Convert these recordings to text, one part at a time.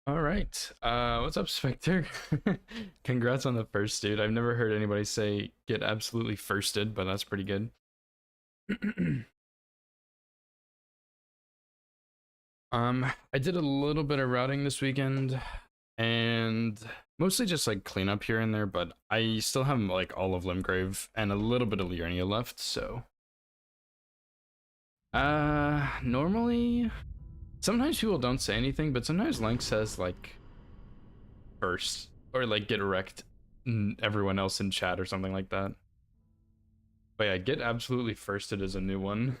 All right. What's up, Spectre? Congrats on the first, dude. I've never heard anybody say get absolutely firsted, but that's pretty good. I did a little bit of routing this weekend and mostly just like cleanup here and there, but I still have like all of Limgrave and a little bit of Liurnia left, so normally sometimes people don't say anything, but sometimes Link says like first or like get wrecked everyone else in chat or something like that. But yeah, get absolutely firsted is a new one.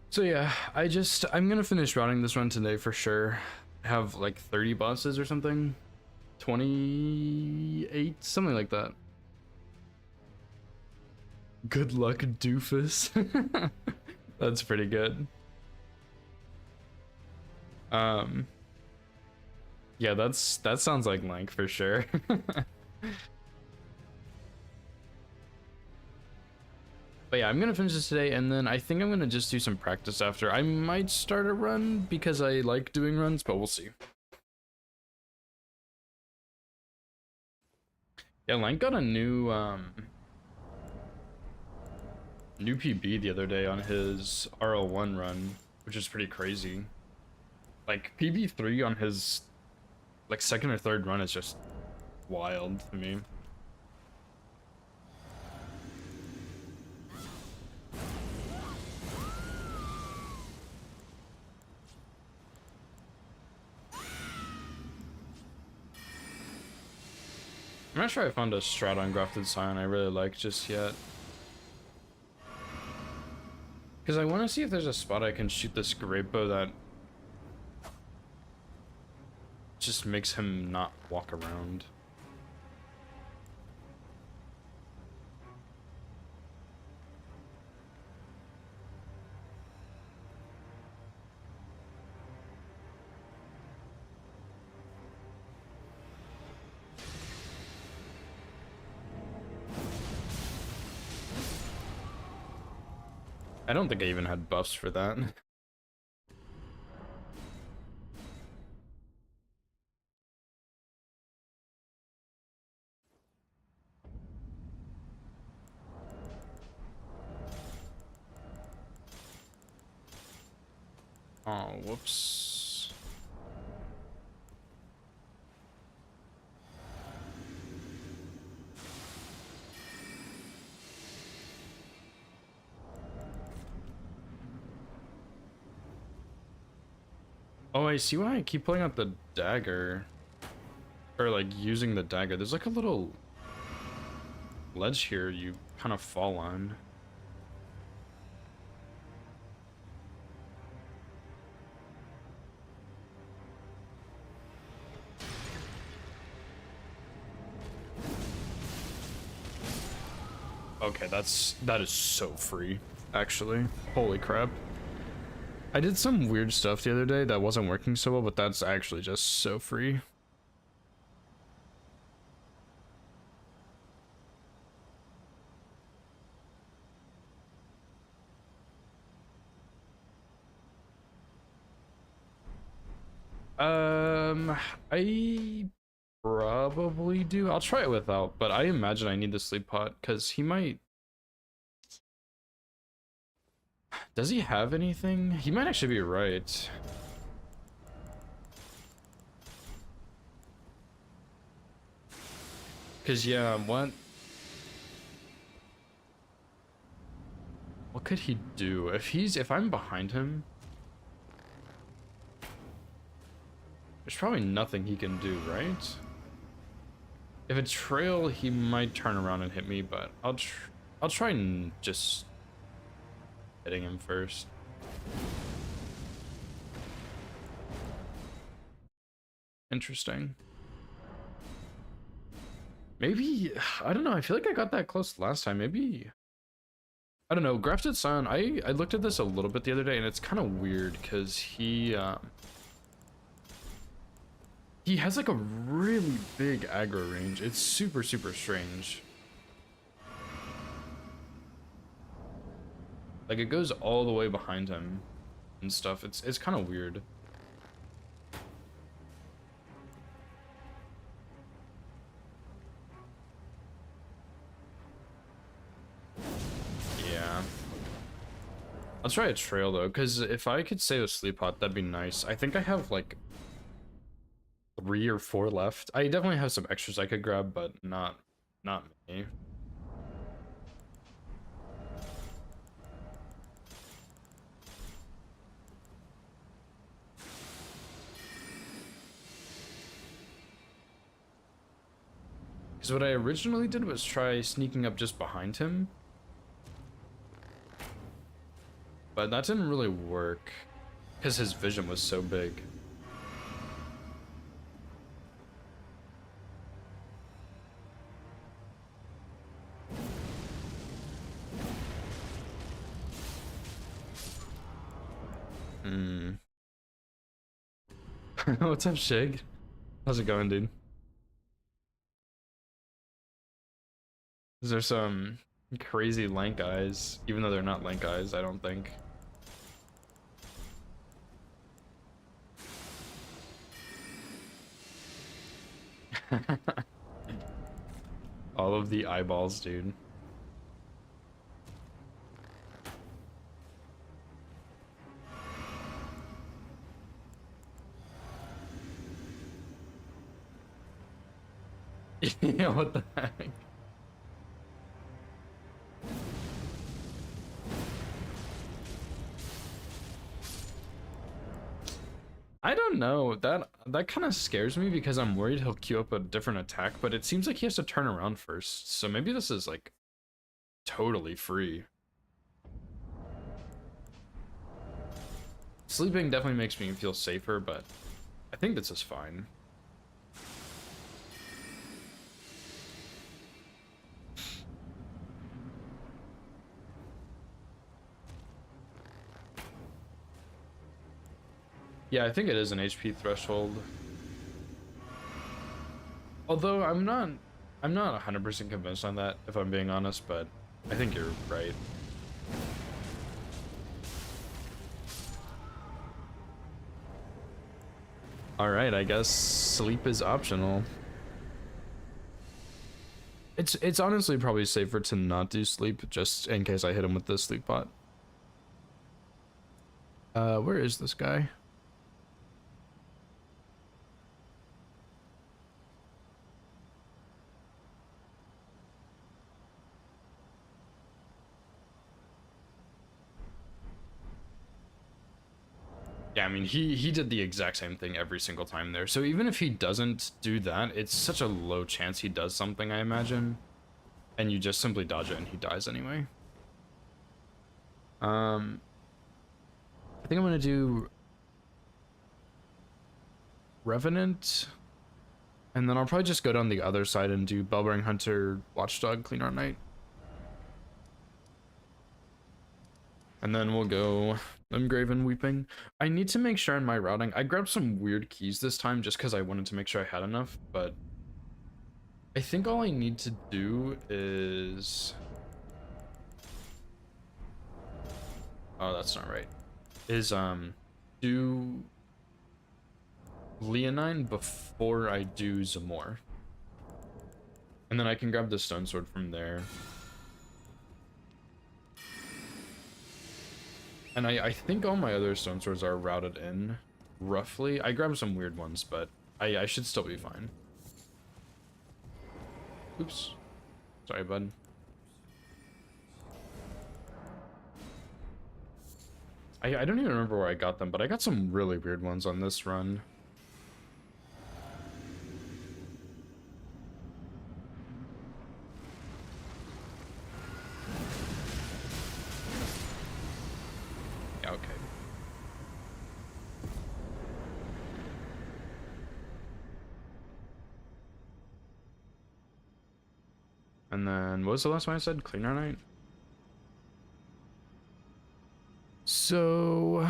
So yeah, I'm gonna finish routing this run today for sure. Have like 30 bosses or something. 28, something like that. Good luck, doofus. That's pretty good. Um yeah, that sounds like Link for sure. But yeah, I'm gonna finish this today, and then I think I'm gonna just do some practice after. I might start a run because I like doing runs, but we'll see. Yeah, Lank got a new PB the other day on his RL1 run, which is pretty crazy. Like PB3 on his like second or third run is just wild to me. I'm not sure I found a strat on Grafted Scion I really like just yet. Because I want to see if there's a spot I can shoot this great bow that just makes him not walk around. I don't think I even had buffs for that. Oh, whoops. Oh, I see why I keep pulling out the dagger. Or like using the dagger. There's like a little ledge here you kind of fall on. Okay, that is so free, actually. Holy crap. I did some weird stuff the other day that wasn't working so well, but that's actually just so free. I probably do. I'll try it without, but I imagine I need the sleep pot because he might. Does he have anything? He might actually be right. Cause yeah, what could he do if I'm behind him? There's probably nothing he can do, right? If it's trail, he might turn around and hit me, but I'll try and just hitting him first. Interesting. Maybe, I don't know, I feel like I got that close last time. Maybe, I don't know, Grafted Scion, I looked at this a little bit the other day, and it's kind of weird, because he has like a really big aggro range. It's super, super strange. Like, it goes all the way behind him and stuff. It's kind of weird. Yeah. I'll try a trail though, because if I could save a sleep pot, that'd be nice. I think I have like 3 or 4 left. I definitely have some extras I could grab, but not many. Because what I originally did was try sneaking up just behind him, but that didn't really work because his vision was so big. What's up, Shig? How's it going, dude? Is there some crazy lank eyes? Even though they're not lank eyes, I don't think. All of the eyeballs, dude. Yeah, what the heck? I don't know. That kind of scares me because I'm worried he'll queue up a different attack, but it seems like he has to turn around first. So maybe this is like totally free. Sleeping definitely makes me feel safer, but I think this is fine. Yeah, I think it is an HP threshold. Although I'm not 100% convinced on that, if I'm being honest, but I think you're right. All right, I guess sleep is optional. It's honestly probably safer to not do sleep just in case I hit him with the sleep pot. Where is this guy? Yeah, I mean, he did the exact same thing every single time there. So even if he doesn't do that, it's such a low chance he does something, I imagine. And you just simply dodge it and he dies anyway. I think I'm gonna do Revenant. And then I'll probably just go down the other side and do Bellbearing Hunter, Watchdog, Clean Art Knight. And then we'll go Engraven Weeping. I need to make sure in my routing, I grabbed some weird keys this time just because I wanted to make sure I had enough, but I think all I need to do is... Oh, that's not right. Is, do Leonine before I do Zamor. And then I can grab the Stone Sword from there. And I think all my other Stone Swords are routed in, roughly. I grabbed some weird ones, but I should still be fine. Oops. Sorry, bud. I don't even remember where I got them, but I got some really weird ones on this run. Yeah, okay. And then what was the last one I said? Cleaner night. So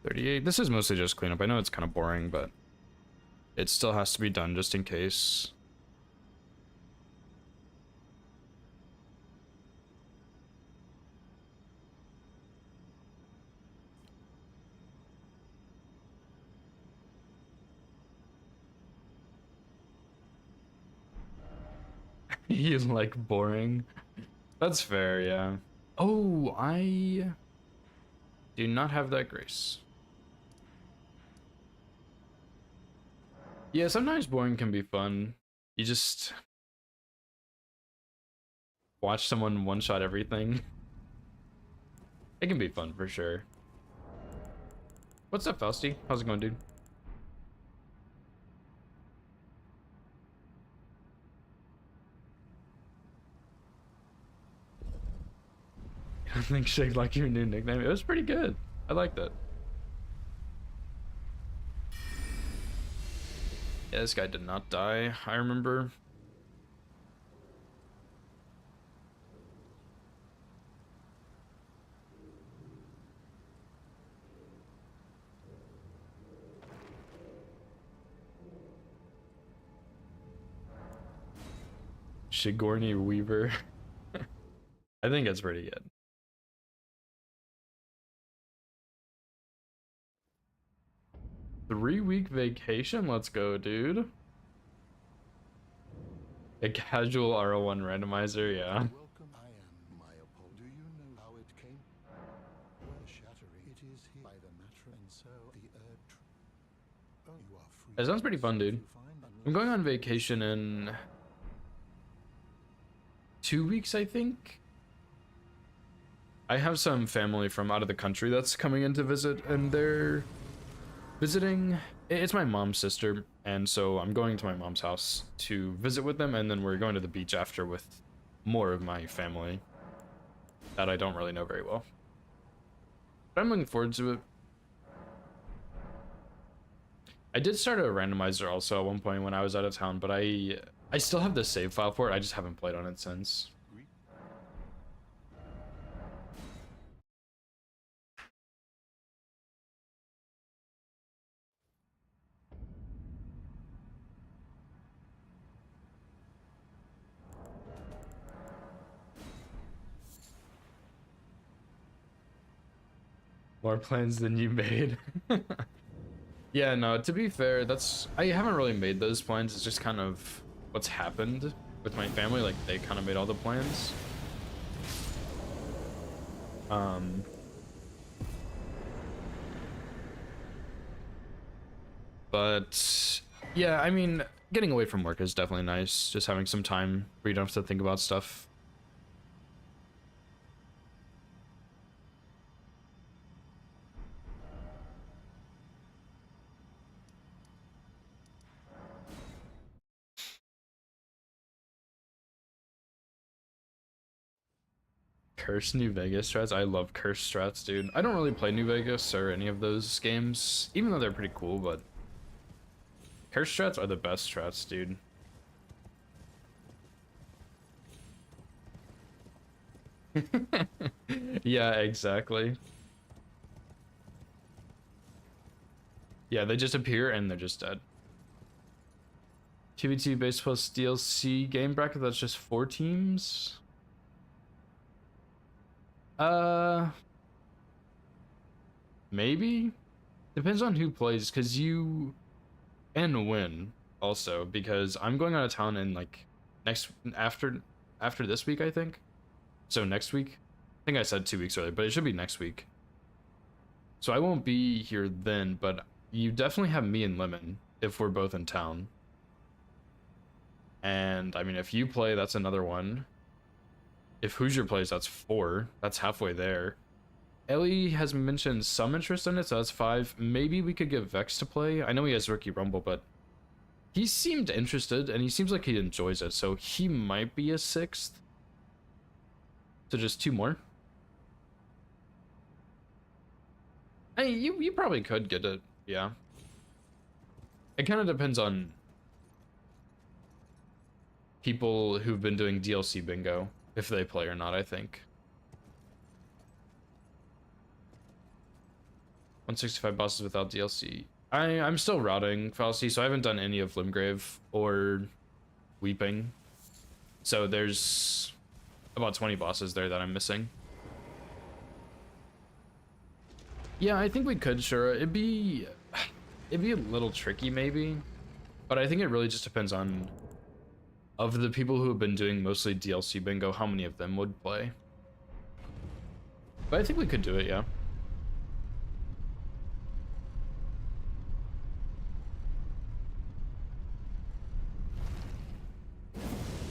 38. This is mostly just cleanup. I know it's kind of boring, but it still has to be done just in case. You like boring. That's fair, yeah. Oh, I do not have that grace. Yeah, sometimes boring can be fun. You just watch someone one-shot everything. It can be fun for sure. What's up, Fausty? How's it going, dude? I think Shake like your new nickname. It was pretty good. I liked it. Yeah, this guy did not die, I remember. Sigourney Weaver. I think it's pretty good. Three-week vacation? Let's go, dude. A casual R01 randomizer, yeah. Welcome. I am Mayapol. Do you know how it came? Well, shattering. It is here by the matter, and so the earth. Oh, you are free. That sounds pretty fun, dude. I'm going on vacation in 2 weeks, I think. I have some family from out of the country that's coming in to visit, and they're visiting. It's my mom's sister, and so I'm going to my mom's house to visit with them, and then we're going to the beach after with more of my family that I don't really know very well. But I'm looking forward to it. I did start a randomizer also at one point when I was out of town, but I still have the save file for it. I just haven't played on it since. More plans than you made. Yeah, no, to be fair, I haven't really made those plans. It's just kind of what's happened with my family. Like, they kind of made all the plans. But yeah, I mean, getting away from work is definitely nice. Just having some time where you don't have to think about stuff. Curse New Vegas strats. I love curse strats, dude. I don't really play New Vegas or any of those games, even though they're pretty cool, but curse strats are the best strats, dude. Yeah, exactly. Yeah, they just appear and they're just dead. TBT base plus DLC game bracket, that's just 4 teams. Maybe depends on who plays, because you and win also, because I'm going out of town in like after this week, I think. So next week, I think I said 2 weeks earlier, but it should be next week. So I won't be here then, but you definitely have me and Lemon if we're both in town. And I mean, if you play, that's another one. If Hoosier plays, that's 4. That's halfway there. Ellie has mentioned some interest in it, so that's 5. Maybe we could get Vex to play. I know he has Rookie Rumble, but he seemed interested, and he seems like he enjoys it, so he might be a 6th. So just 2 more. Hey, you probably could get it, yeah. It kind of depends on people who've been doing DLC bingo, if they play or not, I think. 165 bosses without DLC. I'm still routing Fallacy, so I haven't done any of Limgrave or Weeping. So there's about 20 bosses there that I'm missing. Yeah, I think we could, sure. It'd be a little tricky maybe, but I think it really just depends on, of the people who have been doing mostly DLC bingo, how many of them would play. But I think we could do it, yeah.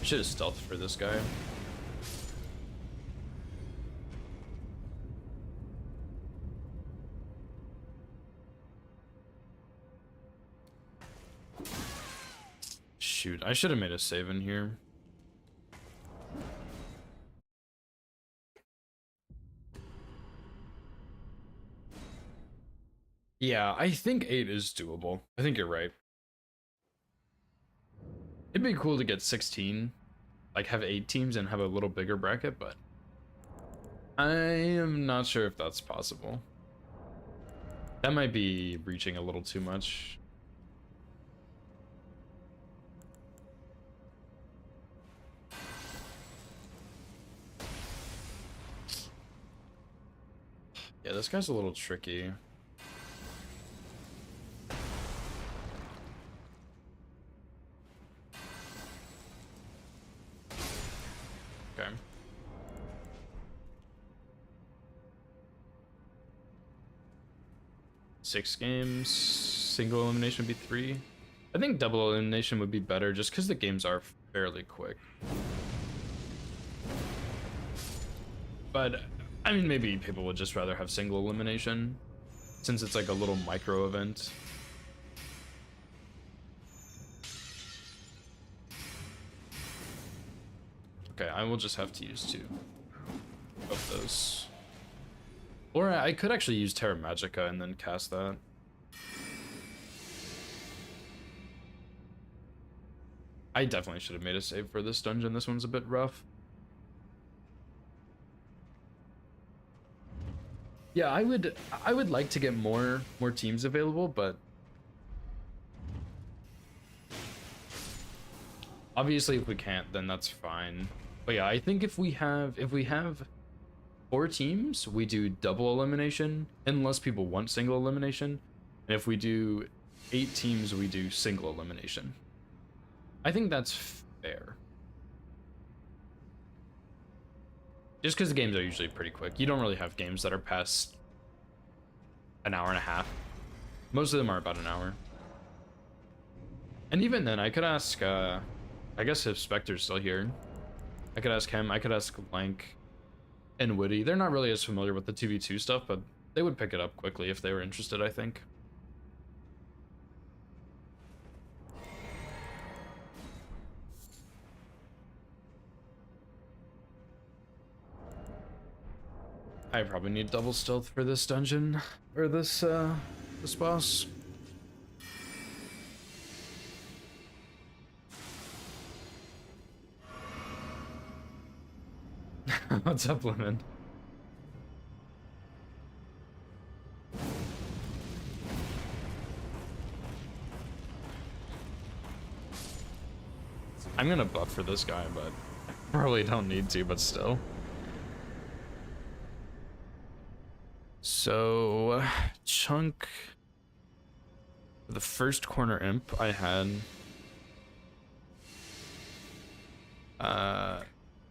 Should have stealth for this guy. Shoot, I should have made a save in here. Yeah, I think 8 is doable. I think you're right. It'd be cool to get 16, like have 8 teams and have a little bigger bracket, but I am not sure if that's possible. That might be reaching a little too much. Yeah, this guy's a little tricky. Okay. Six games, single elimination would be 3. I think double elimination would be better just because the games are fairly quick. But, I mean, maybe people would just rather have single elimination since it's like a little micro event. Okay, I will just have to use 2 of those. Or I could actually use Terra Magica and then cast that. I definitely should have made a save for this dungeon. This one's a bit rough. Yeah, I would like to get more teams available, but obviously if we can't, then that's fine. But yeah, I think if we have 4 teams, we do double elimination unless people want single elimination. And if we do 8 teams, we do single elimination. I think that's fair. Just because the games are usually pretty quick. You don't really have games that are past an hour and a half. Most of them are about an hour. And even then, I could ask, I guess if Spectre's still here, I could ask him, I could ask Lank and Witty. They're not really as familiar with the 2v2 stuff, but they would pick it up quickly if they were interested, I think. I probably need double stealth for this dungeon, or this boss. What's up, Lemon? I'm gonna buff for this guy, but I probably don't need to, but still. So, Chunk, the first corner imp I had,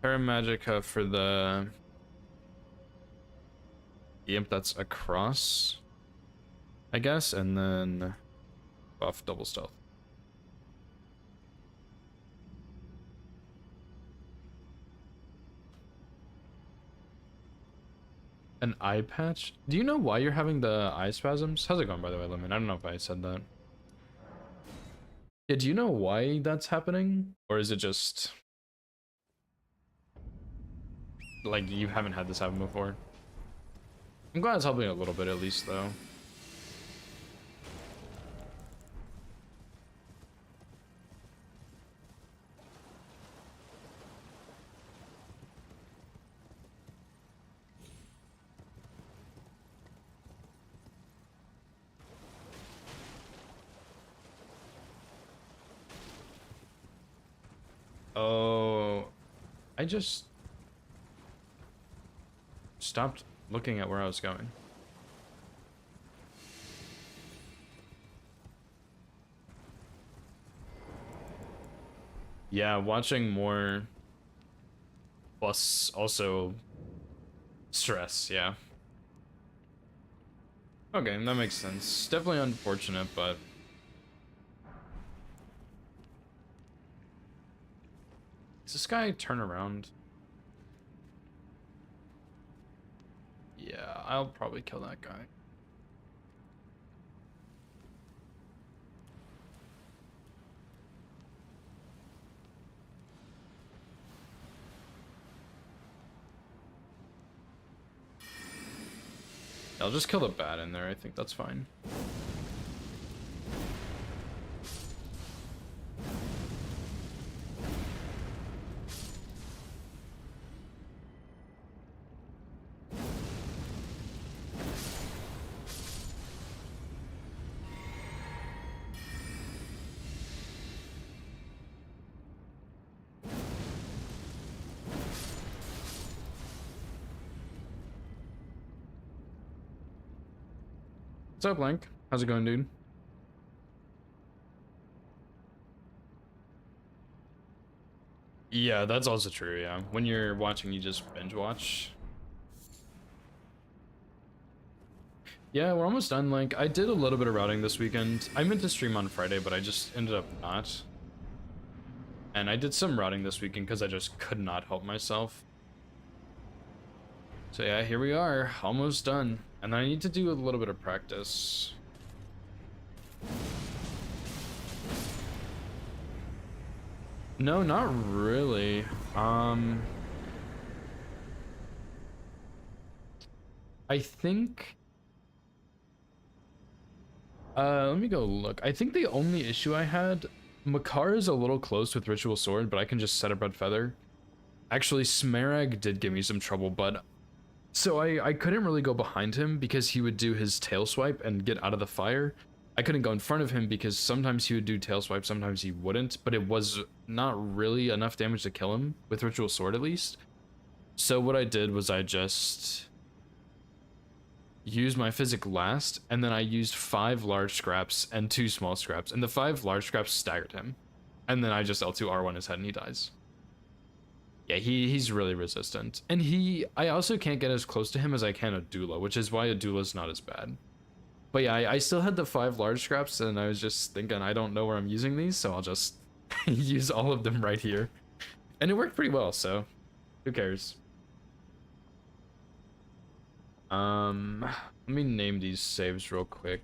Paramagica for the imp that's across, I guess, and then buff double stealth. An eye patch? Do you know why you're having the eye spasms? How's it going, by the way, Lemon? I don't know if I said that. Yeah, do you know why that's happening? Or is it just like you haven't had this happen before? I'm glad it's helping a little bit at least, though. Oh, I just stopped looking at where I was going. Yeah, watching more plus also stress, yeah. Okay, that makes sense. Definitely unfortunate, but does this guy turn around? Yeah, I'll probably kill that guy. I'll just kill the bat in there. I think that's fine. What's up, Link? How's it going, dude? Yeah, that's also true, yeah. When you're watching, you just binge watch. Yeah, we're almost done, Link. I did a little bit of routing this weekend. I meant to stream on Friday, but I just ended up not. And I did some routing this weekend because I just could not help myself. So yeah, here we are, almost done. And I need to do a little bit of practice. No, not really. I think let me go look. I think the only issue I had, Makar is a little close with Ritual Sword, but I can just set up Red Feather. Actually, Smarag did give me some trouble, but so I couldn't really go behind him because he would do his tail swipe and get out of the fire. I couldn't go in front of him because sometimes he would do tail swipe, sometimes he wouldn't, but it was not really enough damage to kill him, with Ritual Sword at least. So what I did was I just used my physic last, and then I used 5 large scraps and 2 small scraps, and the 5 large scraps staggered him. And then I just L2R1 his head and he dies. Yeah, he's really resistant. And I also can't get as close to him as I can a Dula, which is why a Dula's not as bad. But yeah, I still had the 5 large scraps, and I was just thinking, I don't know where I'm using these, so I'll just use all of them right here. And it worked pretty well, so who cares? Let me name these saves real quick.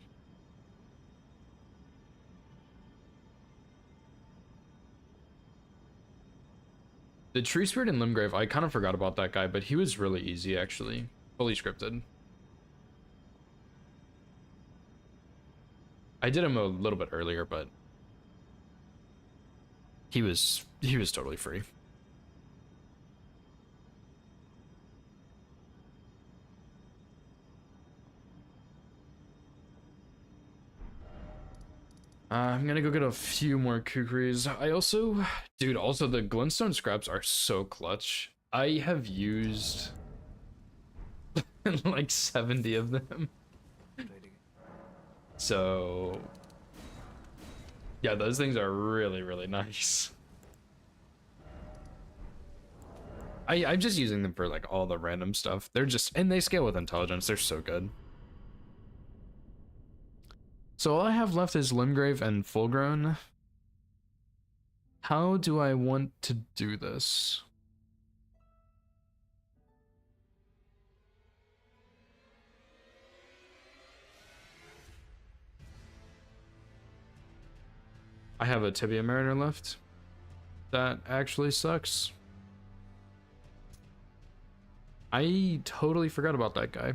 The Tree Spirit and Limgrave, I kind of forgot about that guy, but he was really easy, actually. Fully scripted. I did him a little bit earlier, but he was totally free. I'm gonna go get a few more kukris. I also, dude, also the glintstone scraps are so clutch. I have used like 70 of them. So yeah, those things are really, really nice. I'm just using them for like all the random stuff. They're just, and they scale with intelligence. They're so good. So all I have left is Limgrave and Fullgrown. How do I want to do this? I have a Tibia Mariner left. That actually sucks. I totally forgot about that guy.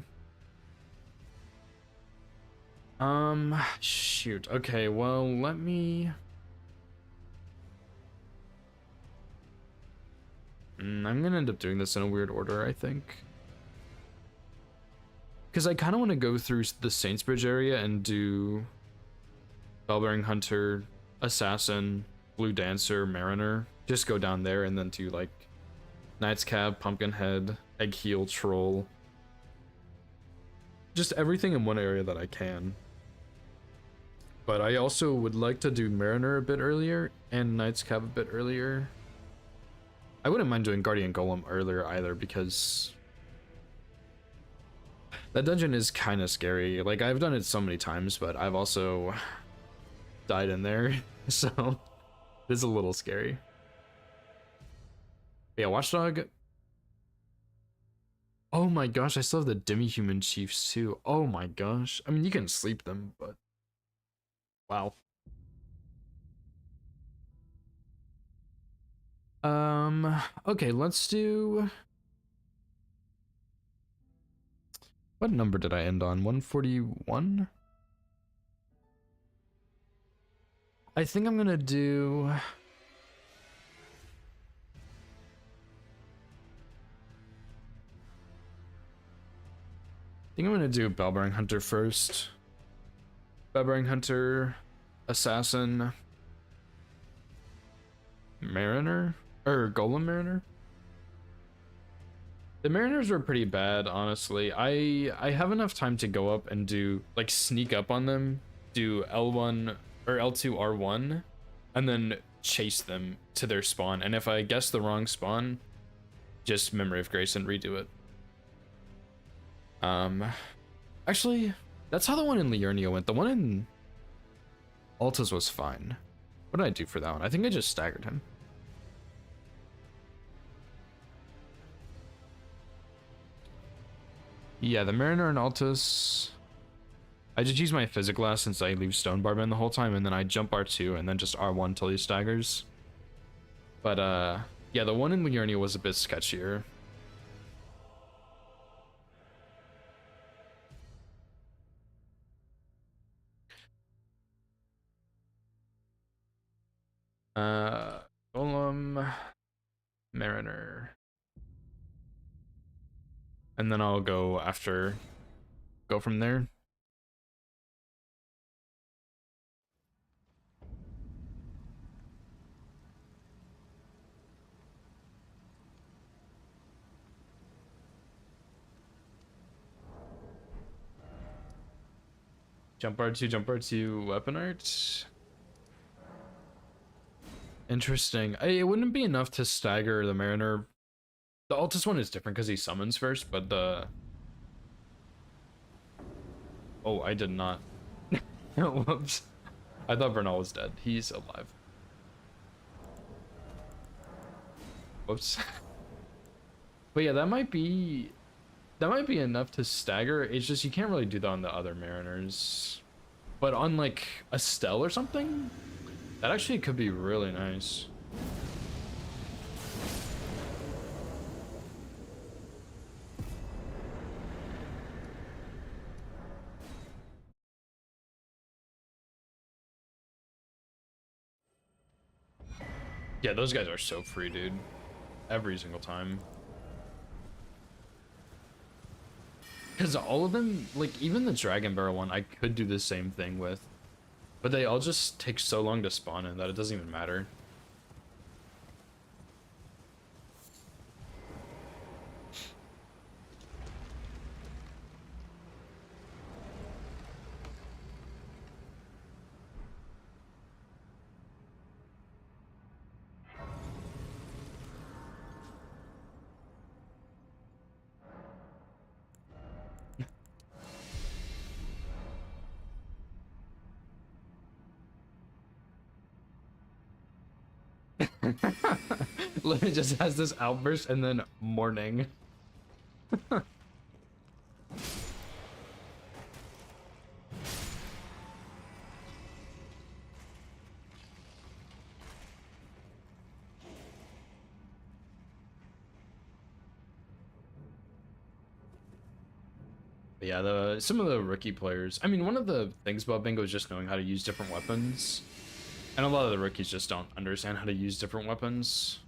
Shoot. Okay, well, let me... I'm gonna end up doing this in a weird order, I think. Because I kind of want to go through the Saintsbridge area and do Bellbearing Hunter, Assassin, Blue Dancer, Mariner, just go down there and then do like Knight's Cab, Pumpkinhead, Egg Heel, Troll. Just everything in one area that I can. But I also would like to do Mariner a bit earlier and Knight's Cab a bit earlier. I wouldn't mind doing Guardian Golem earlier either, because that dungeon is kind of scary. Like, I've done it so many times, but I've also died in there, so it's a little scary. Yeah, Watchdog. Oh my gosh, I still have the demi-human chiefs too. Oh my gosh. I mean, you can sleep them, but wow. Okay, let's do... What number did I end on? 141? I think I'm gonna do... I think I'm gonna do Bellbearing Hunter first. Bellbearing Hunter, Assassin, Mariner? Or Golem Mariner? The Mariners were pretty bad, honestly. I have enough time to go up and do, like, sneak up on them, do L1 or L2 R1, and then chase them to their spawn. And if I guess the wrong spawn, just Memory of Grace and redo it. Actually, that's how the one in Liurnia went. The one in Altus was fine. What did I do for that one? I think I just staggered him. Yeah, the Mariner and Altus. I just use my Physic Glass since I leave Stonebarb in the whole time, and then I jump R2 and then just R1 till he staggers. But yeah, the one in Liurnia was a bit sketchier. Golem, Mariner. And then I'll go from there. Jump R2, weapon art. Interesting. It wouldn't be enough to stagger the Mariner. The Altus one is different because he summons first, but the... Oh, I did not. Whoops. I thought Bernal was dead. He's alive. Whoops. But yeah, that might be enough to stagger. It's just you can't really do that on the other Mariners. But on like a Stell or something, that actually could be really nice. Yeah, those guys are so free, dude. Every single time. Because all of them, like, even the Dragon Barrel one, I could do the same thing with. But they all just take so long to spawn in that it doesn't even matter. Limit just has this outburst and then morning. But yeah, some of the rookie players. I mean, one of the things about Bingo is just knowing how to use different weapons. And a lot of the rookies just don't understand how to use different weapons.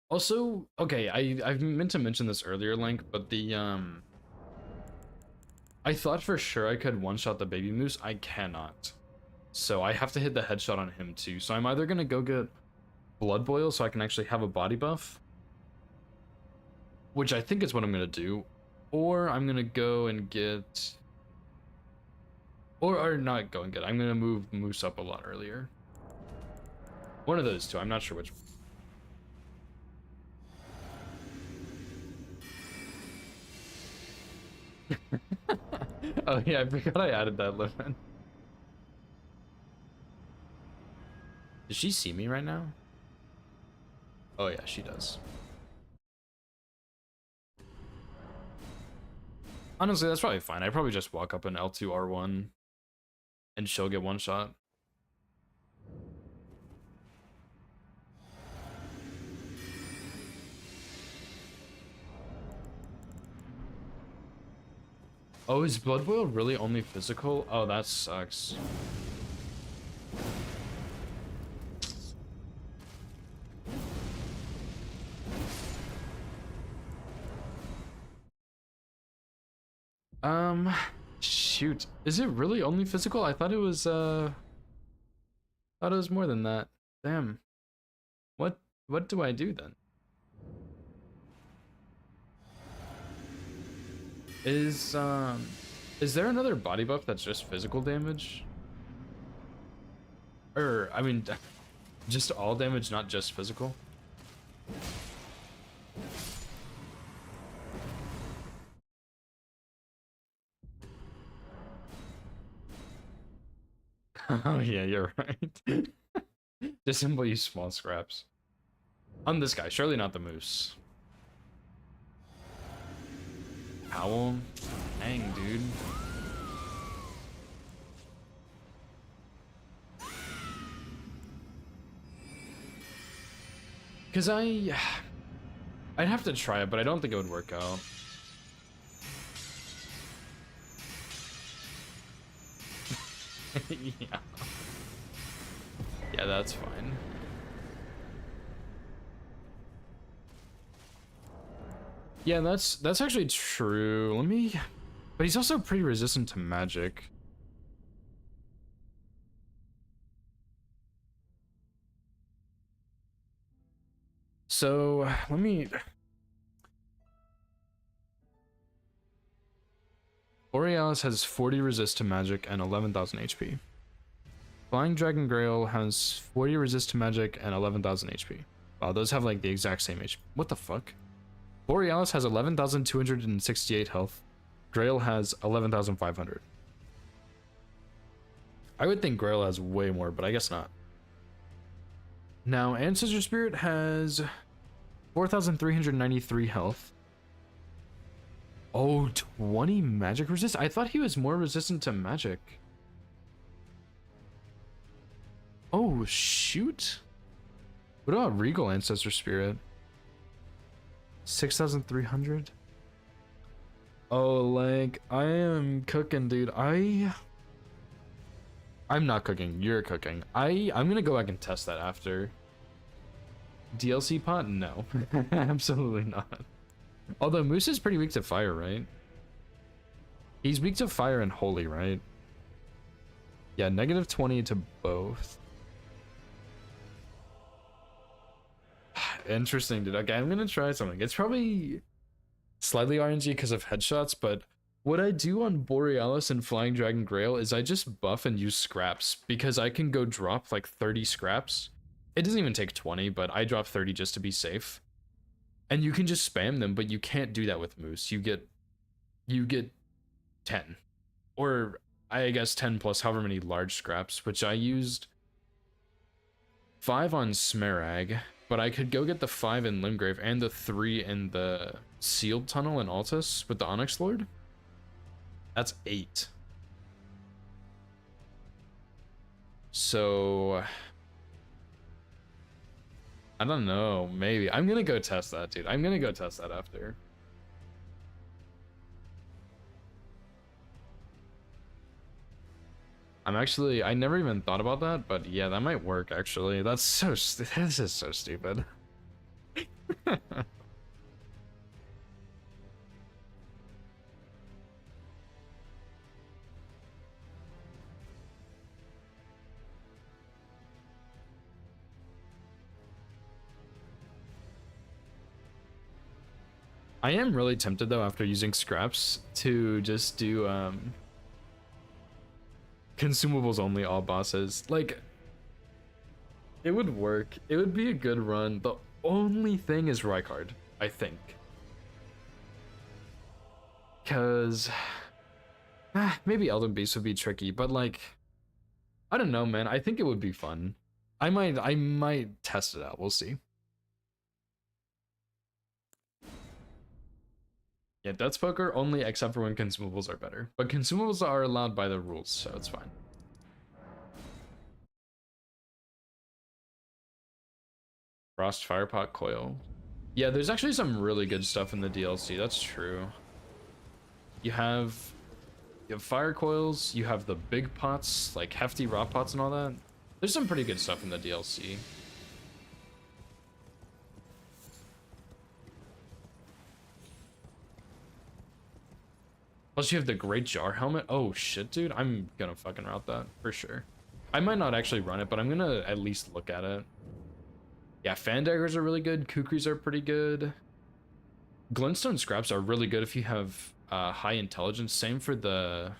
Also, okay, I've meant to mention this earlier, Link, but the I thought for sure I could one-shot the baby moose. I cannot. So I have to hit the headshot on him too. So I'm either gonna go get blood boil so I can actually have a body buff, which I think is what I'm gonna do, or I'm gonna go and get, or not go and get. I'm gonna move Moose up a lot earlier. One of those two. I'm not sure which. Oh yeah, I forgot I added that limit. Does she see me right now? Oh yeah, she does. Honestly, that's probably fine. I probably just walk up an L2 R1 and she'll get one shot. Oh, is Blood Boil really only physical? Oh, that sucks. Shoot. Is it really only physical? I thought it was more than that. Damn. What do I do then? Is there another body buff that's just physical damage? Or I mean just all damage, not just physical? Oh yeah, you're right. Just simply use small scraps. On this guy, surely not the moose. Owl? Dang, dude. Cause I'd have to try it, but I don't think it would work out. Yeah. Yeah, that's fine. Yeah, that's actually true. Let me, but he's also pretty resistant to magic. So let me. Borealis has 40 resist to magic and 11,000 HP. Flying Dragon Grail has 40 resist to magic and 11,000 HP. Wow, those have like the exact same HP. What the fuck? Borealis has 11,268 health. Grail has 11,500. I would think Grail has way more, but I guess not. Now, Ancestor Spirit has 4,393 health. Oh, 20 magic resist? I thought he was more resistant to magic. Oh, shoot. What about Regal Ancestor Spirit? 6,300? Oh, like, I am cooking, dude. I'm not cooking. You're cooking. I'm gonna go back and test that after. DLC pot? No. Absolutely not. Although Moose is pretty weak to fire, right? He's weak to fire and holy, right? Yeah, negative 20 to both. Interesting, dude. Okay, I'm gonna try something. It's probably slightly RNG because of headshots, but what I do on Borealis and Flying Dragon Grail is I just buff and use scraps because I can go drop like 30 scraps. It doesn't even take 20, but I drop 30 just to be safe. And you can just spam them, but you can't do that with Moose. You get 10. Or I guess 10 plus however many large scraps, which I used 5 on Smerag, but I could go get the 5 in Limgrave and the 3 in the Sealed Tunnel in Altus with the Onyx Lord. That's 8. So I don't know, maybe. I'm gonna go test that, dude. I'm gonna go test that after. I never even thought about that, but yeah, that might work actually. This is so stupid. I am really tempted though after using scraps to just do consumables only all bosses. Like it would work. It would be a good run. The only thing is Rykard, I think. Cause maybe Elden Beast would be tricky, but like I don't know, man. I think it would be fun. I might test it out. We'll see. Yeah, Death's Poker only except for when consumables are better. But consumables are allowed by the rules, so it's fine. Frost Firepot Coil. Yeah, there's actually some really good stuff in the DLC, that's true. You have fire coils, you have the big pots, like hefty rot pots and all that. There's some pretty good stuff in the DLC. Plus you have the Great Jar Helmet. Oh shit, dude, I'm gonna fucking route that for sure. I might not actually run it, but I'm gonna at least look at it. Yeah, Fan Daggers are really good, Kukris are pretty good. Glintstone Scraps are really good if you have high intelligence. Same for the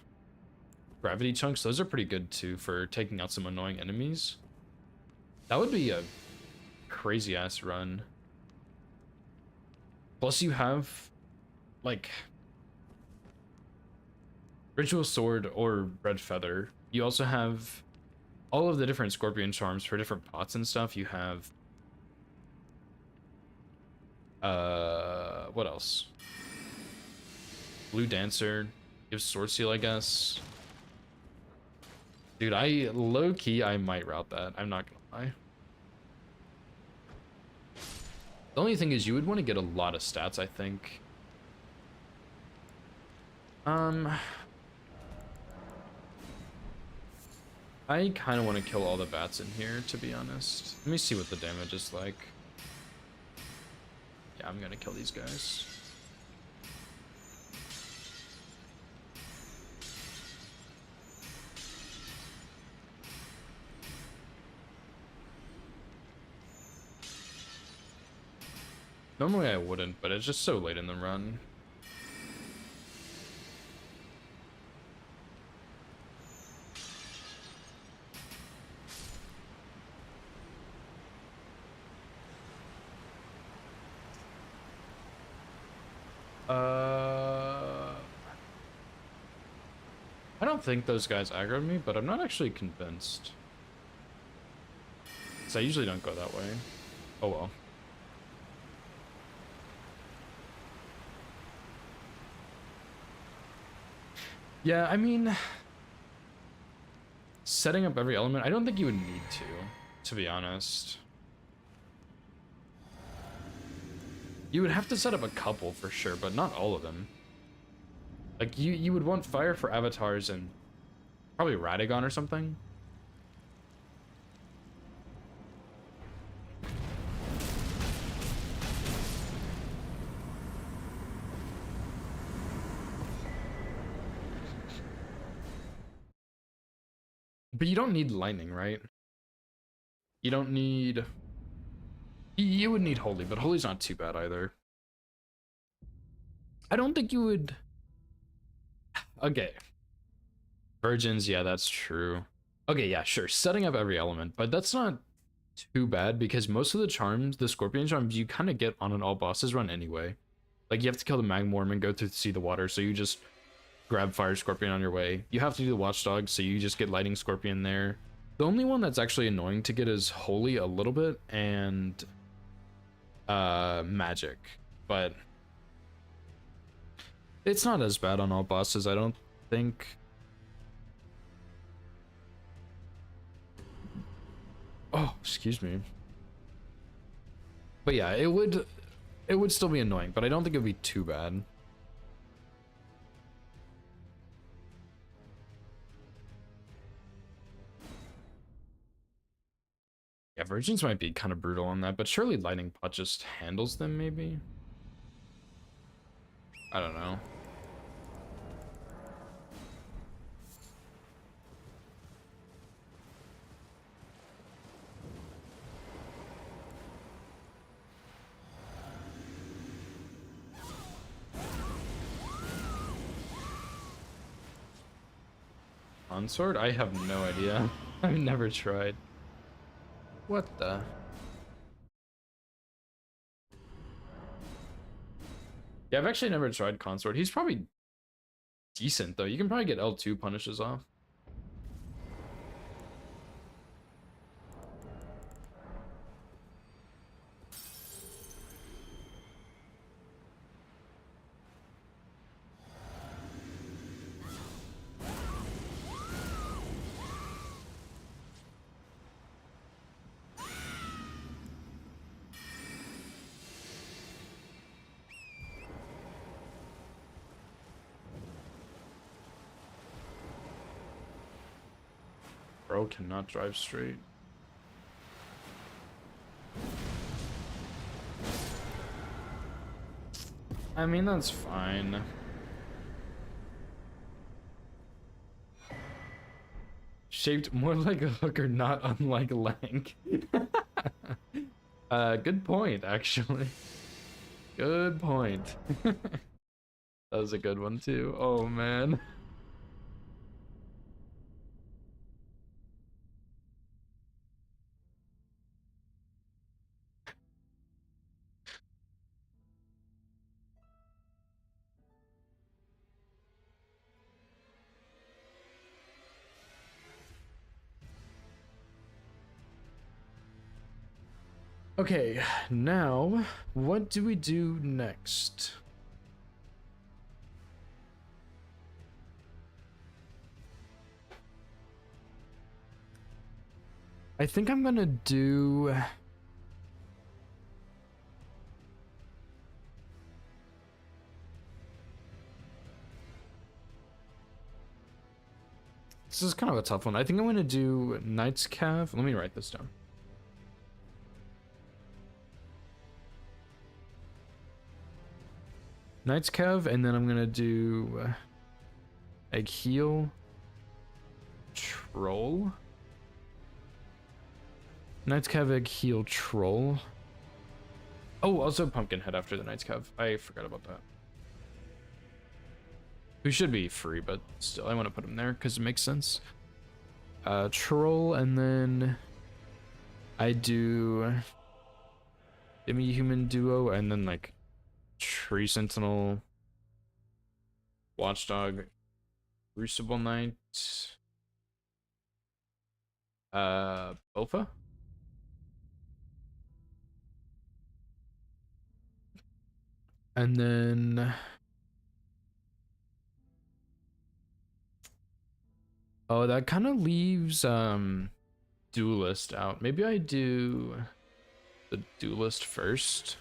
Gravity Chunks, those are pretty good too for taking out some annoying enemies. That would be a crazy ass run. Plus you have like Ritual Sword or Red Feather. You also have all of the different Scorpion Charms for different pots and stuff. You have what else? Blue Dancer gives Sword Seal, I guess. Dude, low-key I might route that. I'm not gonna lie. The only thing is you would want to get a lot of stats, I think. I kind of want to kill all the bats in here, to be honest. Let me see what the damage is like. Yeah, I'm gonna kill these guys. Normally I wouldn't, but it's just so late in the run. I don't think those guys aggroed me, but I'm not actually convinced. So I usually don't go that way. Oh well. Yeah, I mean, setting up every element, I don't think you would need to be honest. You would have to set up a couple for sure, but not all of them. Like, you would want fire for avatars and probably Radagon or something. But you don't need lightning, right? You don't need... You would need Holy, but Holy's not too bad either. I don't think you would... Okay. Virgins, yeah, that's true. Okay, yeah, sure. Setting up every element, but that's not too bad because most of the charms, the Scorpion charms, you kind of get on an all bosses run anyway. Like, you have to kill the Magmorm and go through Sea the Water, so you just grab Fire Scorpion on your way. You have to do the Watchdog, so you just get Lightning Scorpion there. The only one that's actually annoying to get is Holy a little bit, and Magic. But it's not as bad on all bosses, I don't think. Oh, excuse me. But yeah, it would still be annoying, but I don't think it would be too bad. Yeah, Virgins might be kind of brutal on that, but surely Lightning Pot just handles them, maybe? I don't know. Consort? I have no idea. I've never tried. What the? Yeah, I've actually never tried Consort. He's probably decent, though. You can probably get L2 punishes off. Bro cannot drive straight. I mean, that's fine. Shaped more like a hooker, not unlike Lank. Good point, actually. Good point. That was a good one, too. Oh, man. Okay, now, what do we do next? I think I'm gonna do... This is kind of a tough one. I think I'm gonna do Knight's Cav. Let me write this down. Knight's Cav, and then I'm gonna do Egg Heal, Troll. Knight's Cav, Egg Heal, Troll. Oh, also Pumpkinhead after the Knight's Cav. I forgot about that. Who should be free, but still, I want to put him there because it makes sense. Troll, and then I do Demi-Human Duo, and then like Tree Sentinel, Watchdog, Crucible Knight, Bofa? And then... Oh, that kind of leaves Duelist out. Maybe I do the Duelist first.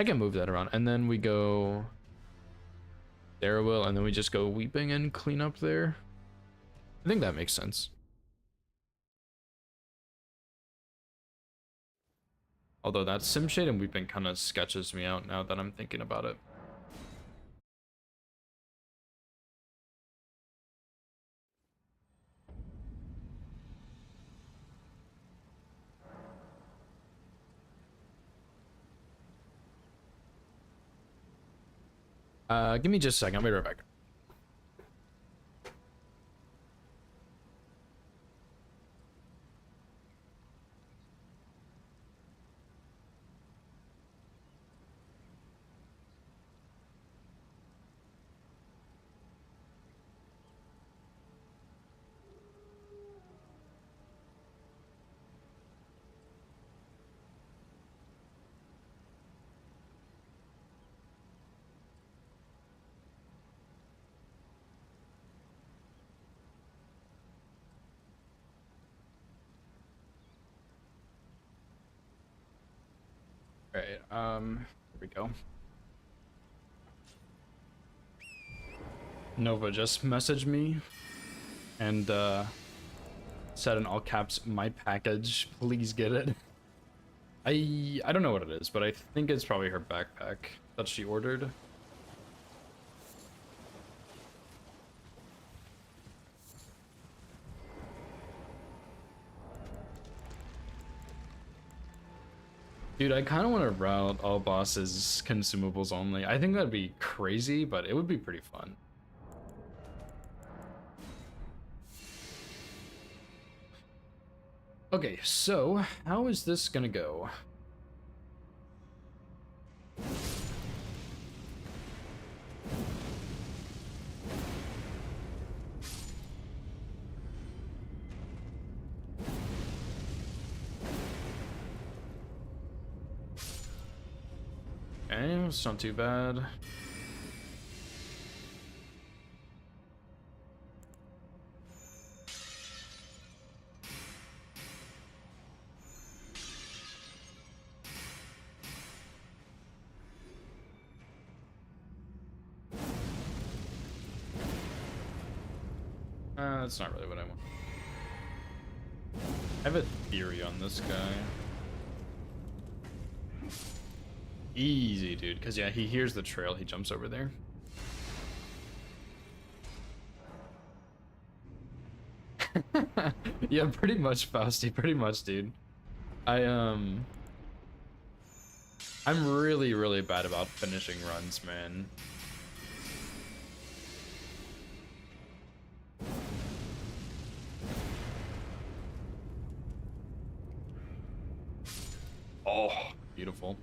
I can move that around, and then we go Therawill, and then we just go Weeping and clean up there. I think that makes sense. Although that Simshade and Weeping kind of sketches me out now that I'm thinking about it. Give me just a second. I'll be right back. Alright, here we go. Nova just messaged me and said in all caps, "My package, please get it." I don't know what it is, but I think it's probably her backpack that she ordered. Dude, I kind of want to route all bosses consumables only. I think that'd be crazy, but it would be pretty fun. Okay, so how is this gonna go? Okay, it's not too bad. That's not really what I want. I have a theory on this guy. Easy, dude, because yeah, he hears the trail, he jumps over there. Yeah, pretty much, Fausty, pretty much, dude. I'm really, really bad about finishing runs, man. Oh, beautiful.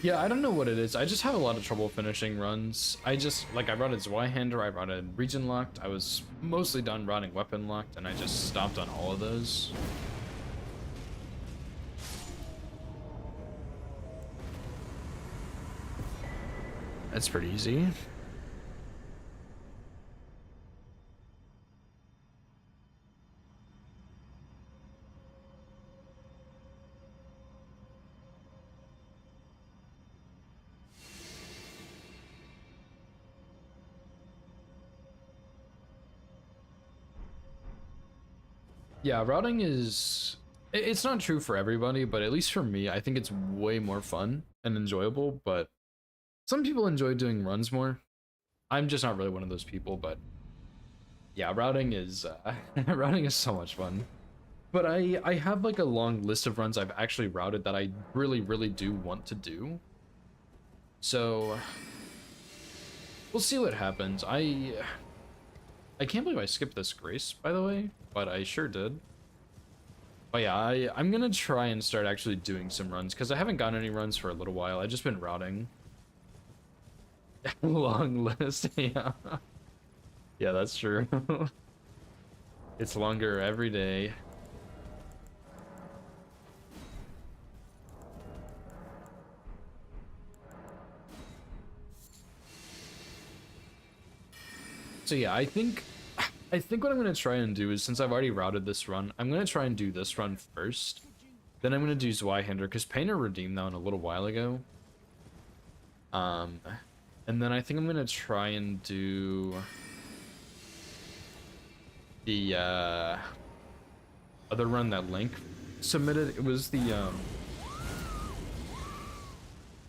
Yeah, I don't know what it is. I just have a lot of trouble finishing runs. I routed Zweihander, I routed Region Locked. I was mostly done routing Weapon Locked, and I just stopped on all of those. That's pretty easy. Yeah, routing is... It's not true for everybody, but at least for me, I think it's way more fun and enjoyable, but some people enjoy doing runs more. I'm just not really one of those people, but yeah, routing is routing is so much fun. But I have like a long list of runs I've actually routed that I really, really do want to do. So we'll see what happens. I can't believe I skipped this Grace, by the way, but I sure did. But yeah, I'm gonna try and start actually doing some runs, because I haven't gotten any runs for a little while. I've just been routing. Long list, yeah. Yeah, that's true. It's longer every day. So yeah, I think what I'm gonna try and do is, since I've already routed this run, I'm gonna try and do this run first. Then I'm gonna do Zweihander, because Painter redeemed that one a little while ago. And then I think I'm gonna try and do the other run that Link submitted. It was the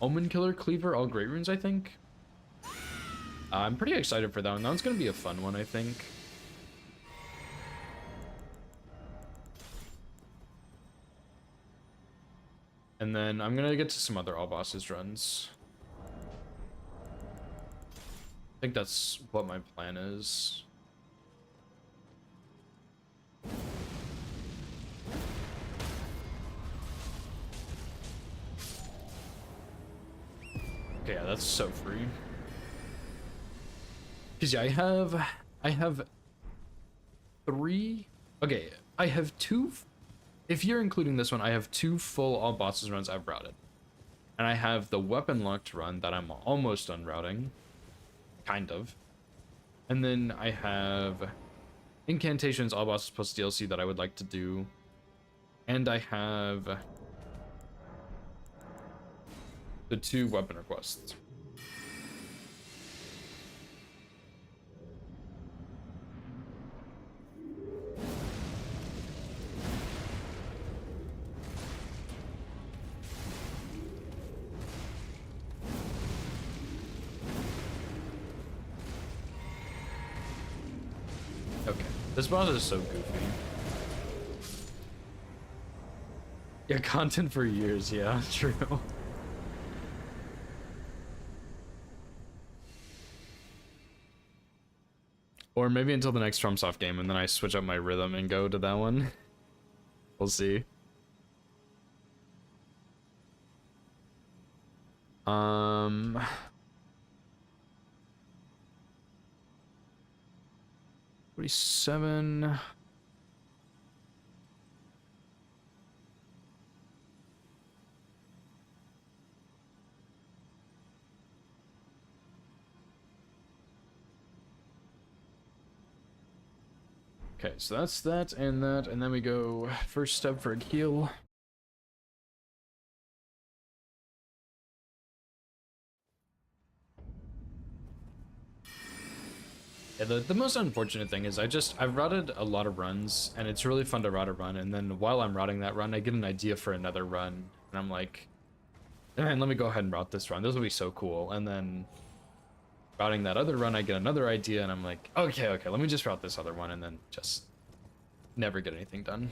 Omen Killer Cleaver, all Great Runes, I think. I'm pretty excited for that one. That one's gonna be a fun one, I think. And then I'm gonna get to some other all bosses runs. I think that's what my plan is. Okay, yeah, that's so free. Cause yeah, I have 3. Okay, I have 2. If you're including this one, I have 2 full all bosses runs I've routed, and I have the Weapon Locked run that I'm almost done routing, kind of, and then I have Incantations all bosses plus DLC that I would like to do, and I have the 2 weapon requests. This boss is so goofy. Yeah, content for years, yeah, true. Or maybe until the next FromSoft game, and then I switch up my rhythm and go to that one. We'll see. Um... 47... Okay, so that's that, and then we go first step for a heal. Yeah, the most unfortunate thing is I've routed a lot of runs, and it's really fun to route a run, and then while I'm routing that run, I get an idea for another run, and I'm like, man, let me go ahead and route this run. This will be so cool. And then routing that other run, I get another idea, and I'm like, okay, let me just route this other one, and then just never get anything done.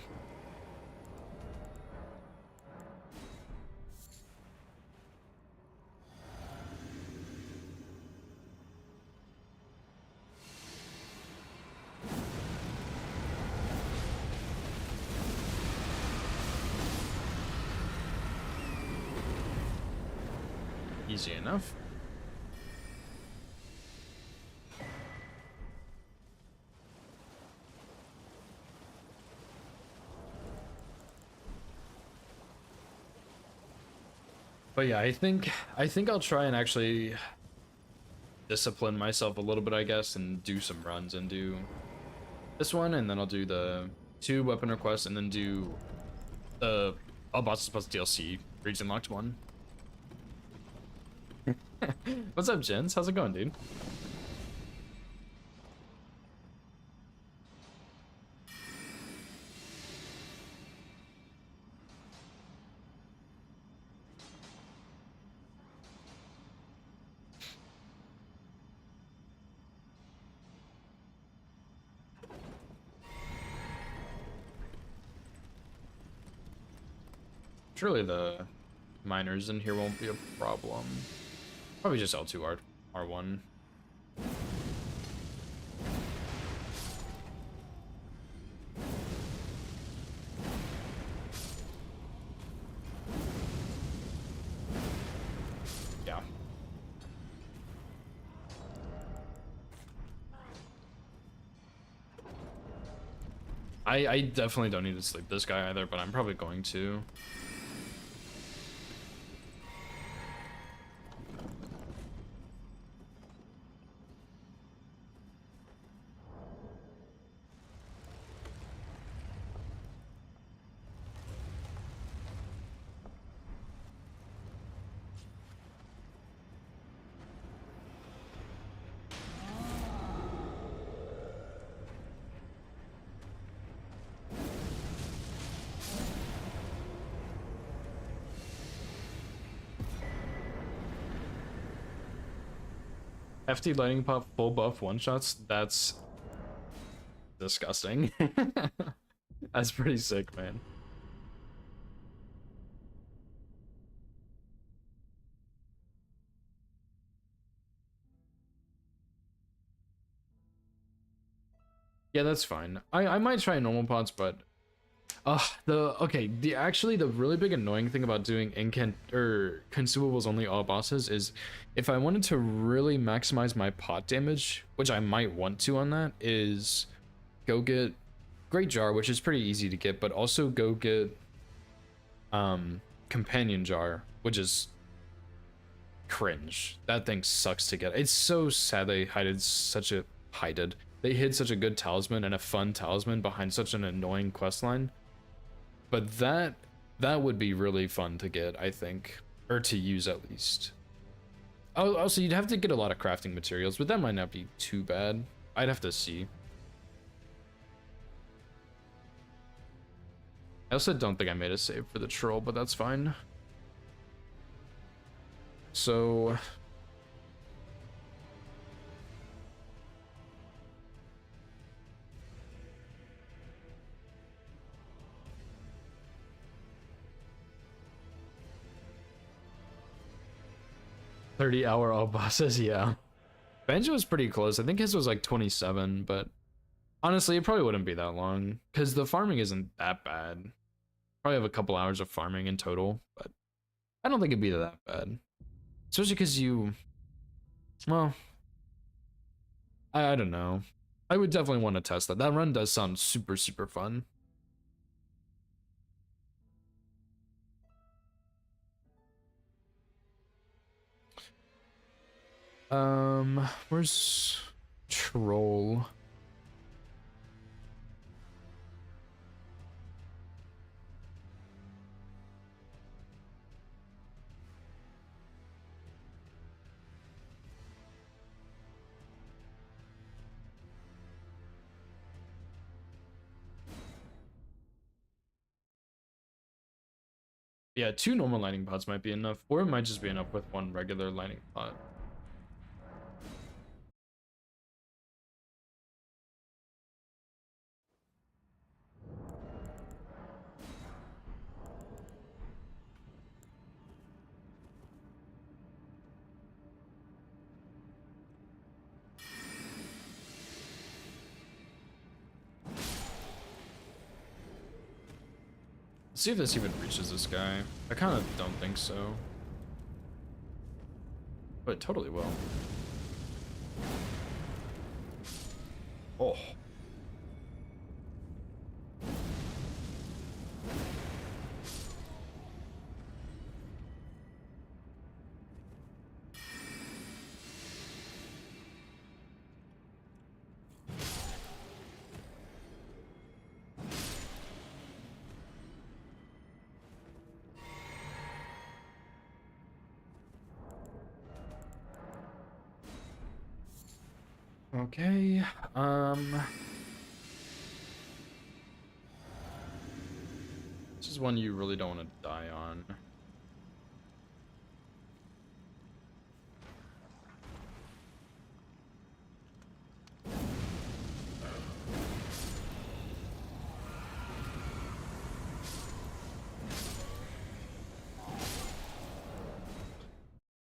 Easy enough. But yeah, I think I'll try and actually discipline myself a little bit, I guess, and do some runs and do this one, and then I'll do the 2 weapon requests, and then do the All Bosses Plus DLC region locked one. What's up, Jens? How's it going, dude? Surely the miners in here won't be a problem. Probably just L2 R1. Yeah. I definitely don't need to sleep this guy either, but I'm probably going to. FT lightning pop full buff one shots, that's disgusting. That's pretty sick, man. Yeah, that's fine. I might try normal pots, but the really big annoying thing about doing consumables only all bosses is if I wanted to really maximize my pot damage, which I might want to on that, is go get Great Jar, which is pretty easy to get, but also go get Companion Jar, which is cringe. That thing sucks to get. It's so sad they hid such a good talisman and a fun talisman behind such an annoying questline. But that would be really fun to get, I think, or to use at least. Also, you'd have to get a lot of crafting materials, but that might not be too bad. I'd have to see. I also don't think I made a save for the troll, but that's fine. So 30-hour all bosses, yeah. Banjo was pretty close. I think his was like 27, but honestly, it probably wouldn't be that long because the farming isn't that bad. Probably have a couple hours of farming in total, but I don't think it'd be that bad. Especially because you, well, I don't know. I would definitely want to test that. That run does sound super, super fun. Where's Troll? Yeah, 2 normal lightning pods might be enough, or it might just be enough with 1 regular lightning pod. Let's see if this even reaches this guy. I kind of don't think so. But it totally will. Oh. Okay, this is one you really don't want to die on.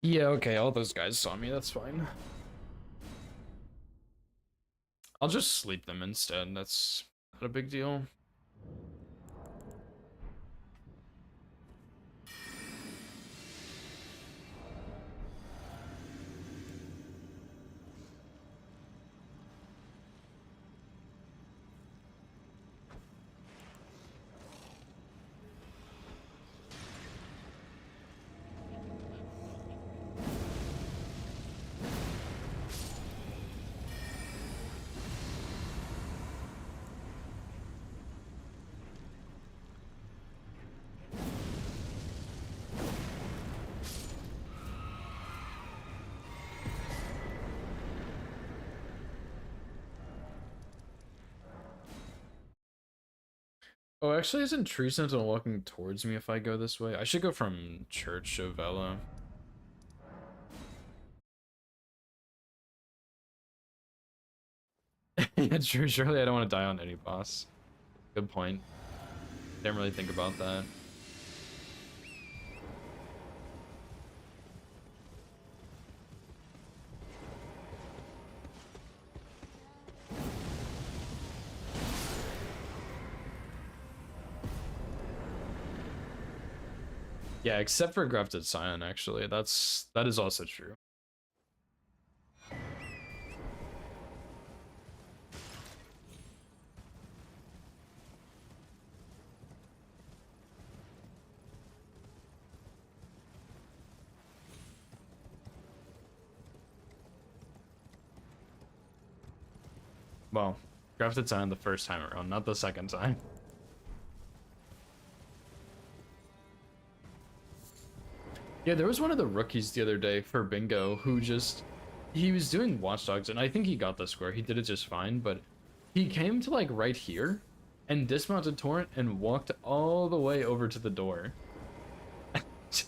Yeah, okay, all those guys saw me, that's fine. I'll just sleep them instead, that's not a big deal. Oh, actually, isn't Tree Sentinel walking towards me if I go this way? I should go from Church of Vela. Yeah, true. Surely I don't want to die on any boss. Good point. Didn't really think about that. Yeah, except for Grafted Scion, actually. That is also true. Well, Grafted Scion the first time around, not the second time. Yeah, there was one of the rookies the other day for bingo who just, he was doing Watchdogs, and I think he got the square. He did it just fine, but he came to like right here and dismounted Torrent and walked all the way over to the door.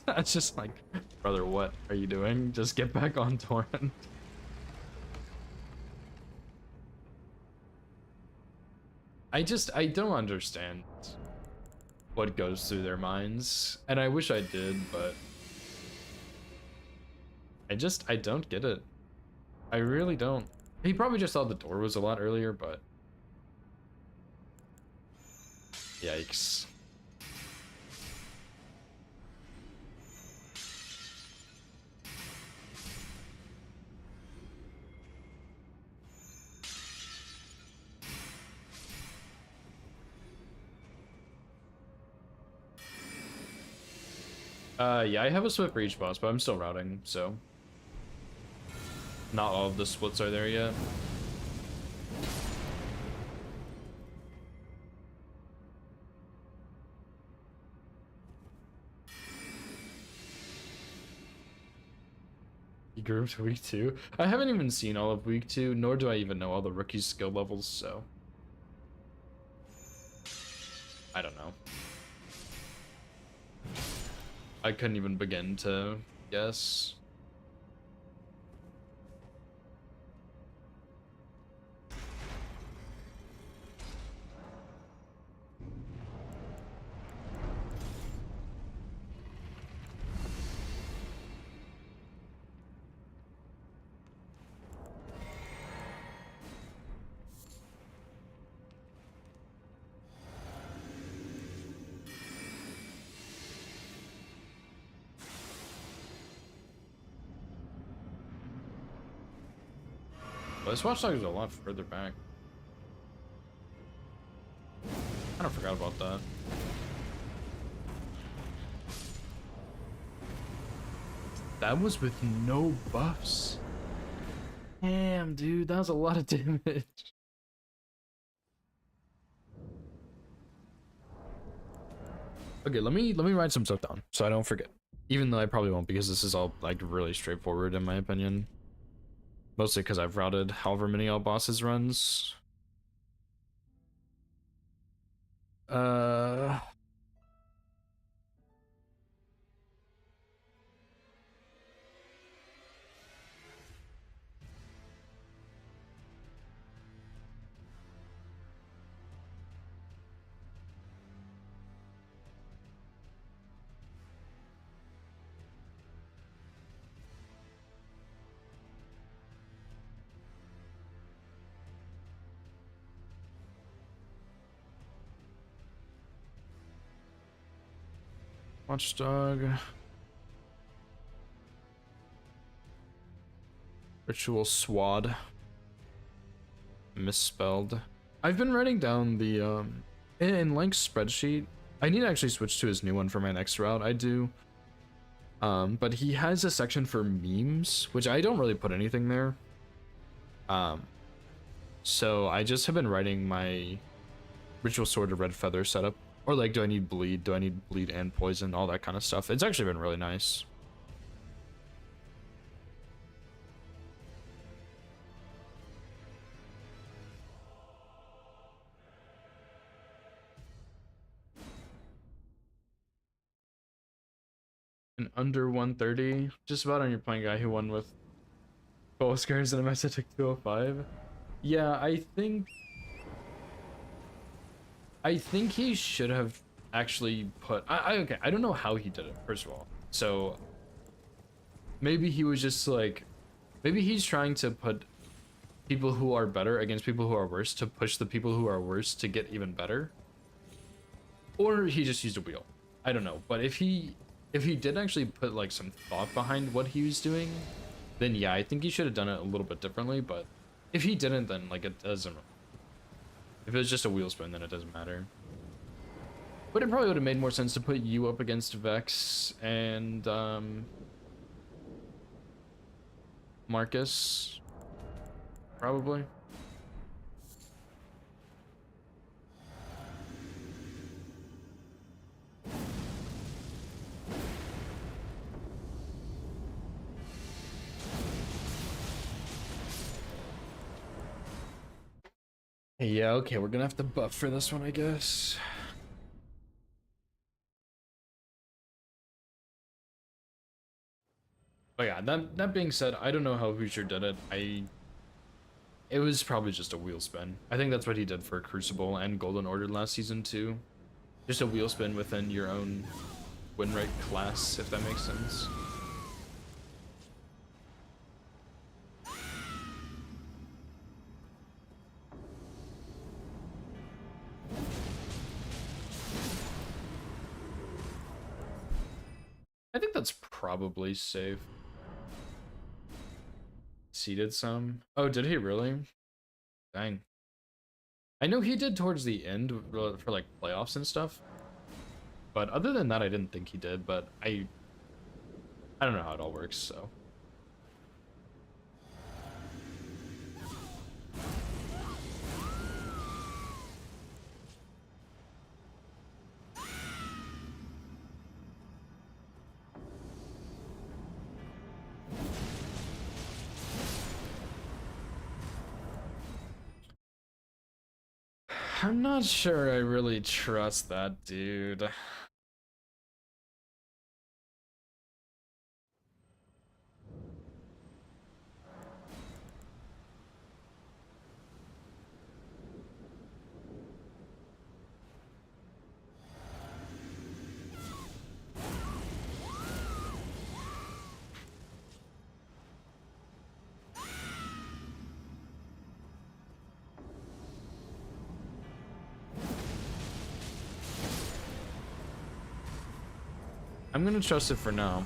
That's just like, brother, what are you doing? Just get back on Torrent. I don't understand what goes through their minds, and I wish I did, but I don't get it. I really don't. He probably just thought the door was a lot earlier, but yikes. Yeah, I have a split for each boss, but I'm still routing, so not all of the splits are there yet. You grouped week 2? I haven't even seen all of week 2, nor do I even know all the rookies' skill levels, so I don't know. I couldn't even begin to guess. Well, this watchdog is a lot further back. I kind of forgot about that. That was with no buffs. Damn, dude, that was a lot of damage. Okay, let me write some stuff down so I don't forget. Even though I probably won't, because this is all like really straightforward in my opinion. Mostly because I've routed however many all bosses runs. Watchdog. Ritual Swad. Misspelled. I've been writing down the in Link's spreadsheet. I need to actually switch to his new one for my next route. I do. But he has a section for memes, which I don't really put anything there. So I just have been writing my Ritual Sword of Red Feather setup. Or like, do I need bleed? Do I need bleed and poison? All that kind of stuff. It's actually been really nice. And under 130, just about on your point guy who won with bow scars and a mess took 205. Yeah, I think he should have actually put okay, I don't know how he did it, first of all. So maybe he was just like, maybe he's trying to put people who are better against people who are worse to push the people who are worse to get even better. Or he just used a wheel. I don't know, but if he did actually put like some thought behind what he was doing, then yeah, I think he should have done it a little bit differently. But if he didn't, then like it doesn't. If it was just a wheel spin, then it doesn't matter. But it probably would have made more sense to put you up against Vex and Marcus, probably. Yeah, okay, we're gonna have to buff for this one, I guess. But yeah, that being said, I don't know how Hoosier did it. It was probably just a wheel spin. I think that's what he did for Crucible and Golden Order last season too. Just a wheel spin within your own win rate class, if that makes sense. I think that's probably safe. Seeded some. Oh, did he really? Dang. I know he did towards the end for like playoffs and stuff. But other than that, I didn't think he did, but I don't know how it all works, so. I'm not sure I really trust that dude. I'm gonna trust it for now.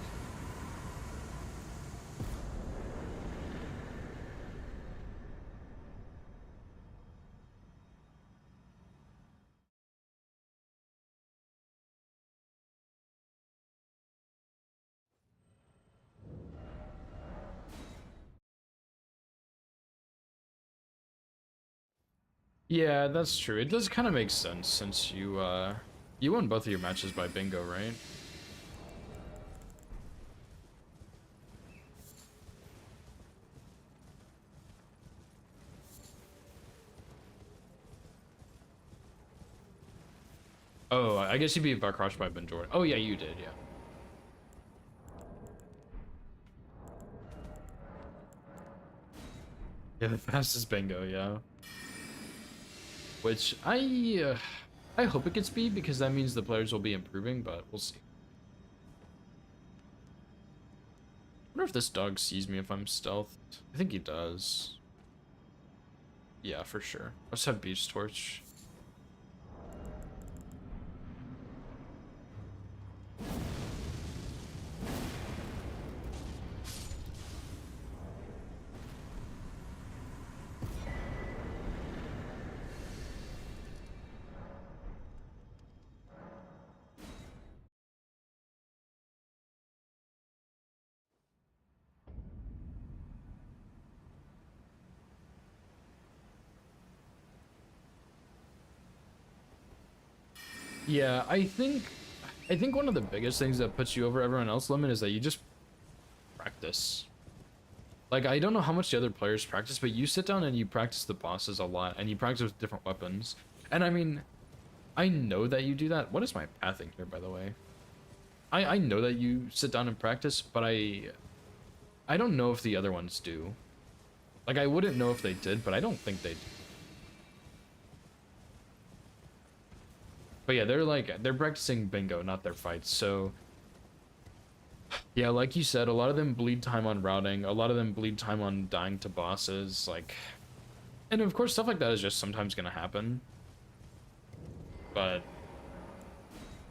Yeah, that's true. It does kind of make sense since you won both of your matches by bingo, right? Oh, I guess you beat Varkrosh by Ben Jordan. Oh yeah, you did, yeah. Yeah, the fastest bingo, yeah. Which I hope it gets beat because that means the players will be improving, but we'll see. I wonder if this dog sees me if I'm stealthed. I think he does. Yeah, for sure. Let's have Beach Torch. Yeah, I think one of the biggest things that puts you over everyone else, Lemon, is that you just practice. Like, I don't know how much the other players practice, but you sit down and you practice the bosses a lot, and you practice with different weapons. And I mean, I know that you do that. What is my pathing here, by the way? I know that you sit down and practice, but I don't know if the other ones do. Like, I wouldn't know if they did, but I don't think they do. But yeah, they're practicing bingo, not their fights. So yeah, like you said, a lot of them bleed time on routing. A lot of them bleed time on dying to bosses. Like, and of course, stuff like that is just sometimes gonna happen. But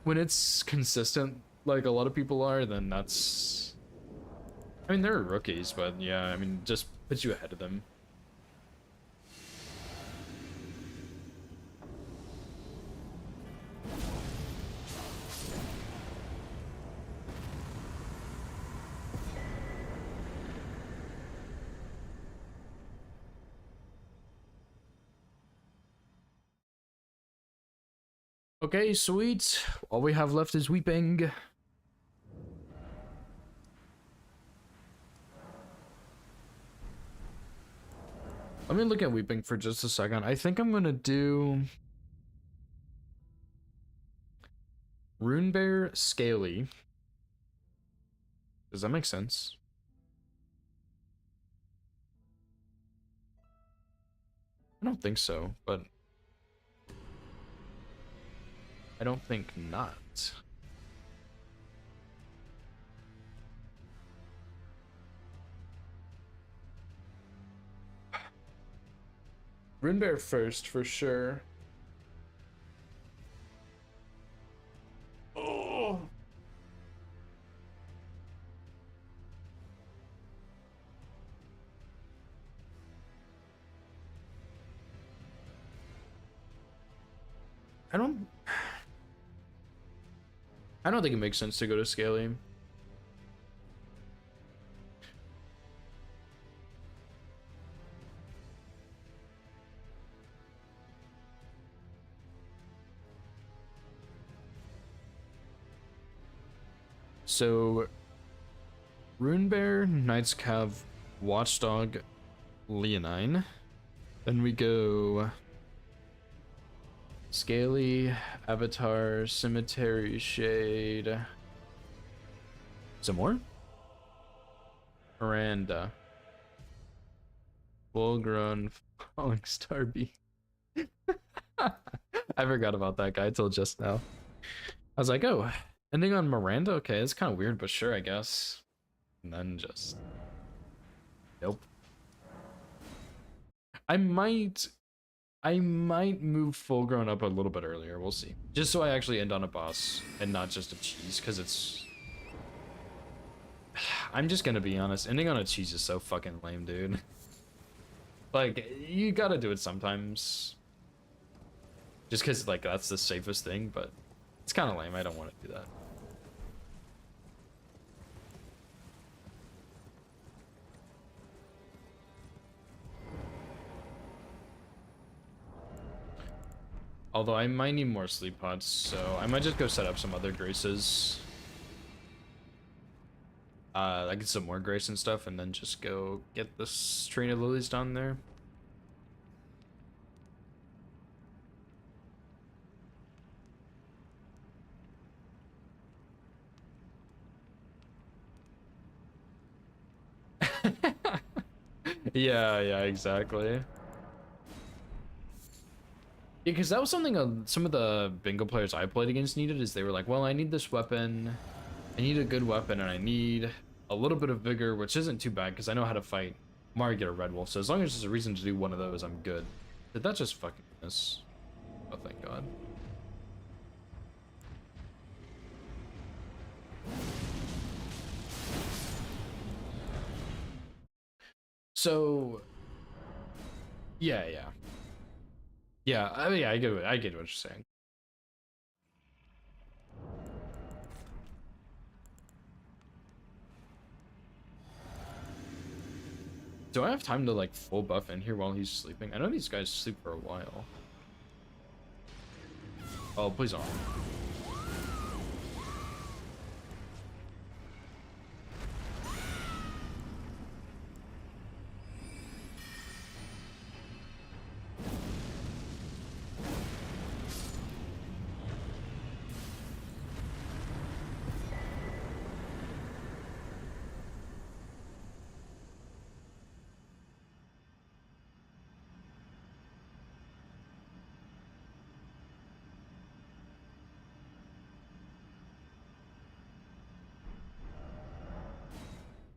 when it's consistent, like a lot of people are, then that's. I mean, they're rookies, but yeah, I mean, just puts you ahead of them. Okay, sweet. All we have left is Weeping. Let me look at Weeping for just a second. I think I'm gonna do Runebear Scaly. Does that make sense? I don't think so, but I don't think not. Runebear first, for sure. Oh. I don't think it makes sense to go to Scaly. So, Runebear, Knight's Cav, Watchdog, Leonine. Then we go Scaly, Avatar, Cemetery, Shade. Some more? Miranda. Full grown Falling Star B. I forgot about that guy till just now. I was like, oh, ending on Miranda? Okay, it's kind of weird, but sure, I guess. And then just... Nope. I might move Full Grown up a little bit earlier, we'll see. Just so I actually end on a boss and not just a cheese, because it's... I'm just gonna be honest, ending on a cheese is so fucking lame, dude. Like, you gotta do it sometimes. Just because, like, that's the safest thing, but it's kind of lame. I don't want to do that. Although I might need more sleep pods, so I might just go set up some other graces. I get some more grace and stuff, and then just go get this train of lilies down there. Yeah, exactly. Because that was something some of the bingo players I played against needed, is they were like, well, I need this weapon, I need a good weapon, and I need a little bit of vigor, which isn't too bad because I know how to fight Margit or Red Wolf, so as long as there's a reason to do one of those, I'm good. Did that just fucking miss? Oh, thank God. So, yeah. I mean, yeah, I get what you're saying. Do I have time to like full buff in here while he's sleeping? I know these guys sleep for a while. Oh, please don't.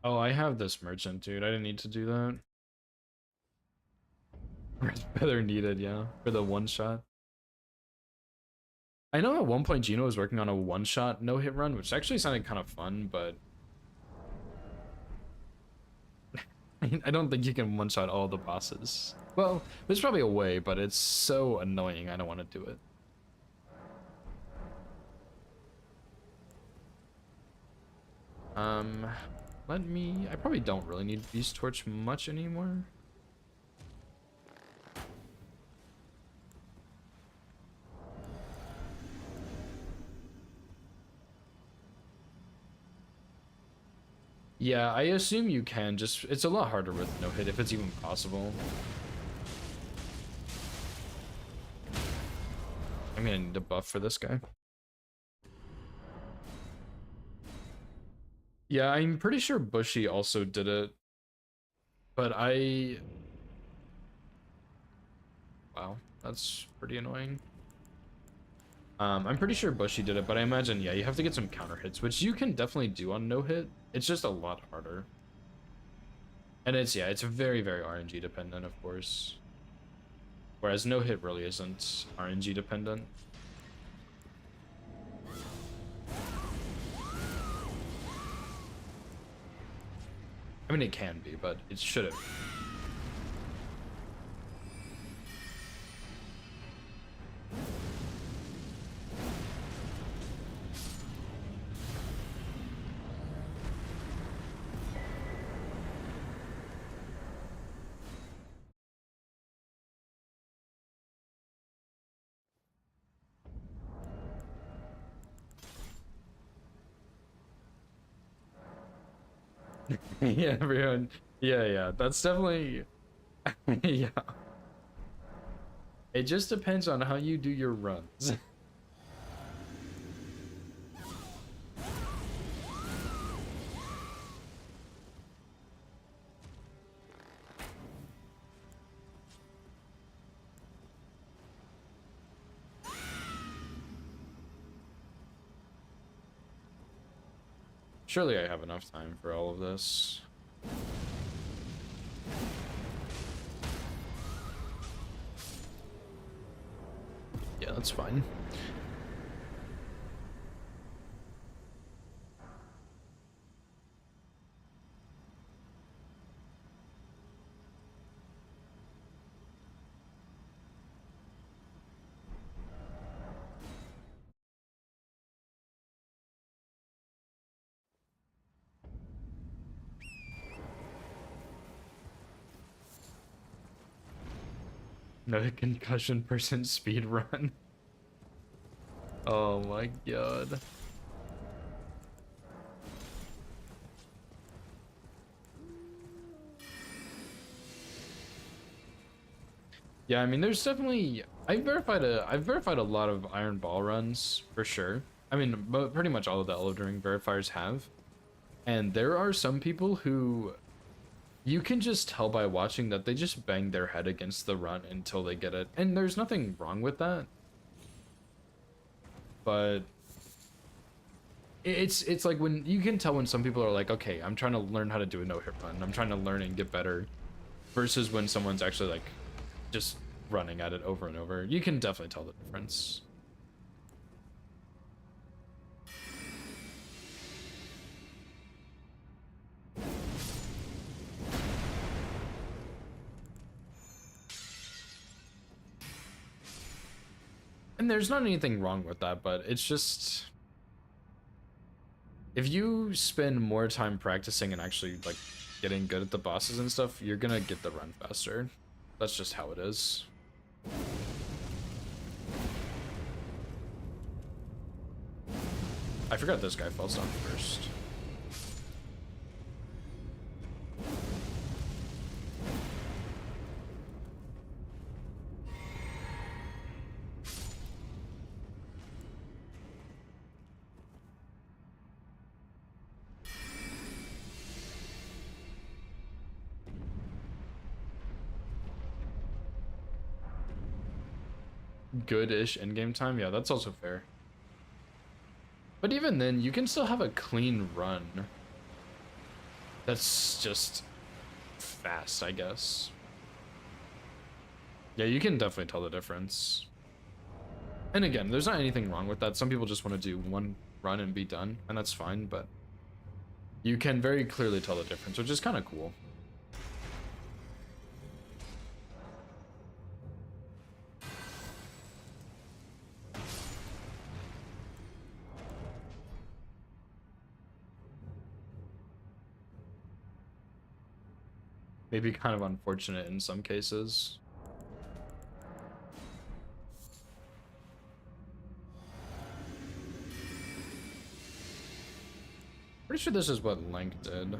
Oh, I have this merchant, dude. I didn't need to do that. Better needed, yeah, for the one shot. I know at one point Gino was working on a one-shot no-hit run, which actually sounded kind of fun, but I don't think you can one-shot all the bosses. Well, there's probably a way, but it's so annoying, I don't want to do it. I probably don't really need Beast Torch much anymore. Yeah, I assume you can, just it's a lot harder with no hit if it's even possible. I'm gonna need a buff for this guy. Yeah, I'm pretty sure Bushy also did it, but wow, that's pretty annoying. I'm pretty sure Bushy did it, but I imagine, yeah, you have to get some counter hits, which you can definitely do on no hit. It's just a lot harder. And it's very, very RNG dependent, of course. Whereas no hit really isn't RNG dependent. I mean, it can be, but it shouldn't. Yeah, everyone. Yeah, yeah. That's definitely. Yeah. It just depends on how you do your runs. Surely I have enough time for all of this. Yeah, that's fine. No concussion percent speed run. Oh my god. Yeah, I mean, there's definitely I've verified a lot of Iron Ball runs for sure. I mean, but pretty much all of the Elden Ring verifiers have, and there are some people who you can just tell by watching that they just bang their head against the run until they get it, and there's nothing wrong with that. But it's like when you can tell when some people are like, okay, I'm trying to learn how to do a no hit run, I'm trying to learn and get better, versus when someone's actually like just running at it over and over. You can definitely tell the difference. And there's not anything wrong with that, but it's just if you spend more time practicing and actually like getting good at the bosses and stuff, you're gonna get the run faster. That's just how it is. I forgot this guy falls down first. Good-ish in-game time, yeah, that's also fair. But even then, you can still have a clean run. That's just fast, I guess. Yeah, you can definitely tell the difference. And again, there's not anything wrong with that. Some people just want to do one run and be done, and that's fine, but you can very clearly tell the difference, which is kind of cool. Maybe kind of unfortunate in some cases. Pretty sure this is what Link did.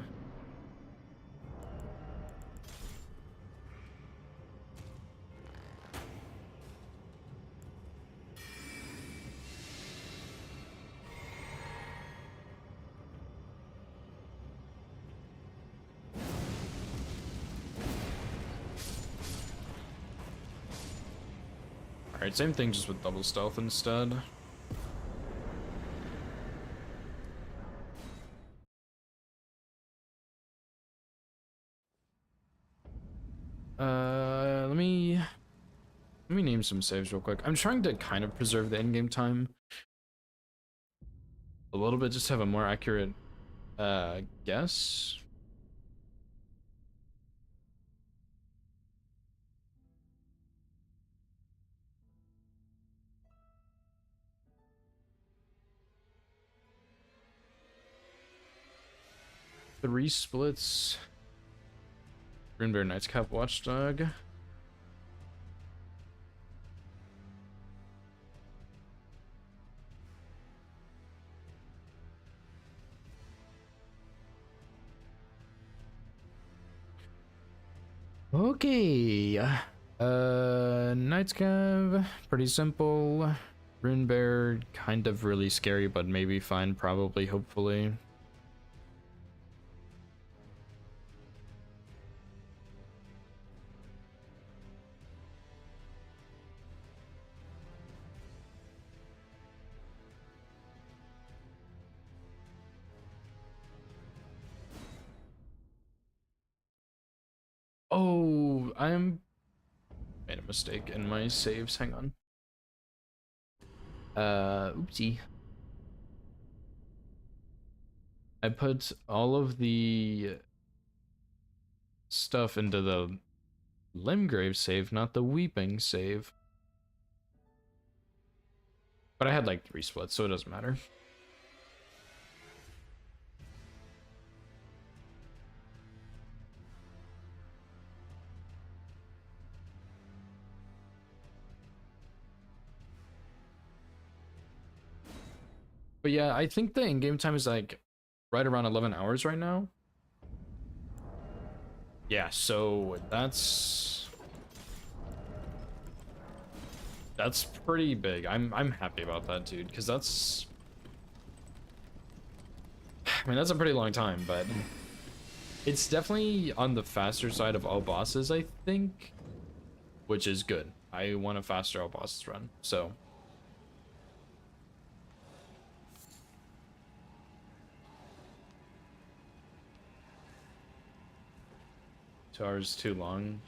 Alright, same thing, just with double stealth instead. Let me name some saves real quick. I'm trying to kind of preserve the in-game time a little bit, just to have a more accurate guess. Three splits. Runebear Nightscap Watchdog. Okay. Knight's Cav, pretty simple. Rune Bear, kind of really scary, but maybe fine, probably, hopefully. Oh, made a mistake in my saves. Hang on. Oopsie. I put all of the stuff into the Limgrave save, not the Weeping save. But I had like 3 splits, so it doesn't matter. But yeah, I think the in-game time is like right around 11 hours right now. Yeah, so that's pretty big. I'm happy about that, dude, because that's, I mean, that's a pretty long time, but it's definitely on the faster side of all bosses, I think, which is good. I want a faster all bosses run, so. Two hours is too long.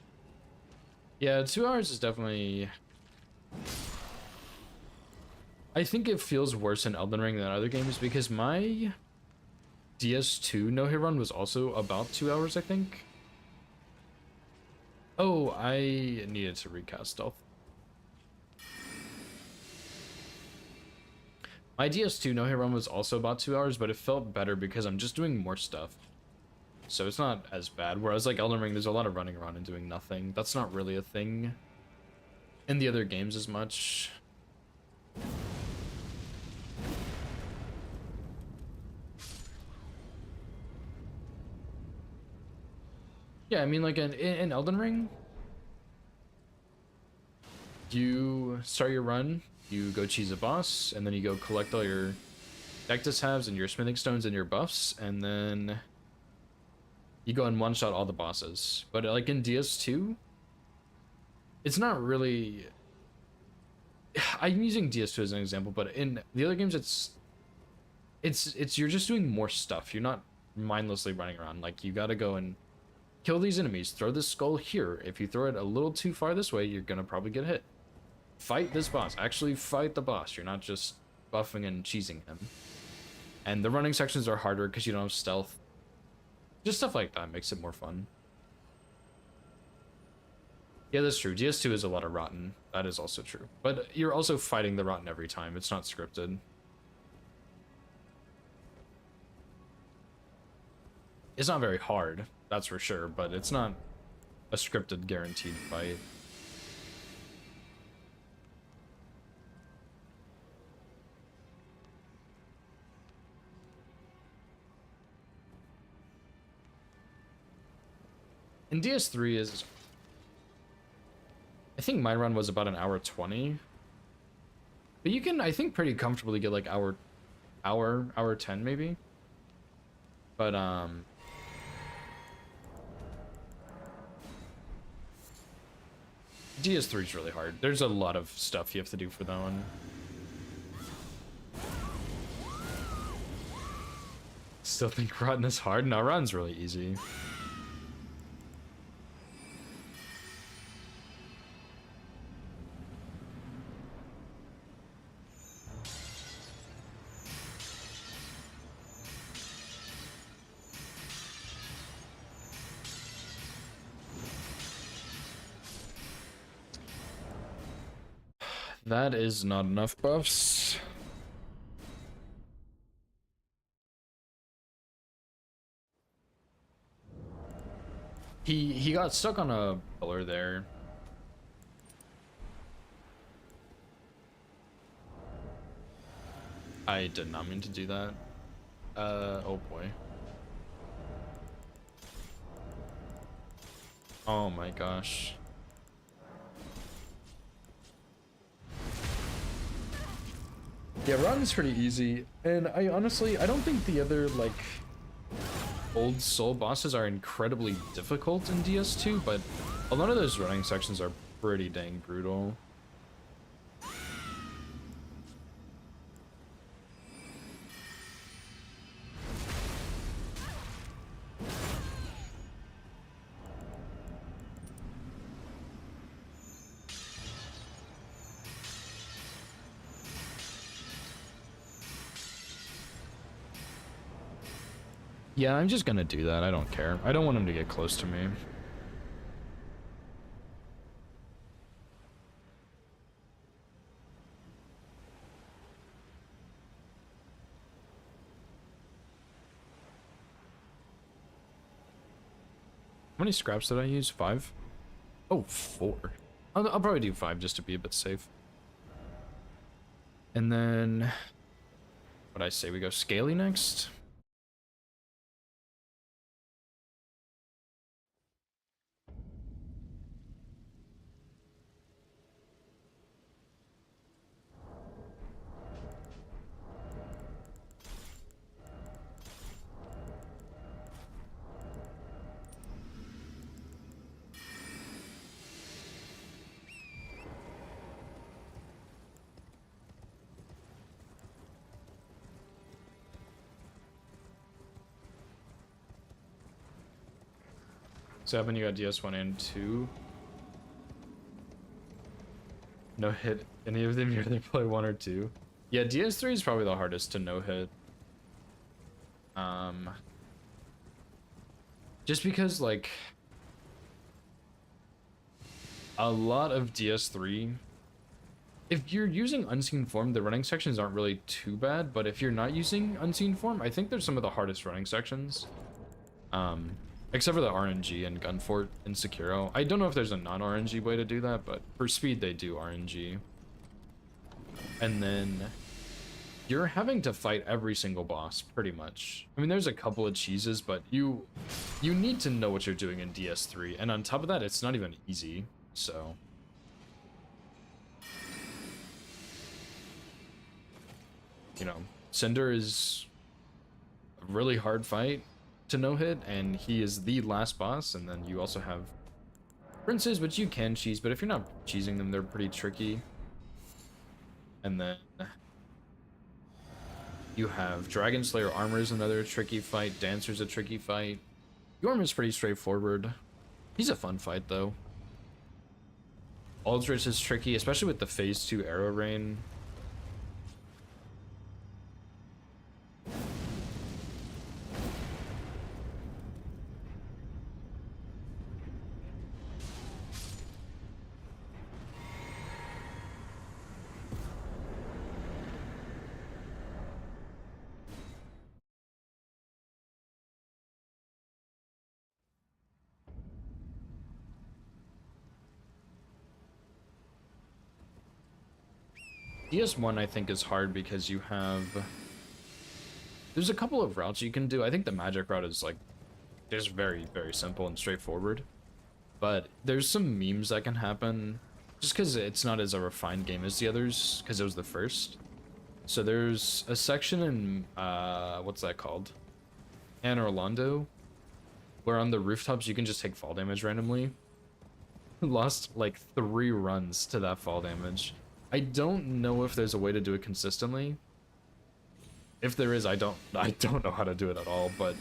Yeah, 2 hours is definitely, I think it feels worse in Elden Ring than other games because my DS2 no hit run was also about 2 hours, I think. Oh, I needed to recast stealth. My DS2 no hit run was also about 2 hours, but it felt better because I'm just doing more stuff. So it's not as bad. Whereas like Elden Ring, there's a lot of running around and doing nothing. That's not really a thing in the other games as much. Yeah, I mean, like in Elden Ring, you start your run, you go cheese a boss, and then you go collect all your Dectus halves and your smithing stones and your buffs, and then you go and one-shot all the bosses. But like in DS2, it's not really, I'm using DS2 as an example, but in the other games, it's you're just doing more stuff. You're not mindlessly running around. Like, you gotta go and kill these enemies, throw this skull here. If you throw it a little too far this way, you're gonna probably get hit. Fight this boss. Actually fight the boss. You're not just buffing and cheesing him. And the running sections are harder because you don't have stealth. Just stuff like that makes it more fun. Yeah, that's true. DS2 is a lot of rotten. That is also true. But you're also fighting the rotten every time. It's not scripted. It's not very hard, that's for sure, but it's not a scripted guaranteed fight. And DS3 is, I think my run was about an hour 20. But you can, I think, pretty comfortably get like hour 10 maybe. But DS3 is really hard. There's a lot of stuff you have to do for that one. Still think Rotten is hard? No, Rotten's really easy. That is not enough buffs. He got stuck on a pillar there. I did not mean to do that. Oh boy. Oh my gosh. Yeah, Rotten's pretty easy, and I honestly, I don't think the other, like, old soul bosses are incredibly difficult in DS2, but a lot of those running sections are pretty dang brutal. Yeah, I'm just gonna do that. I don't care. I don't want him to get close to me. How many scraps did I use? 5? Oh, 4. I'll probably do 5 just to be a bit safe. And then, what'd I say? We go Scaly next? So when you got DS1 and 2. No hit any of them, you're either play 1 or 2. Yeah, DS3 is probably the hardest to no hit. Just because, like, a lot of DS3, if you're using Unseen Form, the running sections aren't really too bad, but if you're not using Unseen Form, I think there's some of the hardest running sections. Except for the RNG and Gunfort and Sekiro. I don't know if there's a non-RNG way to do that, but for speed they do RNG. And then you're having to fight every single boss, pretty much. I mean, there's a couple of cheeses, but you need to know what you're doing in DS3, and on top of that, it's not even easy, so... You know, Cinder is a really hard fight to no-hit, and he is the last boss, and then you also have princes, which you can cheese, but if you're not cheesing them, they're pretty tricky. And then you have Dragon Slayer Armor is another tricky fight, Dancer's a tricky fight. Yorm is pretty straightforward. He's a fun fight, though. Aldrich is tricky, especially with the Phase 2 Arrow Rain. DS1 I think is hard because you have... There's a couple of routes you can do. I think the magic route is like just very, very simple and straightforward. But there's some memes that can happen just because it's not as a refined game as the others, because it was the first. So there's a section in, what's that called? Anne Orlando, where on the rooftops you can just take fall damage randomly. Lost like 3 runs to that fall damage. I don't know if there's a way to do it consistently. If there is, I don't know how to do it at all, but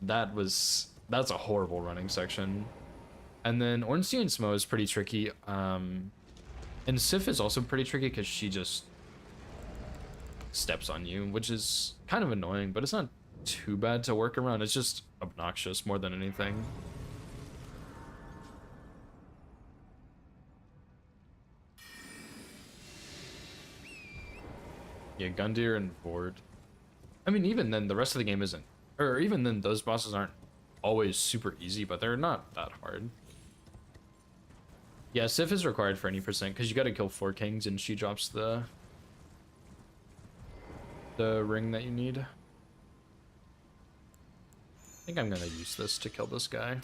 that's a horrible running section. And then Ornstein Smo is pretty tricky. And Sif is also pretty tricky because she just steps on you, which is kind of annoying, but it's not too bad to work around. It's just obnoxious more than anything. Yeah, Gundyr and Vord. I mean, even then, the rest of the game isn't... Or even then, those bosses aren't always super easy, but they're not that hard. Yeah, Sif is required for any percent, because you gotta kill 4 kings, and she drops the ring that you need. think I'm gonna use this to kill this guy.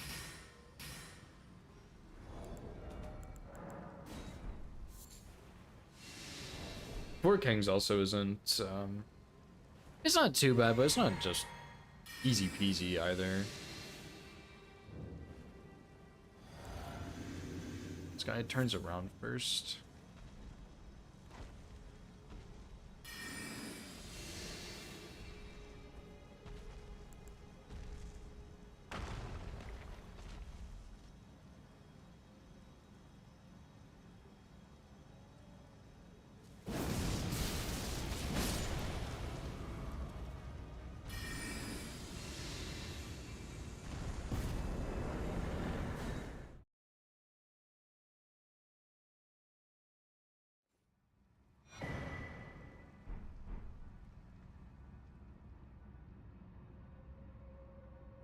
Four Kings also isn't, it's not too bad, but it's not just easy peasy either. This guy turns around first.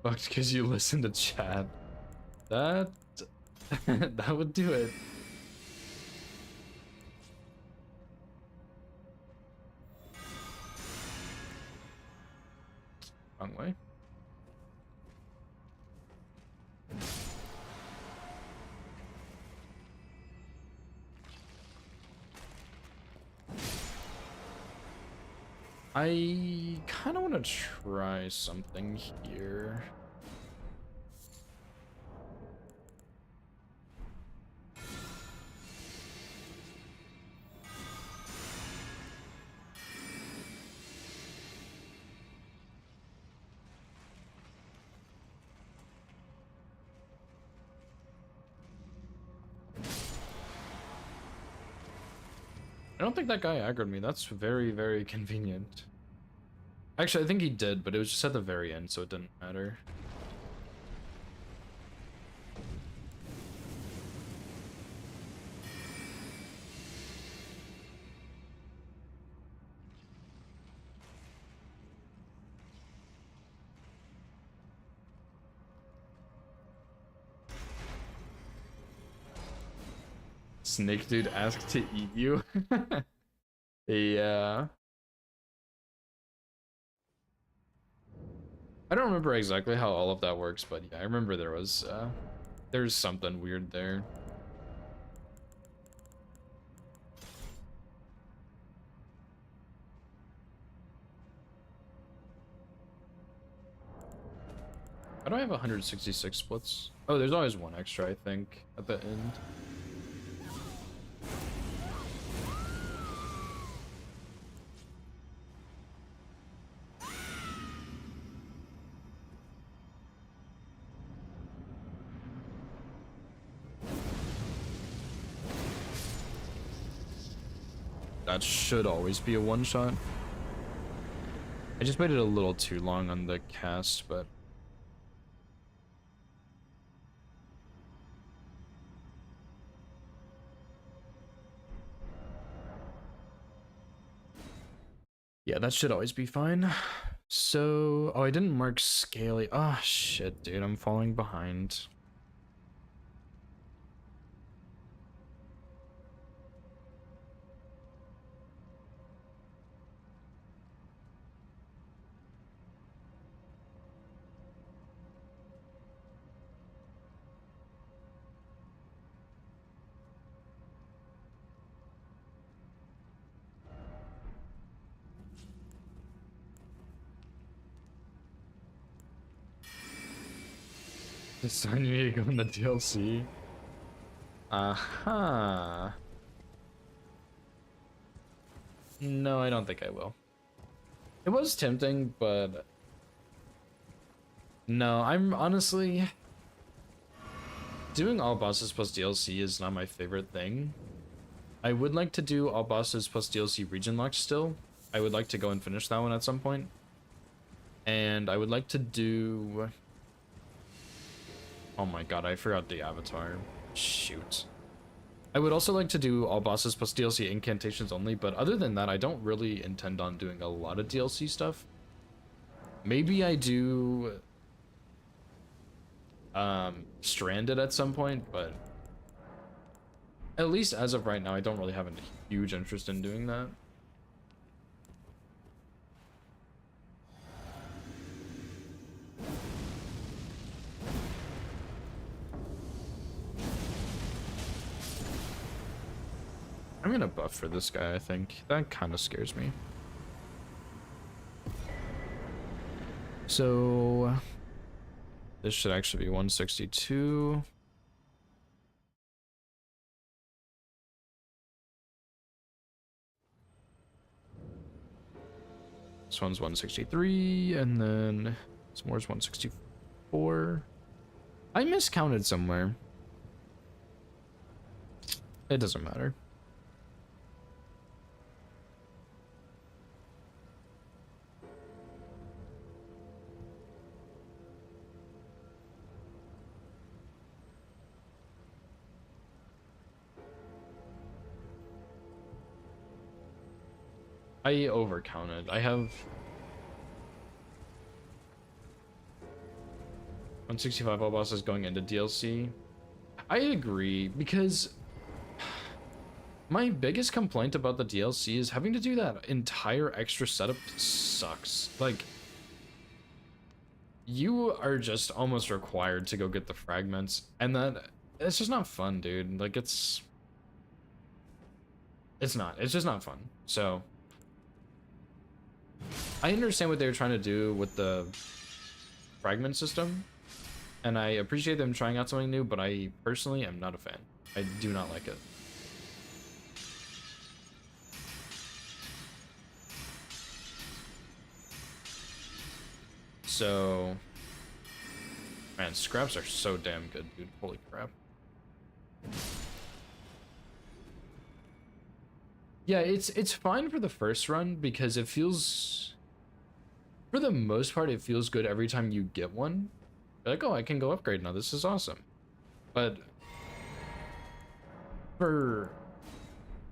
Fucked because you listen to chat. That that would do it. Wrong way. I kind of want to try something here. I don't think that guy aggroed me. That's very, very convenient. Actually, I think he did, but it was just at the very end, so it didn't matter. Snake dude asked to eat you. Yeah. I don't remember exactly how all of that works, but yeah, I remember there's something weird there. How do I have 166 splits? Oh, there's always one extra, I think, at the end. That should always be a one-shot. I just waited a little too long on the cast, but... yeah, that should always be fine. So... oh, I didn't mark Scaly. Ah, oh, shit, dude, I'm falling behind. It's time you need to go in the DLC. Uh-huh. No, I don't think I will. It was tempting, but... no, I'm honestly... doing all bosses plus DLC is not my favorite thing. I would like to do all bosses plus DLC region lock still. I would like to go and finish that one at some point. And I would like to do... oh my god, I forgot the avatar. Shoot. I would also like to do all bosses plus DLC incantations only, but other than that, I don't really intend on doing a lot of DLC stuff. Maybe I do... Stranded at some point, but... at least as of right now, I don't really have a huge interest in doing that. I'm gonna buff for this guy, I think. That kind of scares me. So this should actually be 162. This one's 163, and then this more's 164. I miscounted somewhere. It doesn't matter. I overcounted. I have 165 all bosses going into DLC. I agree, because my biggest complaint about the DLC is having to do that entire extra setup sucks. Like, you are just almost required to go get the fragments, and it's just not fun, dude. Like, it's just not fun. So I understand what they were trying to do with the fragment system, and I appreciate them trying out something new, but I personally am not a fan. I do not like it. So, man, scraps are so damn good, dude. Holy crap. Yeah, it's fine for the first run because it feels, for the most part, it feels good every time you get one. You're like, oh, I can go upgrade now. This is awesome. But for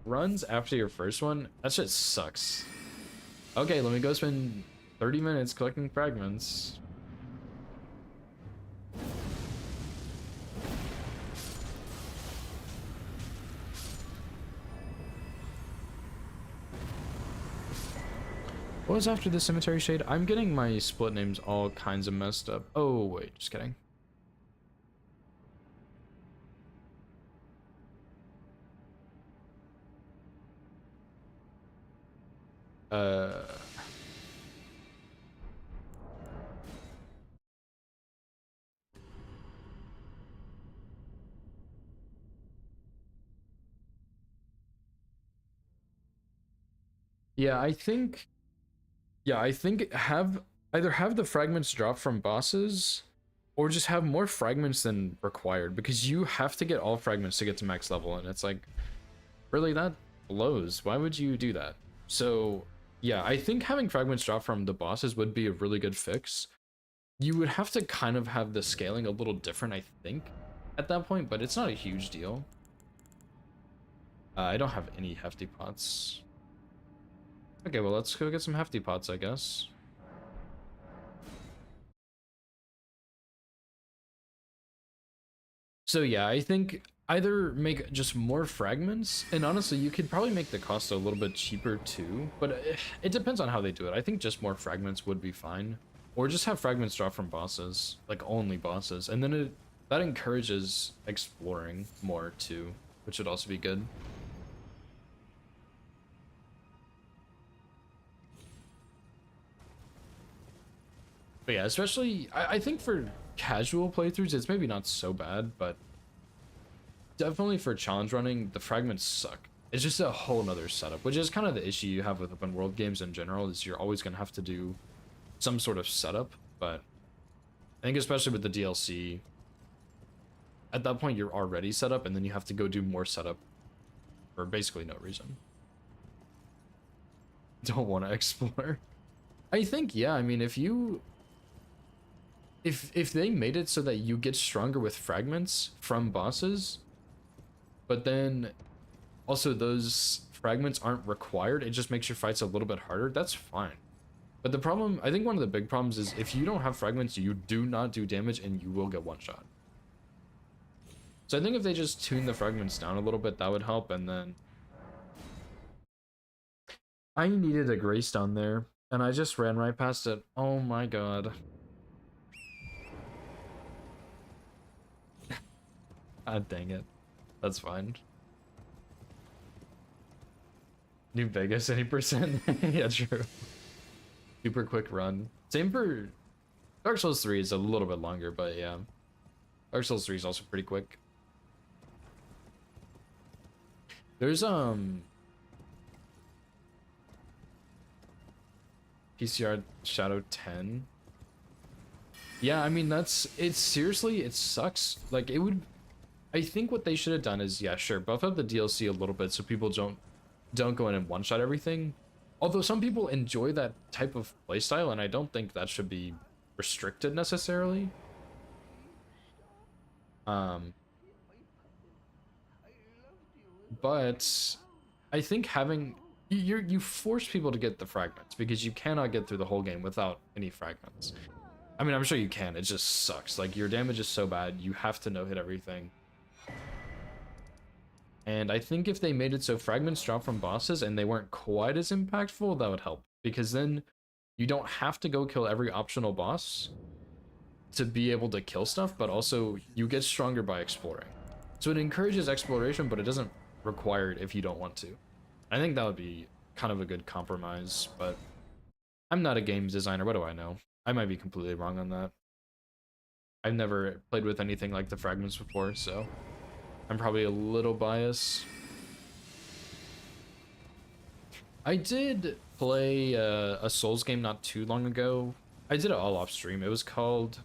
runs after your first one, that shit sucks. Okay, let me go spend 30 minutes collecting fragments. What was after the cemetery shade? I'm getting my split names all kinds of messed up. Oh, wait, just kidding. Yeah, I think either have the fragments drop from bosses or just have more fragments than required, because you have to get all fragments to get to max level, and it's like, really, that blows. Why would you do that? So yeah, I think having fragments drop from the bosses would be a really good fix. You would have to kind of have the scaling a little different, I think, at that point, but it's not a huge deal. I don't have any hefty pots. Okay, well, let's go get some hefty pots, I guess. So yeah, I think either make just more fragments, and honestly, you could probably make the cost a little bit cheaper too, but it depends on how they do it. I think just more fragments would be fine. Or just have fragments drop from bosses, like only bosses, and then that encourages exploring more too, which would also be good. But yeah, especially, I think for casual playthroughs, it's maybe not so bad, but definitely for challenge running, the fragments suck. It's just a whole nother setup, which is kind of the issue you have with open world games in general, is you're always going to have to do some sort of setup. But I think especially with the DLC, at that point you're already set up, and then you have to go do more setup for basically no reason. Don't want to explore. I think, yeah, I mean, if they made it so that you get stronger with fragments from bosses, but then also those fragments aren't required, it just makes your fights a little bit harder, that's fine. But the problem, I think one of the big problems is if you don't have fragments, you do not do damage and you will get one shot. So I think if they just tune the fragments down a little bit, that would help. And then I needed a Greystone there, and I just ran right past it. Oh my god. Ah, dang it. That's fine. New Vegas 80%. Yeah, true. Super quick run. Same for Dark Souls 3 is a little bit longer, but yeah. Dark Souls 3 is also pretty quick. There's PCR Shadow 10. Yeah, I mean it's seriously it sucks. Like it would I think what they should have done is yeah, sure, buff up the DLC a little bit so people don't go in and one-shot everything. Although some people enjoy that type of playstyle and I don't think that should be restricted necessarily. But I think having you force people to get the fragments because you cannot get through the whole game without any fragments. I mean, I'm sure you can. It just sucks. Like your damage is so bad, you have to no-hit everything. And I think if they made it so fragments drop from bosses and they weren't quite as impactful, that would help because then you don't have to go kill every optional boss to be able to kill stuff, but also you get stronger by exploring. So it encourages exploration, but it doesn't require it if you don't want to. I think that would be kind of a good compromise, but I'm not a games designer. What do I know? I might be completely wrong on that. I've never played with anything like the fragments before, so I'm probably a little biased. I did play a Souls game not too long ago. I did it all off stream. It was called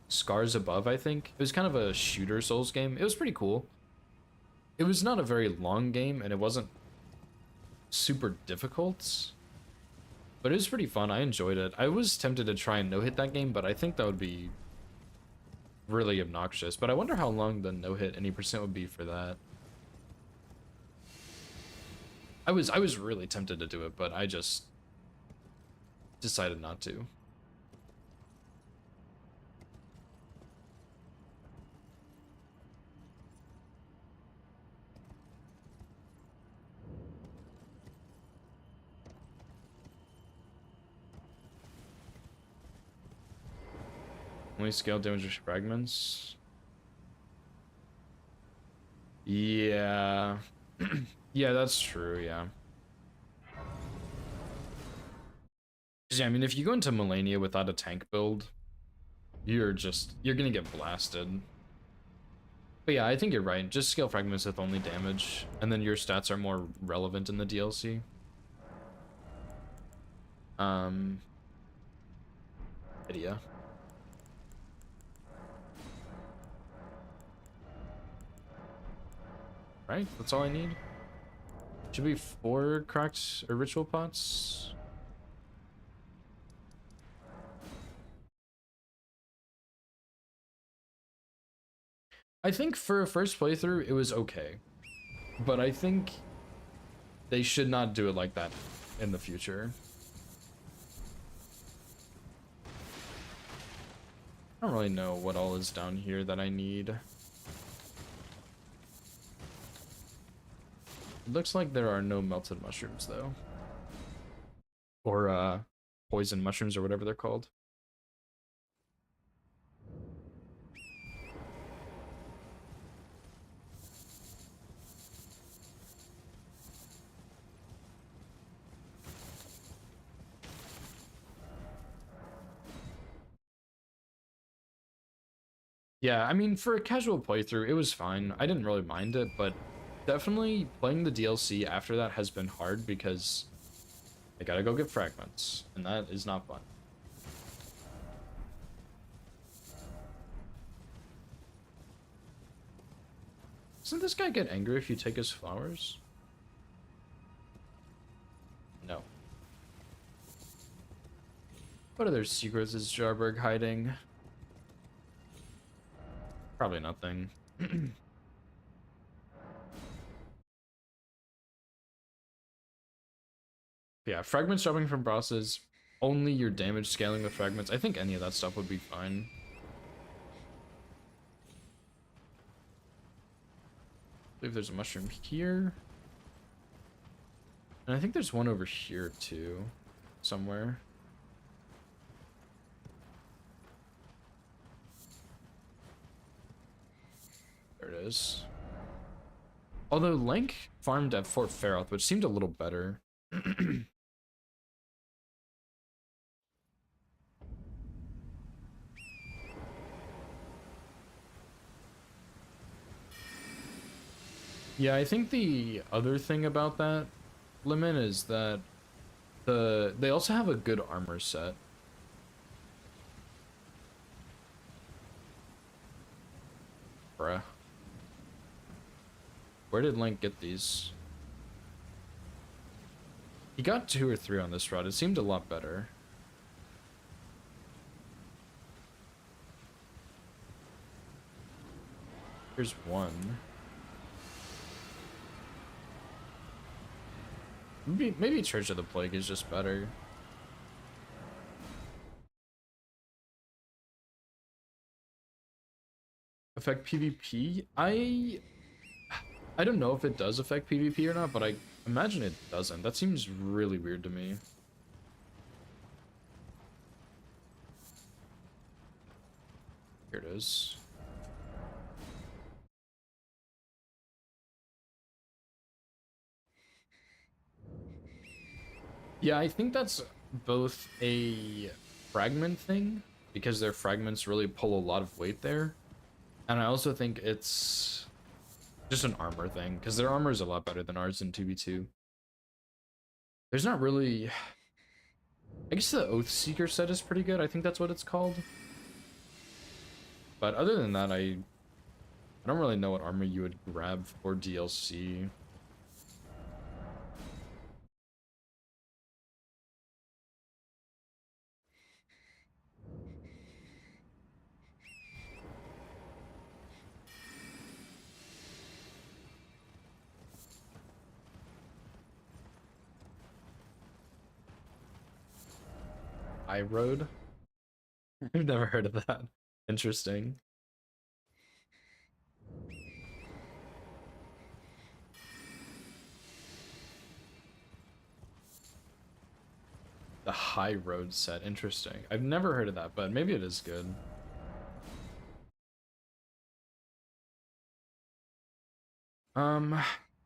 Scars Above, I think. It was kind of a shooter Souls game. It was pretty cool. It was not a very long game, and it wasn't super difficult. But it was pretty fun. I enjoyed it. I was tempted to try and no-hit that game, but I think that would be really obnoxious. But I wonder how long the no-hit any percent would be for that. I was really tempted to do it, but I just decided not to. Only scale damage with fragments. Yeah. Yeah, that's true, yeah. Yeah, I mean, if you go into Malenia without a tank build, you're gonna get blasted. But yeah, I think you're right. Just scale fragments with only damage, and then your stats are more relevant in the DLC. Idea. Right, that's all I need. Should be 4 cracked or ritual pots. I think for a first playthrough, it was okay. But I think they should not do it like that in the future. I don't really know what all is down here that I need. It looks like there are no melted mushrooms, though. Or, poison mushrooms, or whatever they're called. Yeah, I mean, for a casual playthrough, it was fine. I didn't really mind it, but definitely playing the DLC after that has been hard because I gotta go get fragments, and that is not fun. Doesn't this guy get angry if you take his flowers? No. What other secrets is Jarberg hiding? Probably nothing. Yeah, fragments dropping from bosses, only your damage scaling with fragments. I think any of that stuff would be fine. I believe there's a mushroom here. And I think there's one over here too, somewhere. There it is. Although Link farmed at Fort Faroth, which seemed a little better. Yeah, I think the other thing about that, Lemon, is that they also have a good armor set. Bruh. Where did Link get these? He got 2 or 3 on this route. It seemed a lot better. Here's 1. Maybe Church of the Plague is just better. Affect PvP? I don't know if it does affect PvP or not, but I imagine it doesn't. That seems really weird to me. Here it is. Yeah, I think that's both a fragment thing, because their fragments really pull a lot of weight there. And I also think it's just an armor thing, because their armor is a lot better than ours in 2v2. There's not really... I guess the Oathseeker set is pretty good. I think that's what it's called. But other than that, I don't really know what armor you would grab for DLC. High Road? I've never heard of that. Interesting. The High Road set. Interesting. I've never heard of that, but maybe it is good. How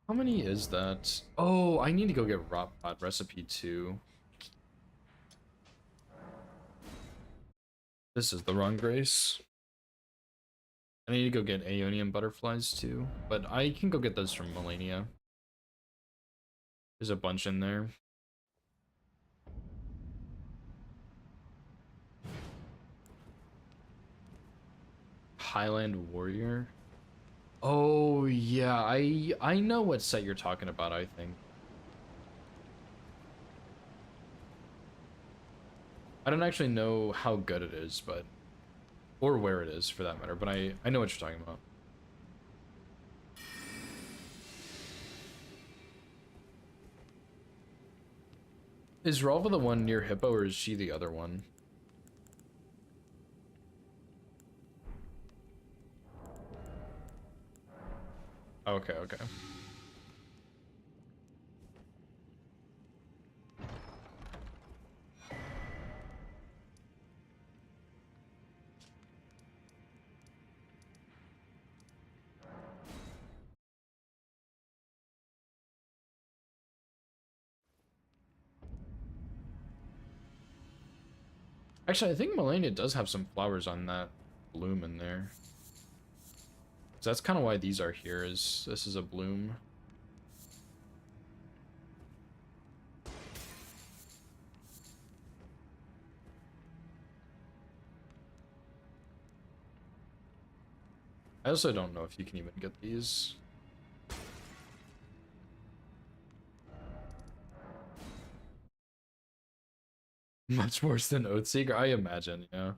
many is that? Oh, I need to go get Rot Pot recipe 2. This is the wrong grace. I need to go get Aeonian butterflies too, but I can go get those from Melania. There's a bunch in there. Highland Warrior. Oh yeah, I know what set you're talking about, I think. I don't actually know how good it is, but or where it is for that matter, but I know what you're talking about. Is Ralva the one near Hippo, or is she the other one? Okay, okay. Actually, I think Melania does have some flowers on that bloom in there. So that's kind of why these are here, is this is a bloom. I also don't know if you can even get these. Much worse than Oathseeker, I imagine, yeah.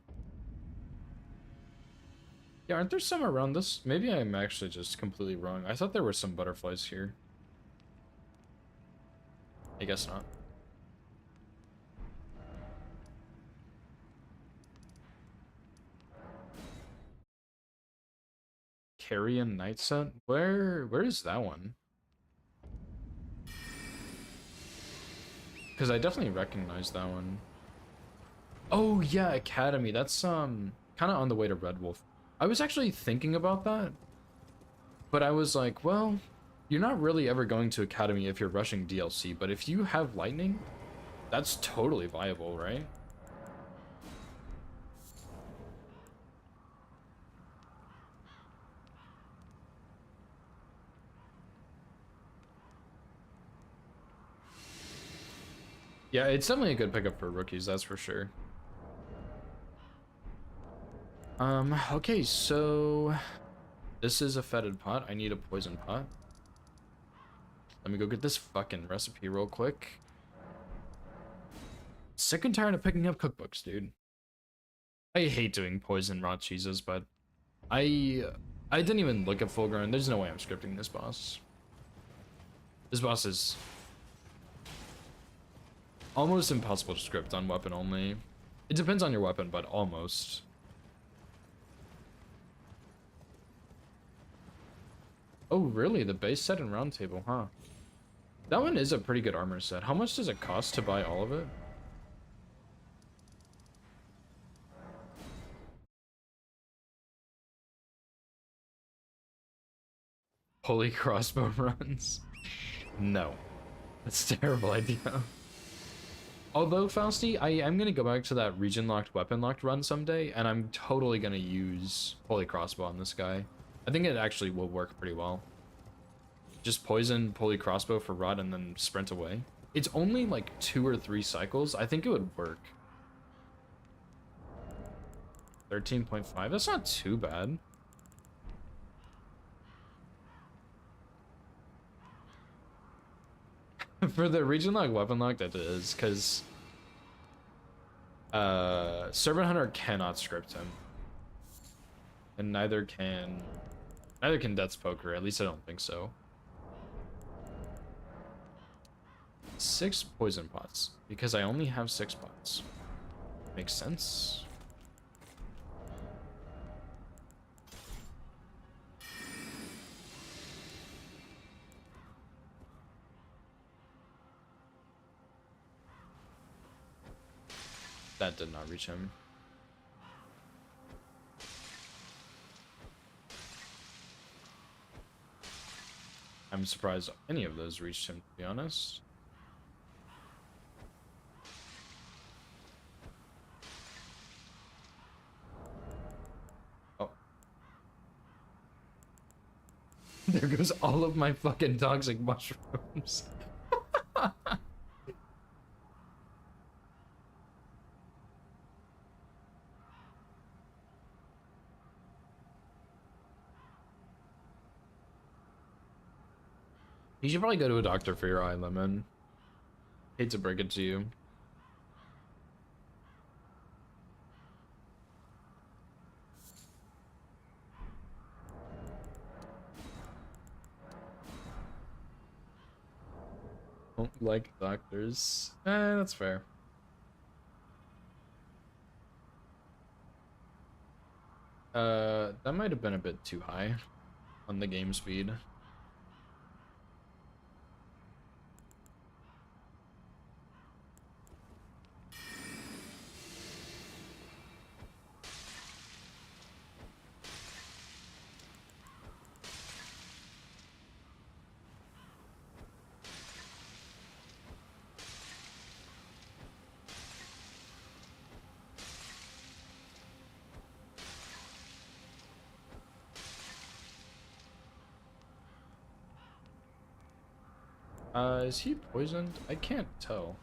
Yeah, aren't there some around this? Maybe I'm actually just completely wrong. I thought there were some butterflies here. I guess not. Carrion Night Set? Where is that one? Because I definitely recognize that one. Oh yeah, Academy. That's kind of on the way to Red Wolf. I was actually thinking about that, but I was like, well, you're not really ever going to Academy if you're rushing DLC, but if you have Lightning, that's totally viable, right? Yeah, it's definitely a good pickup for rookies, that's for sure. Okay, so this is a fetid pot. I need a poison pot. Let me go get this fucking recipe real quick. Sick and tired of picking up cookbooks, dude. I hate doing poison raw cheeses, but I didn't even look at full grown. There's no way I'm scripting this boss. This boss is almost impossible to script on weapon only. It depends on your weapon, but almost. Oh, really? The base set and round table, huh? That one is a pretty good armor set. How much does it cost to buy all of it? Holy crossbow runs. No. That's a terrible idea. Although, Fausty, I am going to go back to that region-locked, weapon-locked run someday, and I'm totally going to use Holy Crossbow on this guy. I think it actually will work pretty well. Just poison Holy Crossbow for Rod and then sprint away. It's only like 2 or 3 cycles. I think it would work. 13.5, that's not too bad. For the region lock, weapon lock, that is, because Servant Hunter cannot script him. And neither can Death's Poker, at least I don't think so. 6 poison pots, because I only have 6 pots. Makes sense. That did not reach him. I'm surprised any of those reached him, to be honest. Oh. There goes all of my fucking toxic mushrooms. You should probably go to a doctor for your eye, Lemon. Hate to break it to you. Don't like doctors. That's fair. That might have been a bit too high on the game speed. Is he poisoned? I can't tell.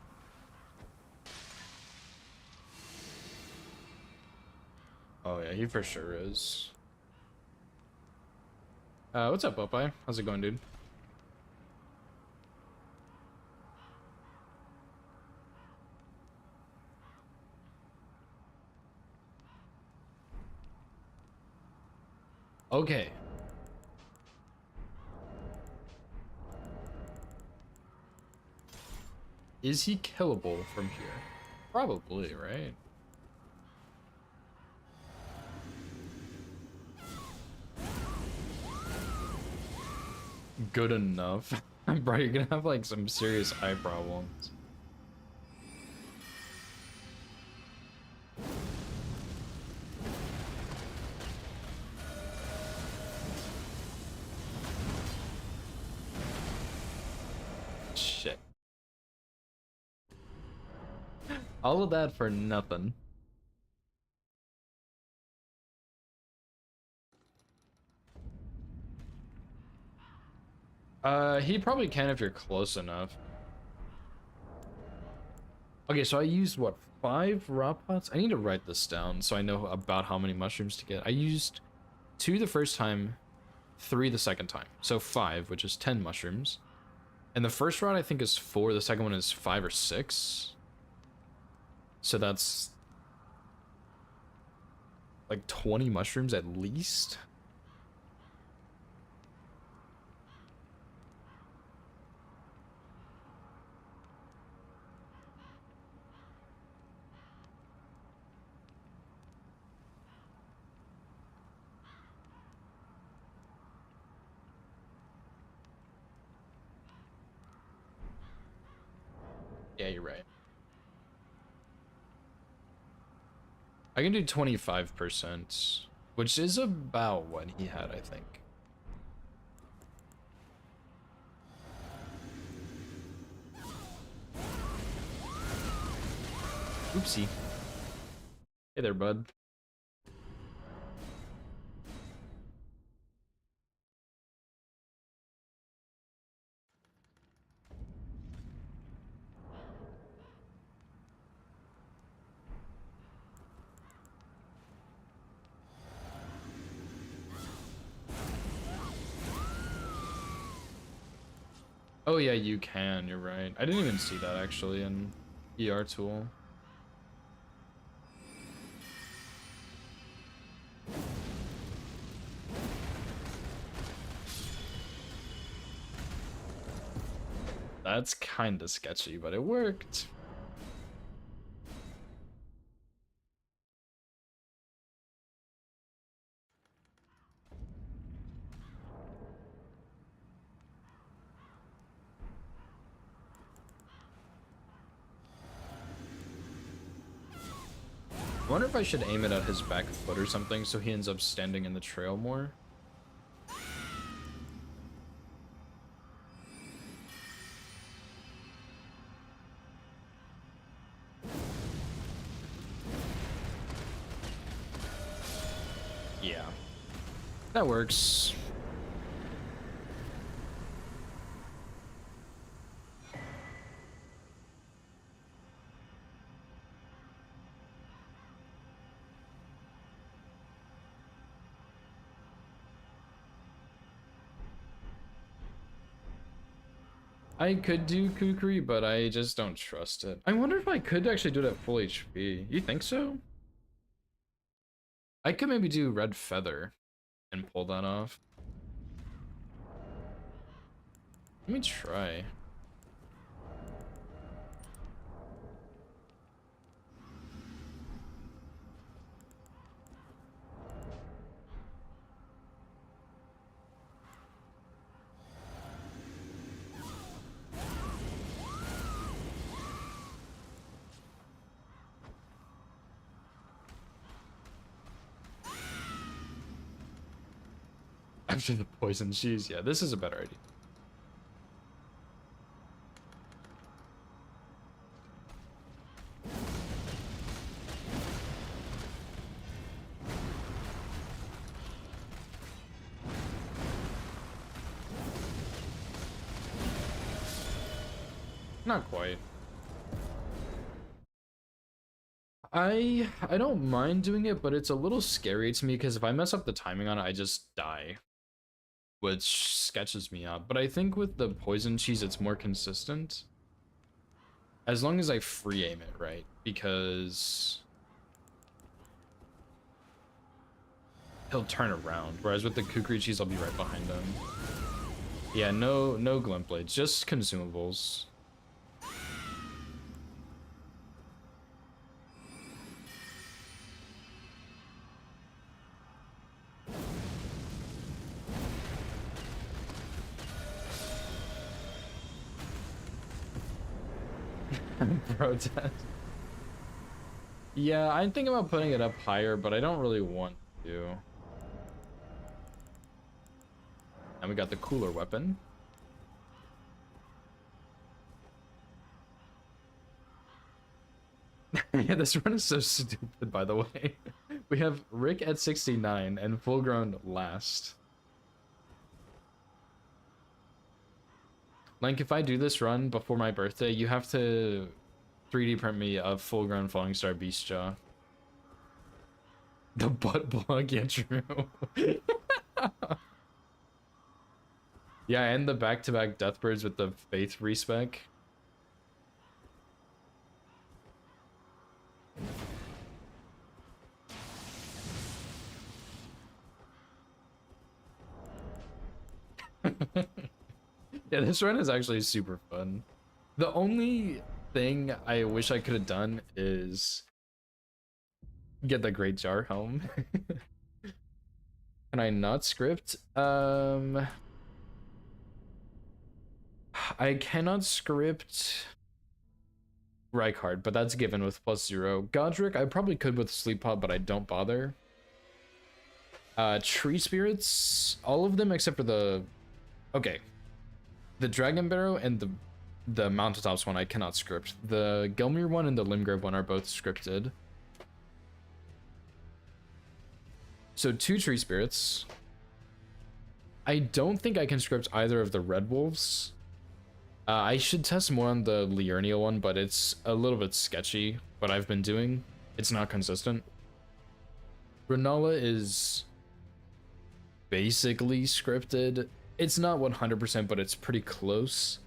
Oh yeah, he for sure is. What's up, Popeye? How's it going, dude? Okay. Is he killable from here? Probably, right? Good enough. Bro, you're gonna have like some serious eye problems. All of that for nothing. He probably can if you're close enough. Okay, so I used what, 5 raw pots? I need to write this down so I know about how many mushrooms to get. I used 2 the first time, 3 the second time. So 5, which is 10 mushrooms. And the first rod I think is 4, the second one is 5 or 6. So that's like 20 mushrooms at least. Yeah, you're right. I can do 25%, which is about what he had, I think. Oopsie. Hey there, bud. Oh yeah, you can, you're right. I didn't even see that actually in ER tool. That's kinda sketchy, but it worked. I wonder if I should aim it at his back foot or something so he ends up standing in the trail more. Yeah. That works. I could do Kukri, but I just don't trust it. I wonder if I could actually do it at full HP. You think so? I could maybe do Red Feather and pull that off. Let me try. After the poison cheese, yeah, this is a better idea. Not quite. I don't mind doing it, but it's a little scary to me because if I mess up the timing on it, I just die, which sketches me out. But I think with the poison cheese, it's more consistent. As long as I free aim it right, because he'll turn around. Whereas with the Kukri cheese, I'll be right behind him. Yeah, no glint blades, just consumables. Protest. Yeah, I'm thinking about putting it up higher, but I don't really want to. And we got the cooler weapon. Yeah, this run is so stupid, by the way. We have Rick at 69 and full grown last. Like, if I do this run before my birthday, you have to 3D print me a full grown Falling Star Beast Jaw. The butt plug, yeah, true. Yeah, and the back-to-back Deathbirds with the Faith respec. Yeah, this run is actually super fun. The only thing I wish I could have done is get the Great Jar Helm. Can I not script? I cannot script Rykard, but that's given with +0. Godric, I probably could with Sleep Pod, but I don't bother. Tree Spirits, all of them except for the... Okay. The Dragon Barrow and the Mountaintops one I cannot script. The Gelmir one and the Limgrave one are both scripted. So 2 Tree Spirits. I don't think I can script either of the Red Wolves. I should test more on the Liurnia one, but it's a little bit sketchy what I've been doing. It's not consistent. Renala is basically scripted. It's not 100%, but it's pretty close.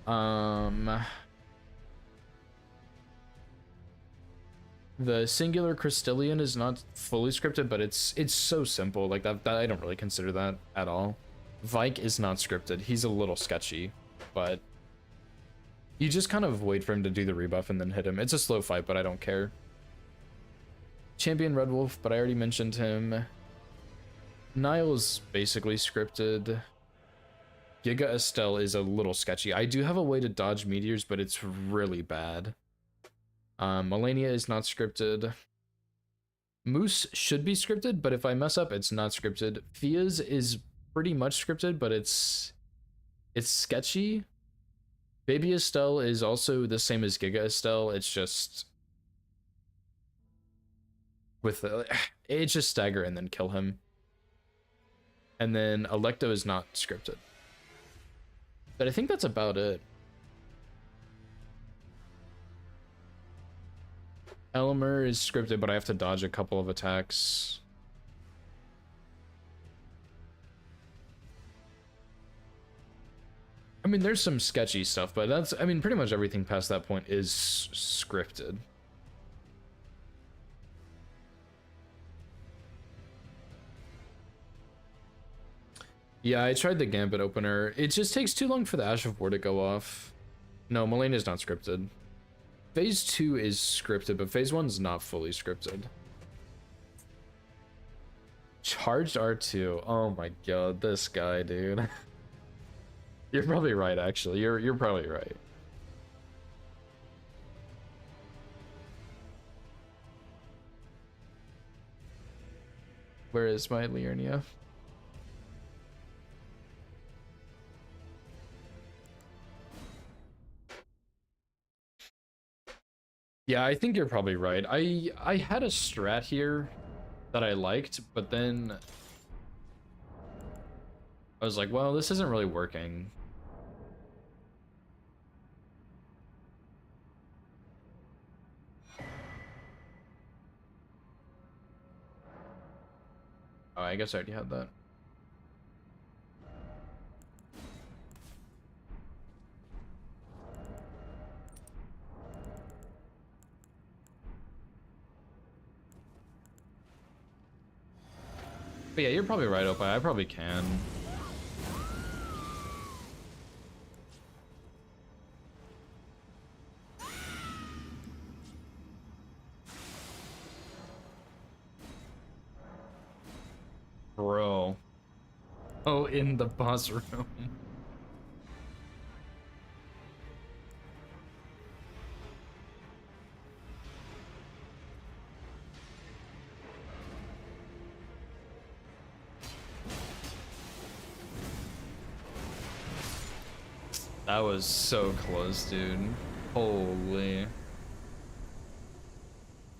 The Singular Crystallian is not fully scripted, but it's so simple. Like that I don't really consider that at all. Vike is not scripted. He's a little sketchy, but you just kind of wait for him to do the rebuff and then hit him. It's a slow fight, but I don't care. Champion Red Wolf, but I already mentioned him. Niall's basically scripted. Giga Estelle is a little sketchy. I do have a way to dodge meteors, but it's really bad. Melania is not scripted. Moose should be scripted, but if I mess up, it's not scripted. Fia's is pretty much scripted, but it's sketchy. Baby Estelle is also the same as Giga Estelle. It's just with it's just stagger and then kill him. And then Electo is not scripted. But I think that's about it. Elmer is scripted, but I have to dodge a couple of attacks. I mean, there's some sketchy stuff, but that's, I mean, pretty much everything past that point is scripted. Yeah, I tried the Gambit opener. It just takes too long for the Ash of War to go off. No, Melania's not scripted. Phase 2 is scripted, but Phase 1's not fully scripted. Charged R2. Oh my god, this guy, dude. You're probably right, actually. You're probably right. Where is my Liurnia? Yeah, I think you're probably right. I had a strat here that I liked, but then I was like, well, this isn't really working. Oh, I guess I already had that. But yeah, you're probably right, Opie. I probably can. Bro. Oh, in the boss room. That was so close, dude. Holy.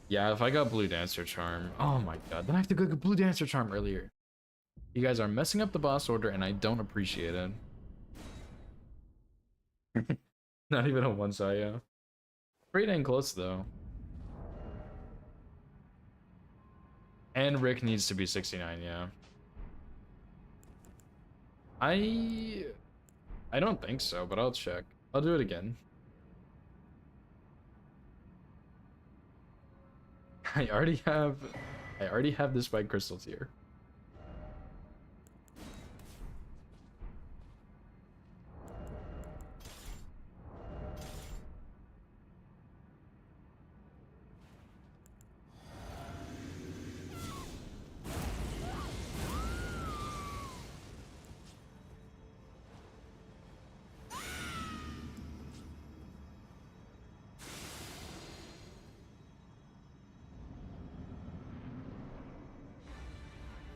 Yeah, if I got Blue Dancer Charm. Oh my god. Then I have to go get Blue Dancer Charm earlier. You guys are messing up the boss order and I don't appreciate it. Not even a one shot, yeah. Pretty dang close though. And Rick needs to be 69, yeah. I don't think so, but I'll check. I'll do it again. I already have this by Crystal tier.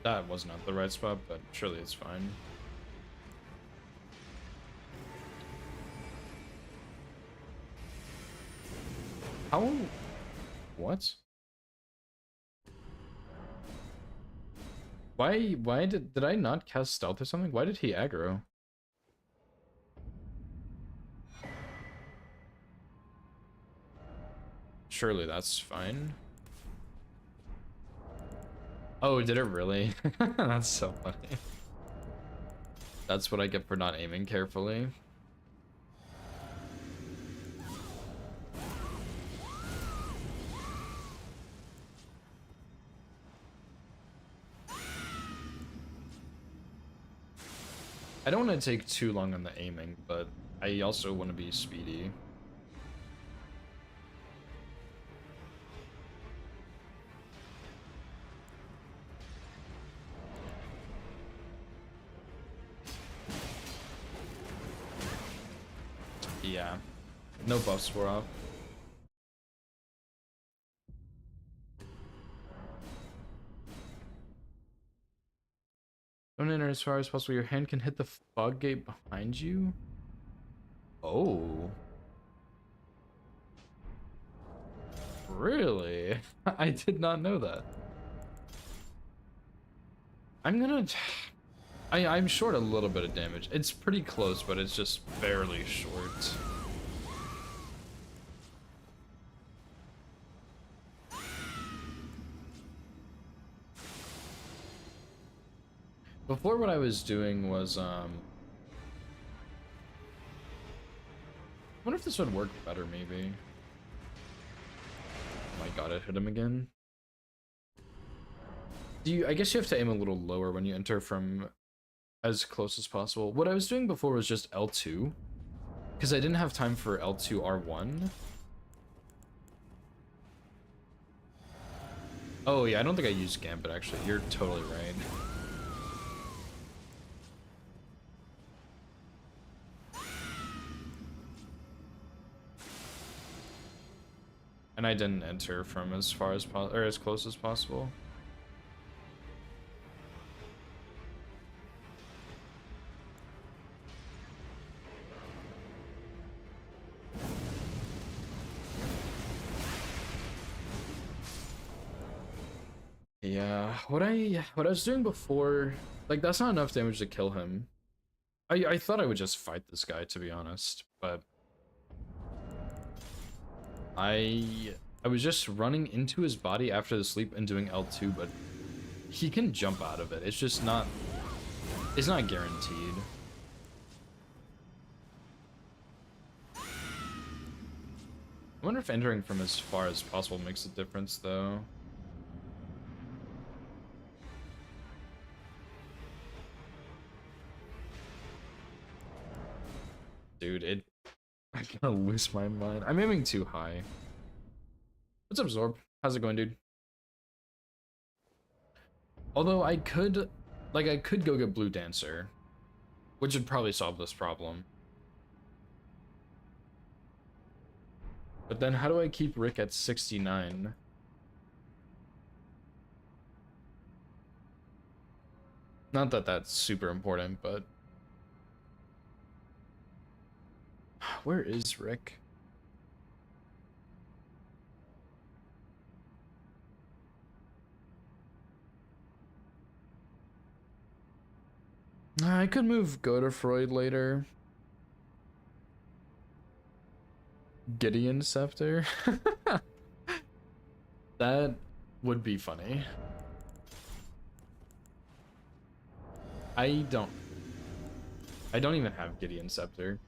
That was not the right spot, but surely it's fine. How? What? Why did I not cast stealth or something? Why did he aggro? Surely that's fine. Oh, did it really? That's so funny. That's what I get for not aiming carefully. I don't want to take too long on the aiming, but I also want to be speedy. Yeah. No buffs were off. Don't enter as far as possible. Your hand can hit the fog gate behind you. Oh. Really? I did not know that. I'm short a little bit of damage. It's pretty close, but it's just barely short. Before, what I was doing was I wonder if this would work better, maybe. Oh my god, it hit him again. I guess you have to aim a little lower when you enter from as close as possible. What I was doing before was just L2, because I didn't have time for L2 R1. Oh yeah, I don't think I used Gambit actually. You're totally right. And I didn't enter from as far as or as close as possible. Yeah, what I was doing before, like that's not enough damage to kill him. I thought I would just fight this guy, to be honest, but I was just running into his body after the sleep and doing L2, but he can jump out of it. It's just not, it's not guaranteed. I wonder if entering from as far as possible makes a difference though. Dude, I'm gonna lose my mind. I'm aiming too high. What's up, Zorb? How's it going, dude? Although I could go get Blue Dancer, which would probably solve this problem. But then how do I keep Rick at 69? Not that that's super important, but where is Rick? I could move Godefroy later. Gideon Scepter. That would be funny. I don't even have Gideon Scepter.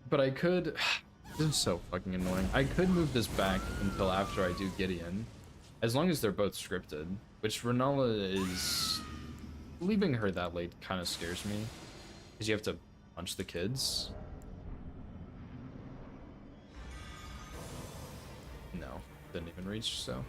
But I could. This is so fucking annoying. I could move this back until after I do Gideon, as long as they're both scripted. Which Renala is. Leaving her that late kind of scares me, because you have to punch the kids. No, didn't even reach. So.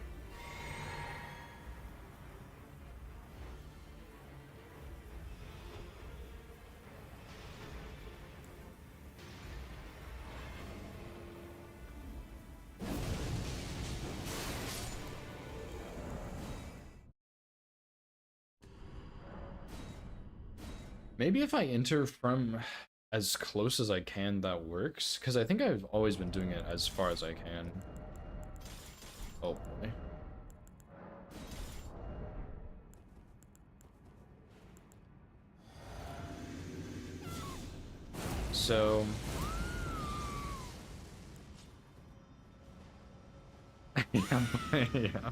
Maybe if I enter from as close as I can, that works. Because I think I've always been doing it as far as I can. Oh boy. So... yeah.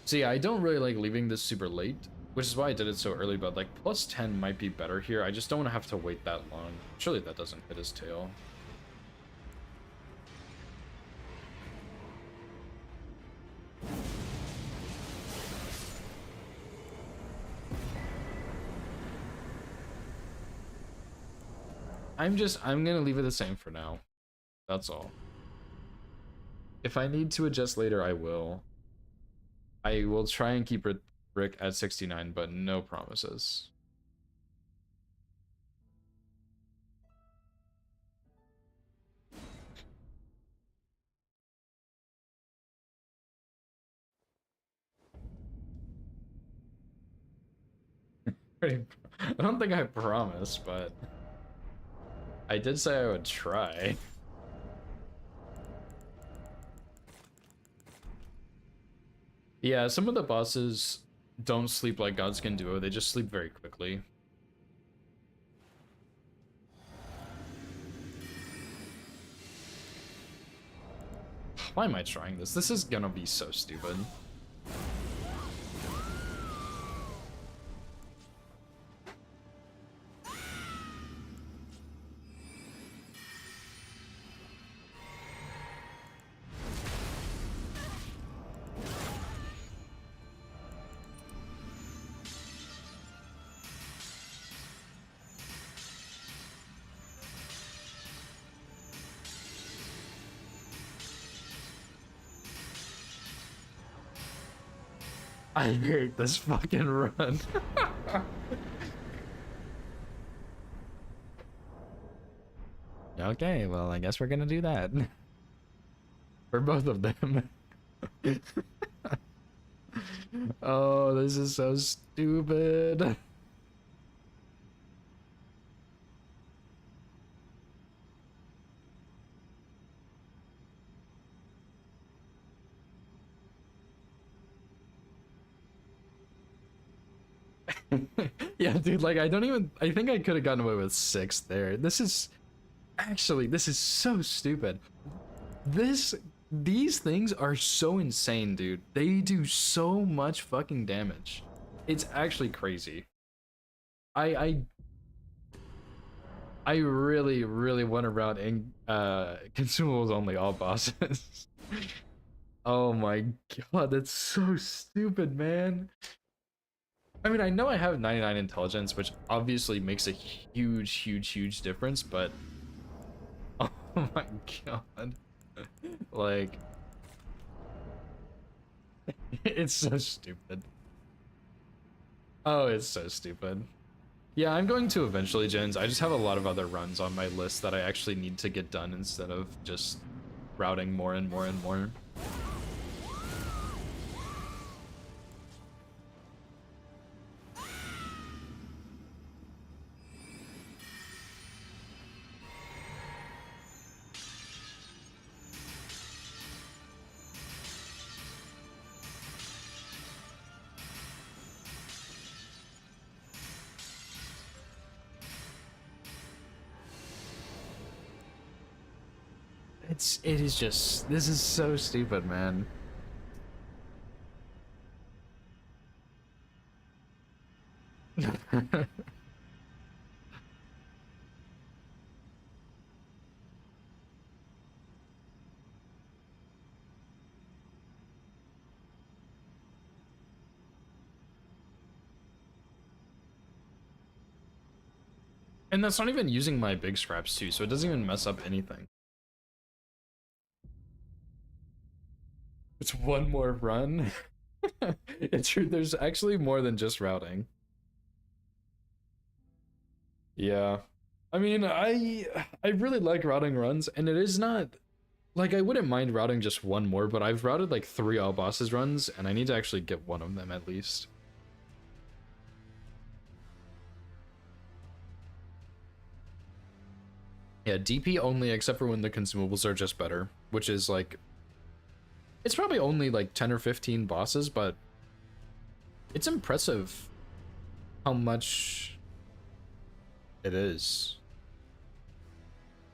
See, I don't really like leaving this super late, which is why I did it so early, but like plus 10 might be better here. I just don't want to have to wait that long. Surely that doesn't hit his tail. I'm gonna leave it the same for now. That's all. If I need to adjust later, I will. I will try and keep Rick at 69, but no promises. I don't think I promised, but I did say I would try. Yeah, some of the bosses don't sleep like Godskin Duo, they just sleep very quickly. Why am I trying this? This is gonna be so stupid. I hate this fucking run. Okay, well, I guess we're gonna do that. For both of them. Oh, this is so stupid. Yeah, dude, like I think I could have gotten away with 6 there. This is so stupid. These things are so insane, dude. They do so much fucking damage. It's actually crazy. I really want to route in consumables only all bosses. Oh my god, that's so stupid, man. I mean, I know I have 99 intelligence, which obviously makes a huge difference, but oh my god. Like, it's so stupid. Oh, it's so stupid. Yeah, I'm going to eventually, gens. I just have a lot of other runs on my list that I actually need to get done instead of just routing more and more and more. it is just, this is so stupid, man. And that's not even using my big scraps too, so it doesn't even mess up anything. It's one more run. It's true, there's actually more than just routing. Yeah. I mean, I really like routing runs, and it is not like I wouldn't mind routing just one more, but I've routed like 3 all bosses runs, and I need to actually get one of them at least. Yeah, DP only except for when the consumables are just better, which is like, it's probably only like 10 or 15 bosses, but it's impressive how much it is.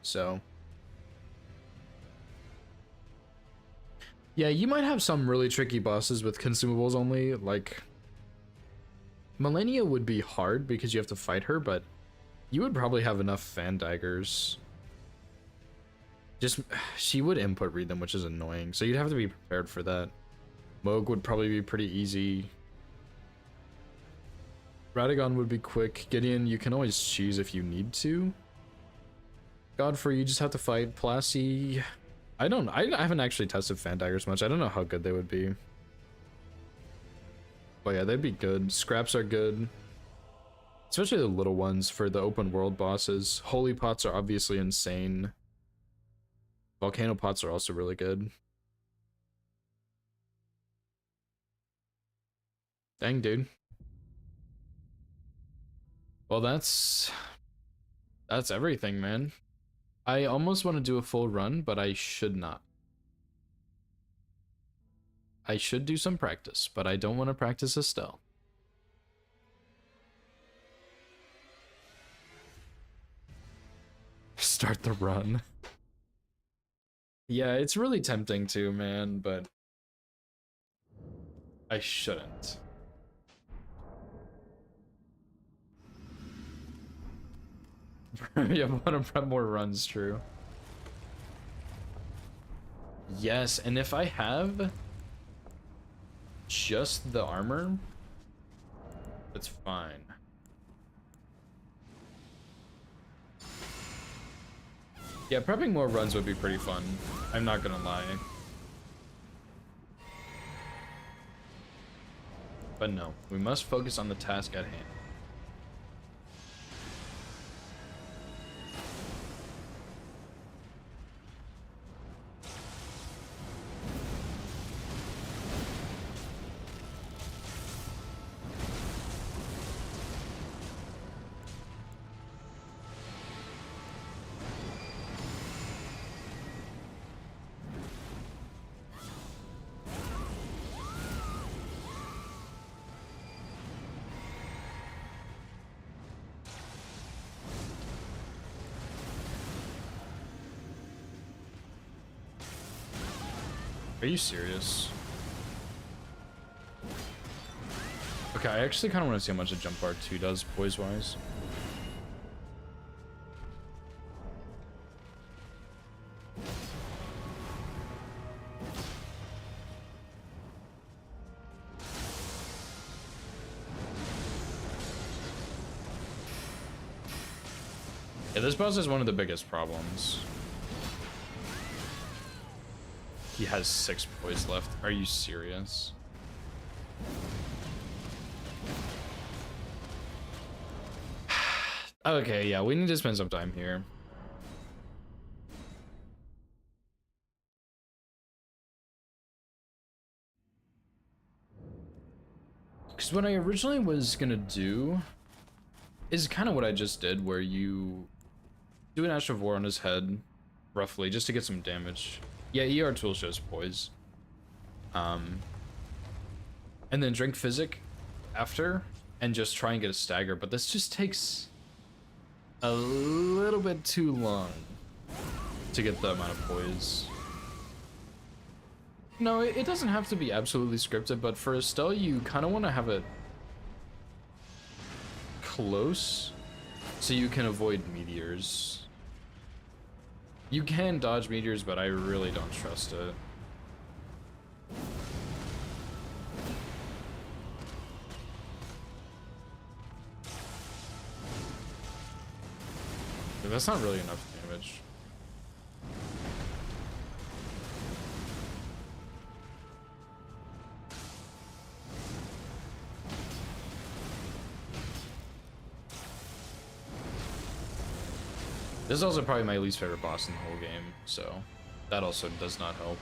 So yeah, you might have some really tricky bosses with consumables only, like Malenia would be hard because you have to fight her, but you would probably have enough fan daggers. Just, she would input read them, which is annoying, so you'd have to be prepared for that. Moog would probably be pretty easy. Radagon would be quick. Gideon, you can always choose if you need to. Godfrey, you just have to fight. Plasty, I haven't actually tested fan daggers much. I don't know how good they would be. But yeah, they'd be good. Scraps are good. Especially the little ones for the open world bosses. Holy pots are obviously insane. Volcano pots are also really good. Dang, dude. Well, that's everything, man. I almost want to do a full run, but I should not. I should do some practice, but I don't want to practice Estelle. Start the run. Yeah, it's really tempting to, man, but I shouldn't. Yeah, I want to prep more runs, true. Yes, and if I have just the armor, that's fine. Yeah, prepping more runs would be pretty fun. I'm not gonna lie. But no, we must focus on the task at hand. Are you serious? Okay, I actually kind of want to see how much a jump bar 2 does poise-wise. Yeah, this boss is one of the biggest problems. He has 6 poise left. Are you serious? Okay, yeah, we need to spend some time here. Because what I originally was gonna do is kind of what I just did, where you do an Ash of War on his head, roughly, just to get some damage. Yeah, ER tool shows poise. And then drink Physic after, and just try and get a stagger, but this just takes a little bit too long. to get the amount of poise. No, it doesn't have to be absolutely scripted, but for Estelle, you kind of want to have it close so you can avoid meteors. You can dodge meteors, but I really don't trust it. But that's not really enough damage. This is also probably my least favorite boss in the whole game, so that also does not help.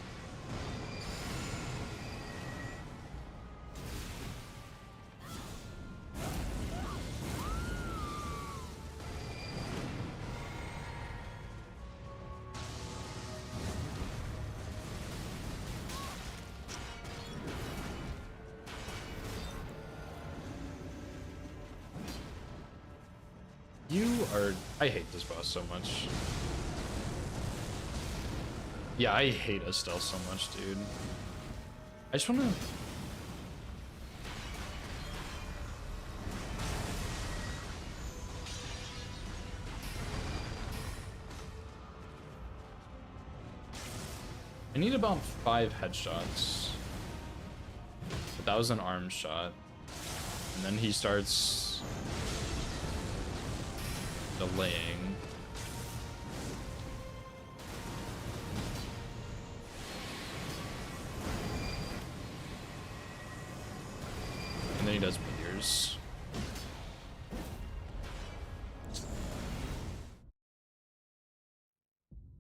I hate this boss so much. Yeah, I hate Estelle so much, dude. I just wanna... I need about 5 headshots. But that was an arm shot. And then he starts delaying. And then he does meteors.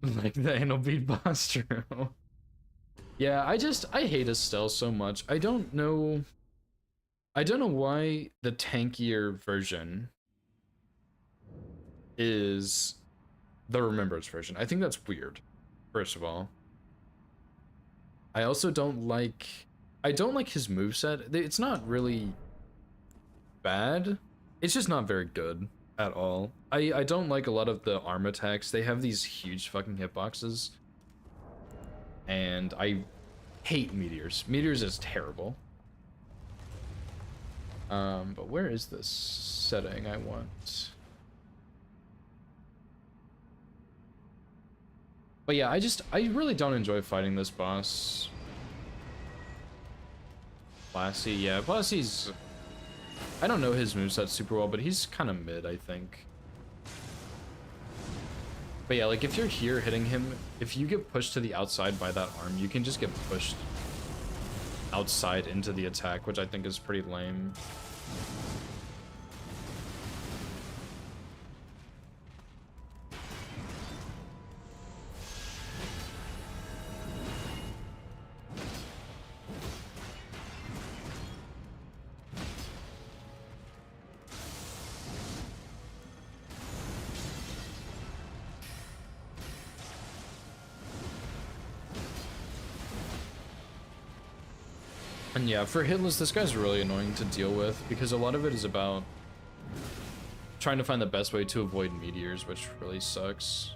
Like the anal bead boss, true. Yeah, I hate Estelle so much. I don't know why the tankier version is the Remembrance version. I think that's weird, first of all. I also don't like his moveset. It's not really bad. It's just not very good at all. I don't like a lot of the arm attacks. They have these huge fucking hitboxes. And I hate meteors. Meteors is terrible. But where is this setting I want? But yeah, I really don't enjoy fighting this boss. Blassie, yeah, Blassie's... I don't know his moveset super well, but he's kind of mid, I think. But yeah, like if you're here hitting him, if you get pushed to the outside by that arm, you can just get pushed outside into the attack, which I think is pretty lame. And yeah, for hitless, this guy's really annoying to deal with because a lot of it is about trying to find the best way to avoid meteors, which really sucks.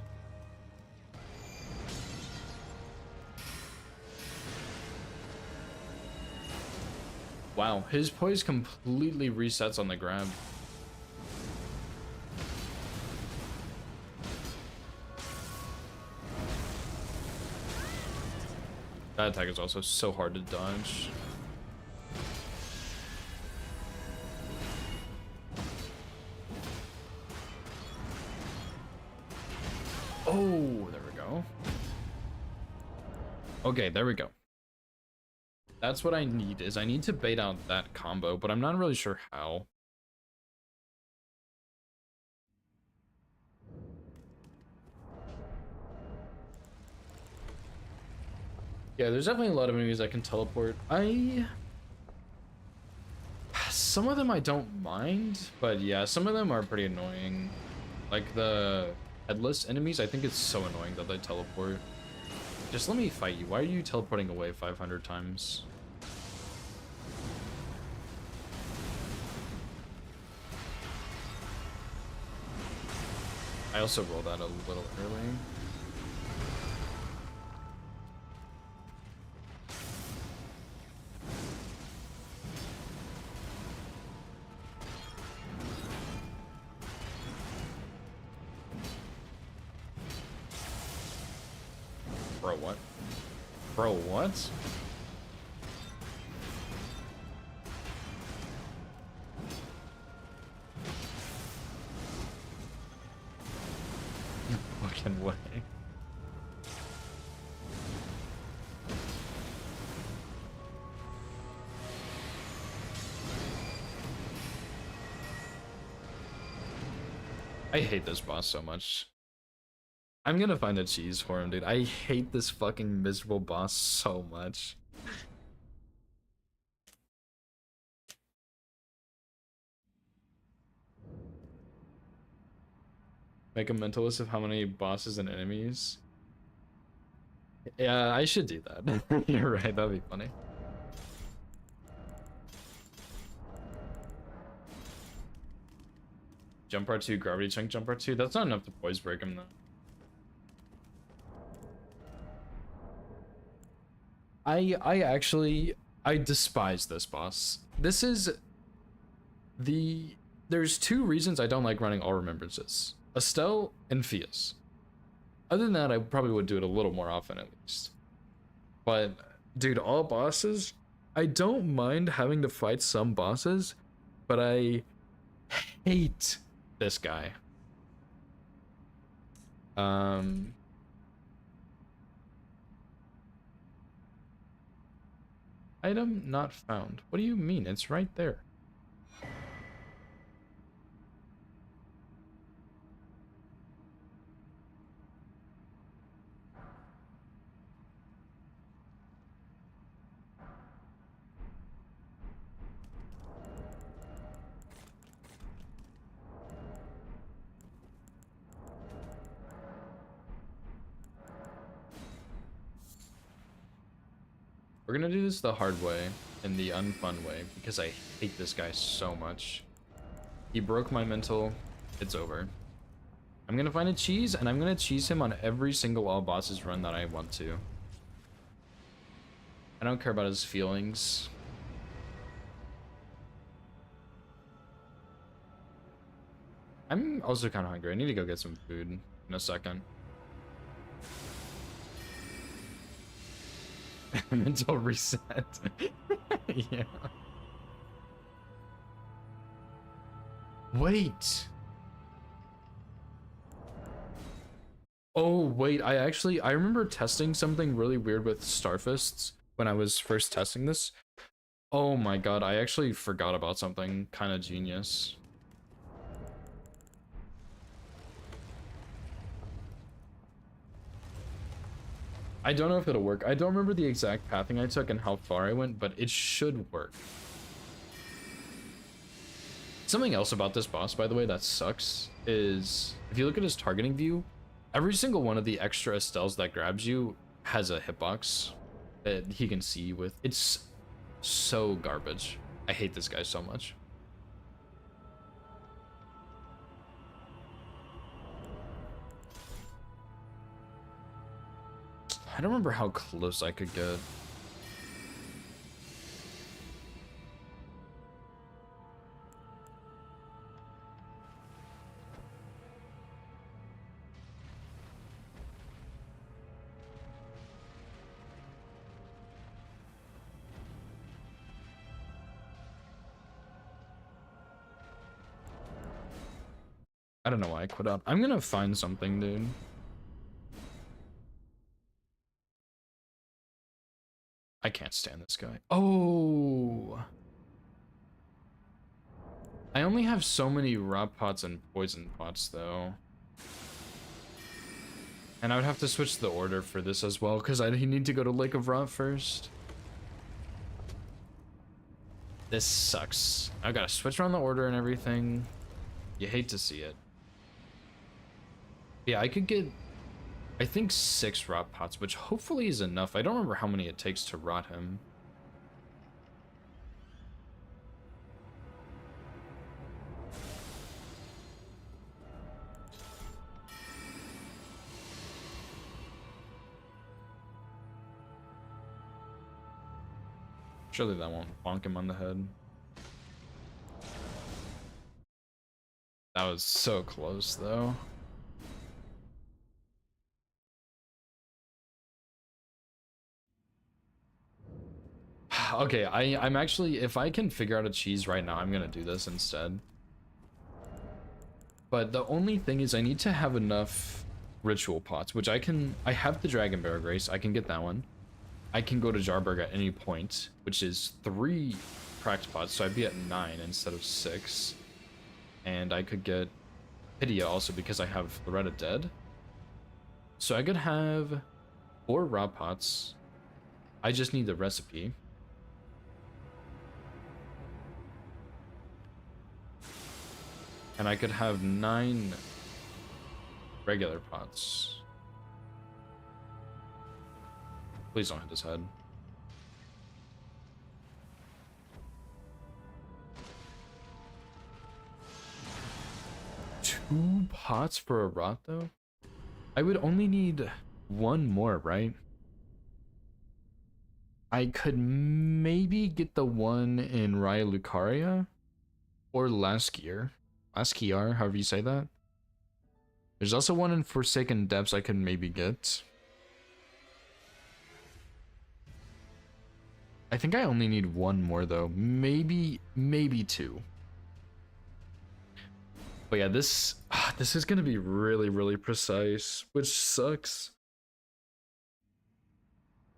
Wow, his poise completely resets on the grab. That attack is also so hard to dodge. Oh, there we go. Okay, there we go. That's what I need, is I need to bait out that combo, but I'm not really sure how. Yeah, there's definitely a lot of enemies that can teleport. Some of them I don't mind, but yeah, some of them are pretty annoying. Like the headless enemies, I think it's so annoying that they teleport. Just let me fight you. Why are you teleporting away 500 times? I also rolled out a little early. Bro, what? Bro, what? Fucking way. I hate this boss so much. I'm gonna find a cheese for him, dude. I hate this fucking miserable boss so much. Make a mental list of how many bosses and enemies. Yeah, I should do that. You're right, that'd be funny. Jump R2, gravity chunk jump R2. That's not enough to poise break him though. I despise this boss. This is there's two reasons I don't like running all remembrances. Estelle and Fias. Other than that, I probably would do it a little more often at least. But dude, all bosses, I don't mind having to fight some bosses, but I hate this guy. Item not found. What do you mean? It's right there. We're gonna do this the hard way and the unfun way because I hate this guy so much. He broke my mental. It's over. I'm gonna find a cheese and I'm gonna cheese him on every single all bosses run that I want to. I don't care about his feelings. I'm also kind of hungry. I need to go get some food in a second. Mental reset. Yeah. Wait. Oh, wait. I remember testing something really weird with Starfists when I was first testing this. Oh my god, I actually forgot about something kind of genius. I don't know if it'll work. I don't remember the exact pathing I took and how far I went, but it should work. Something else about this boss, by the way, that sucks, is if you look at his targeting view, every single one of the extra Estelles that grabs you has a hitbox that he can see you with. It's so garbage. I hate this guy so much. I don't remember how close I could get. I don't know why I quit out. I'm gonna find something, dude. I can't stand this guy. Oh! I only have so many rot pots and poison pots, though. And I would have to switch the order for this as well, because I need to go to Lake of Rot first. This sucks. I gotta switch around the order and everything. You hate to see it. Yeah, I could get, I think 6 rot pots, which hopefully is enough. I don't remember how many it takes to rot him. Surely that won't bonk him on the head. That was so close, though. Okay, I'm actually, if I can figure out a cheese right now, I'm gonna do this instead. But the only thing is I need to have enough ritual pots, which I have the Dragon Bear Grace, I can get that one. I can go to Jarberg at any point, which is 3 practice pots, so I'd be at 9 instead of 6. And I could get Pydia also because I have Loretta dead. So I could have 4 raw pots. I just need the recipe. And I could have 9 regular pots. Please don't hit his head. Two pots for a rot though? I would only need 1 more, right? I could maybe get the one in Raya Lucaria or Laskier. Laskiar, however you say that. There's also one in Forsaken Depths I could maybe get. I think I only need 1 more though. Maybe 2. But yeah, this is gonna be really, really precise, which sucks.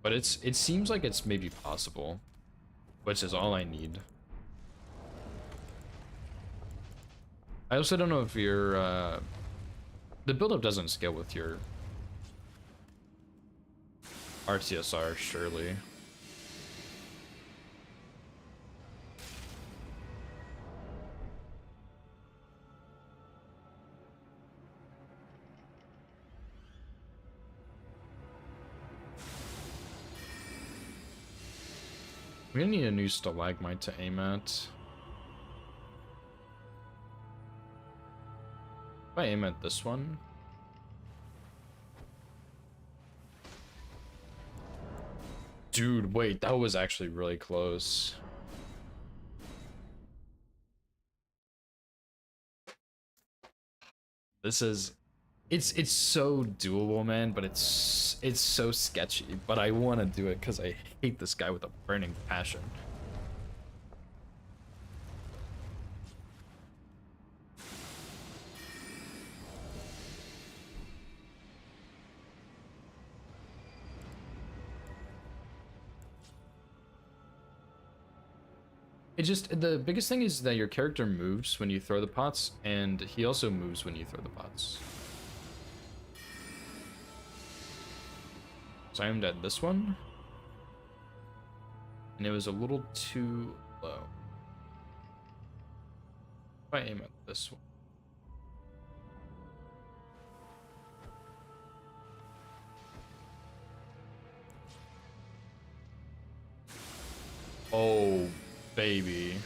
But it seems like it's maybe possible, which is all I need. I also don't know if your the build-up doesn't scale with your RTSR, surely. We're gonna need a new stalagmite to aim at. If I aim at this one. Dude, wait, that was actually really close. This is it's so doable, man, but it's so sketchy, but I want to do it because I hate this guy with a burning passion. It just, the biggest thing is that your character moves when you throw the pots, and he also moves when you throw the pots. So I aimed at this one, and it was a little too low. If I aim at this one. Oh, baby.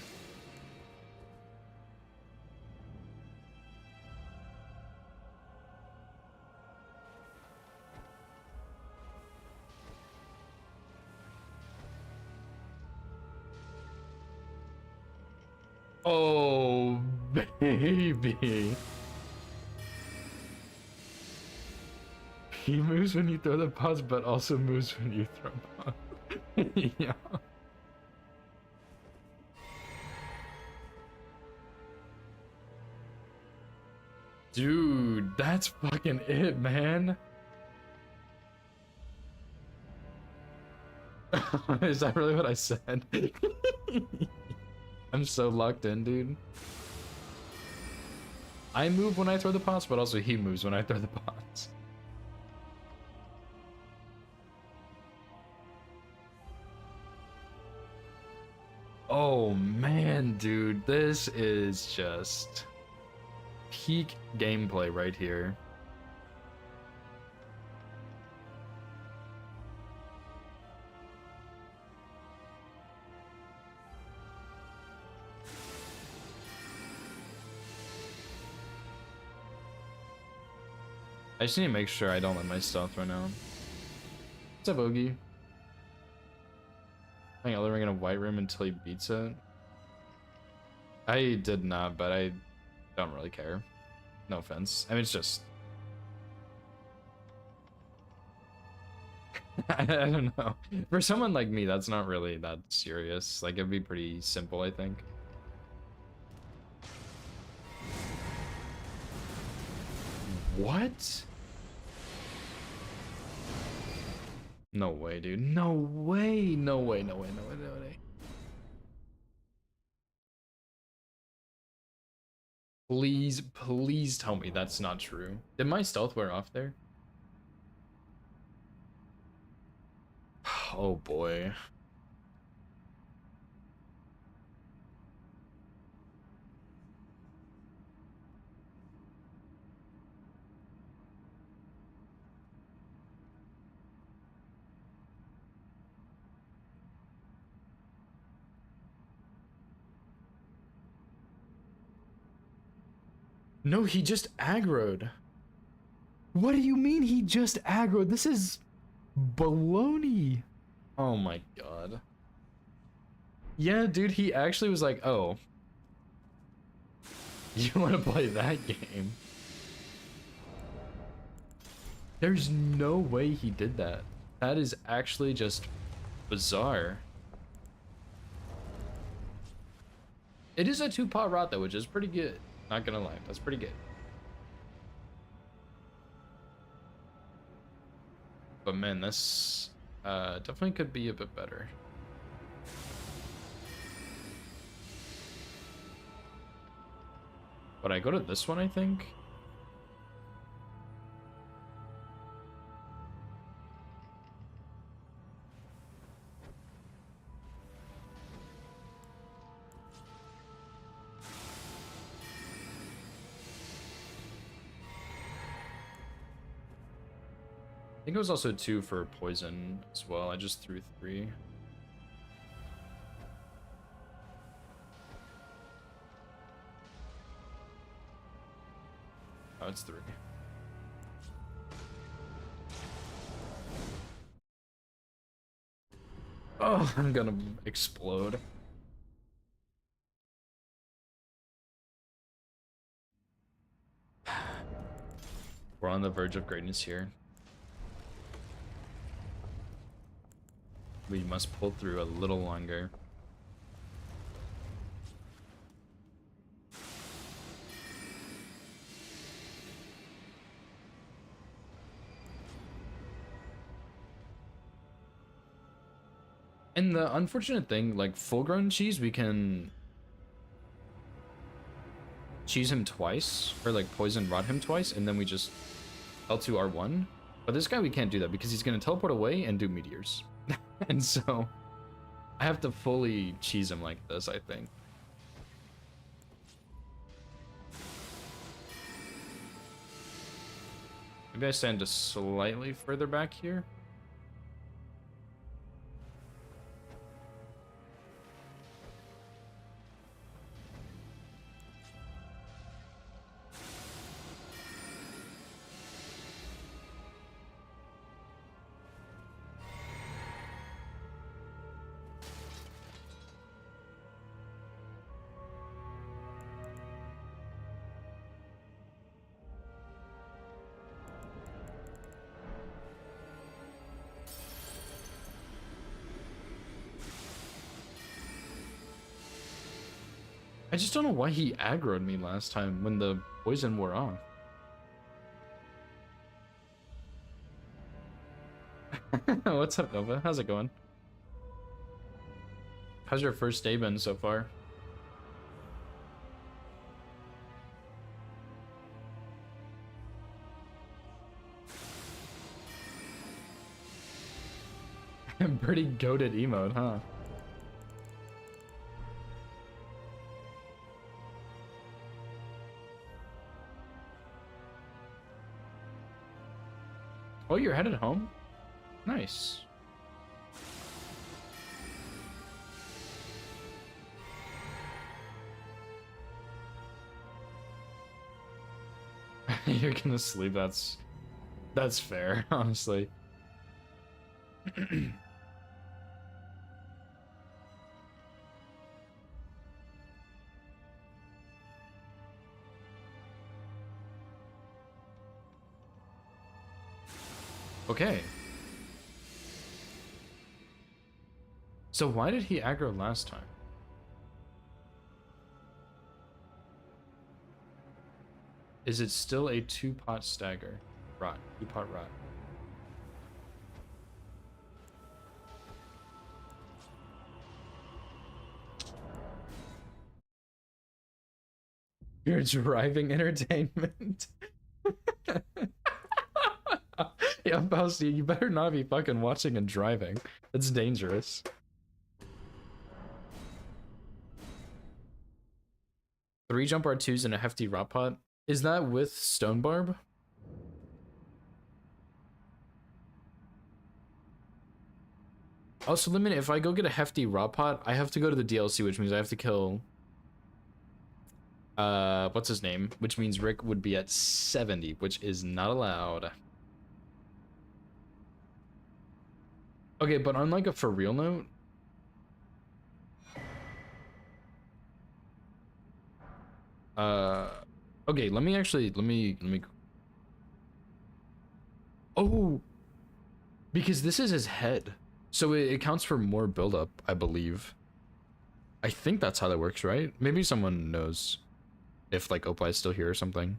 Oh, baby. He moves when you throw the pots, but also moves when you throw pots. Yeah. Dude, that's fucking it, man. Is that really what I said? I'm so locked in, dude. I move when I throw the pots, but also he moves when I throw the pots. Oh man, dude, this is just peak gameplay right here. I just need to make sure I don't let my stealth run out. What's up, Ogie? Playing Elden Ring in a white room until he beats it. I did not, but I don't really care. No offense. I mean, it's just... I don't know. For someone like me, that's not really that serious. Like, it'd be pretty simple, I think. What? No way, dude. No way. No way, no way, no way, no way. Please, please tell me that's not true. Did my stealth wear off there? Oh boy. No, he just aggroed. What do you mean he just aggroed? This is baloney. Oh my god. Yeah, dude, he actually was like, oh, you want to play that game? There's no way he did that. That is actually just bizarre. It is a 2-pot rot though, which is pretty good. Not gonna lie, that's pretty good. But man, this definitely could be a bit better. But I go to this one, I think. I think it was also 2 for poison as well. I just threw 3. Oh, it's 3. Oh, I'm gonna explode. We're on the verge of greatness here. We must pull through a little longer. And the unfortunate thing, like full-grown cheese, we can cheese him twice, or like poison rot him twice, and then we just L2 R1. But this guy, we can't do that because he's gonna teleport away and do meteors. And so I have to fully cheese him like this, I think. Maybe I stand just slightly further back here. I just don't know why he aggroed me last time when the poison wore off. What's up, Nova? How's it going? How's your first day been so far? Pretty goated emote, huh? Oh, you're headed home? Nice. You're gonna sleep, that's fair, honestly. Okay. So why did he aggro last time? Is it still a 2-pot stagger? Rot. 2-pot rot. You're driving entertainment. Yeah, Bousty, you better not be fucking watching and driving. That's dangerous. 3 jump R2s and a hefty rot pot. Is that with Stone Barb? Also, limit, if I go get a hefty rot pot, I have to go to the DLC, which means I have to kill what's his name? Which means Rick would be at 70, which is not allowed. Okay, but on like a for real note, okay, let me oh, because this is his head, so it counts for more buildup, I believe. I think that's how that works, right? Maybe someone knows if like Opal is still here or something.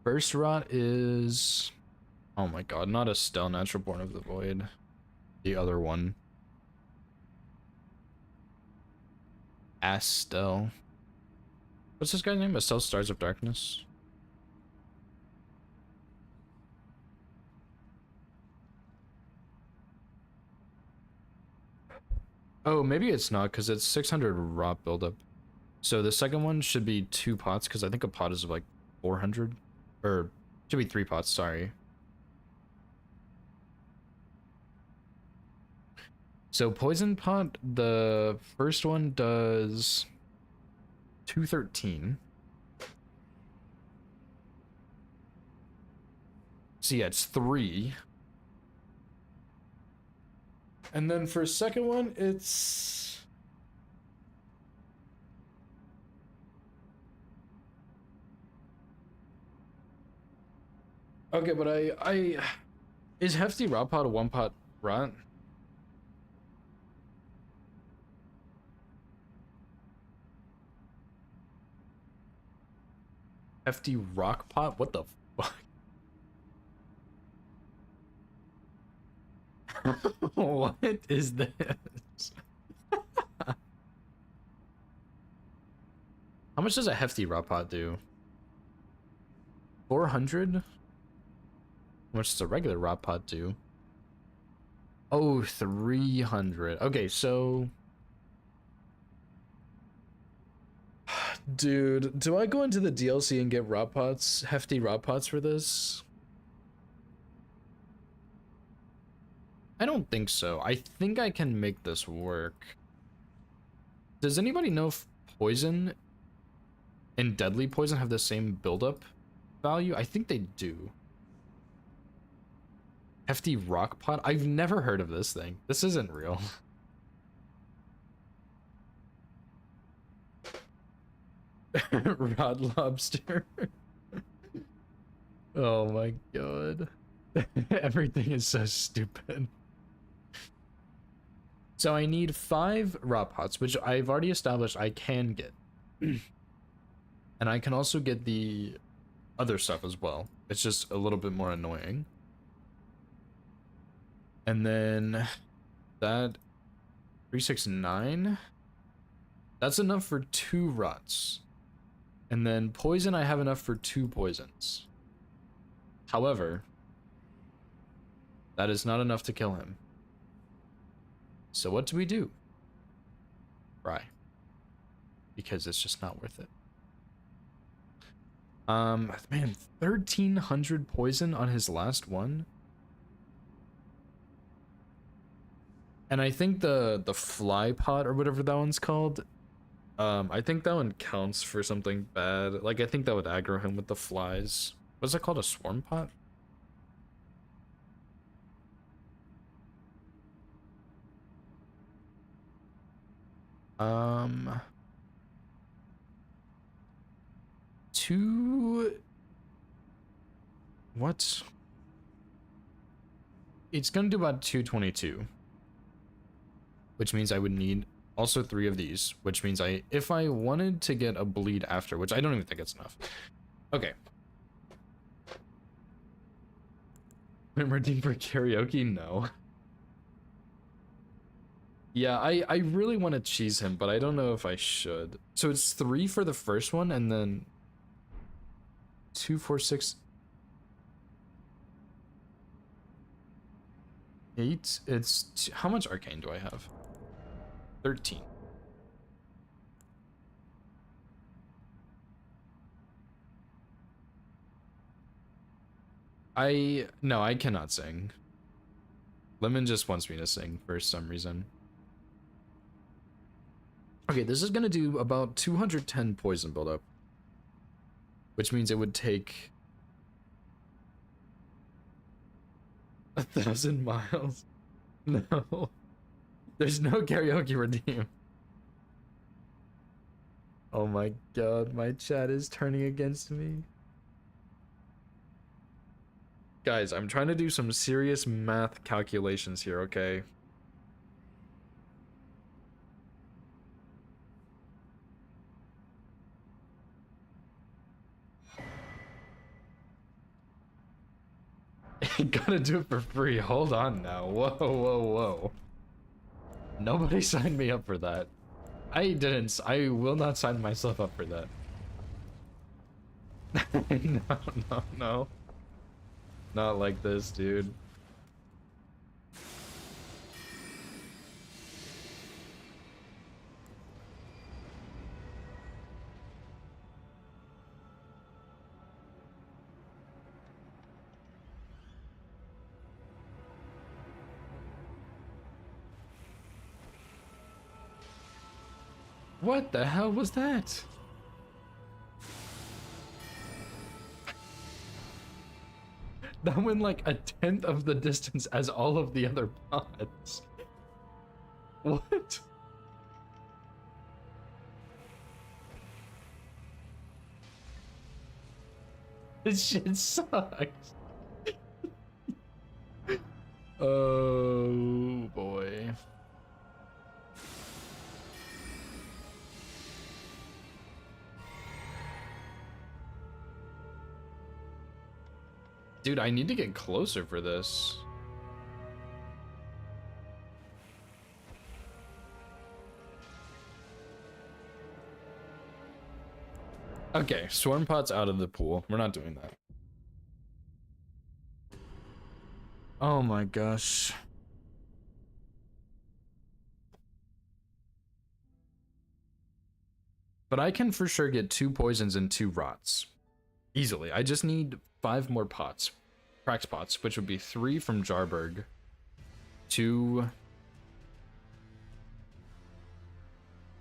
First rot is, oh my god, not Estelle, Natural Born of the Void. The other one. Estelle. What's this guy's name? Estelle Stars of Darkness. Oh, maybe it's not, because it's 600 rot buildup. So the second one should be 2 pots, because I think a pot is like 400. Or, should be 3 pots, sorry. So poison pot, the first one does 213. So yeah, it's 3. And then for second one, it's okay, but I is hefty rot pot a 1-pot rot? Hefty rock pot? What the fuck? What is this? How much does a hefty rot pot do? 400? How much does a regular rot pot do? Oh, 300. Okay, so dude, do I go into the DLC and get rot pots, hefty rot pots for this? I don't think so. I think I can make this work. Does anybody know if poison and deadly poison have the same buildup value? I think they do. Hefty rock pot? I've never heard of this thing. This isn't real. Rod lobster. Oh my god. Everything is so stupid. So I need 5 rot pots, which I've already established I can get. And I can also get the other stuff as well. It's just a little bit more annoying. And then that 369, that's enough for 2 rots. And then poison, I have enough for 2 poisons. However, that is not enough to kill him. So what do we do? Fry. Because it's just not worth it. Man, 1300 poison on his last one. And I think the fly pot or whatever that one's called, I think that one counts for something bad. Like I think that would aggro him with the flies. What's it called? A swarm pot? Two. What? it's gonna do about 222, which means I would need also 3 of these, which means if I wanted to get a bleed after, which I don't even think it's enough. Okay. Redeem for karaoke? No. Yeah, I really want to cheese him, but I don't know if I should. So it's 3 for the first one, and then 2, 4, 6, 8. It's how much arcane do I have? 13. No, I cannot sing. Lemon just wants me to sing for some reason. Okay, this is gonna do about 210 poison buildup, which means it would take 1,000 miles. No, there's no karaoke redeem. Oh my god, my chat is turning against me. Guys, I'm trying to do some serious math calculations here, okay? Gotta do it for free. Hold on now. Whoa, whoa, whoa. Nobody signed me up for that. I didn't. I will not sign myself up for that. No, no, no. Not like this, dude. What the hell was that? That went like 1/10 of the distance as all of the other pods. What? This shit sucks. Oh boy. Dude, I need to get closer for this. Okay, swarm pot's out of the pool. We're not doing that. Oh my gosh. But I can for sure get 2 poisons and 2 rots. Easily. I just need 5 more pots. Cracked pots, which would be 3 from Jarberg. 2...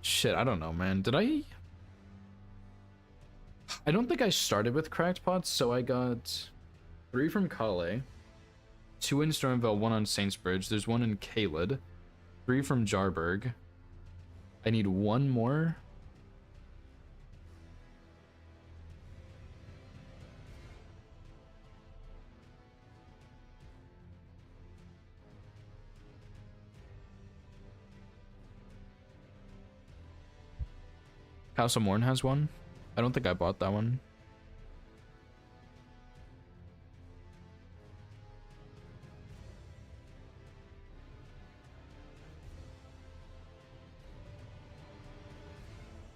Shit, I don't know, man. Did I don't think I started with cracked pots, so I got 3 from Kale, 2 in Stormville, 1 on Saintsbridge. There's 1 in Caelid, 3 from Jarberg. I need 1 more. House of Morn has 1. I don't think I bought that one.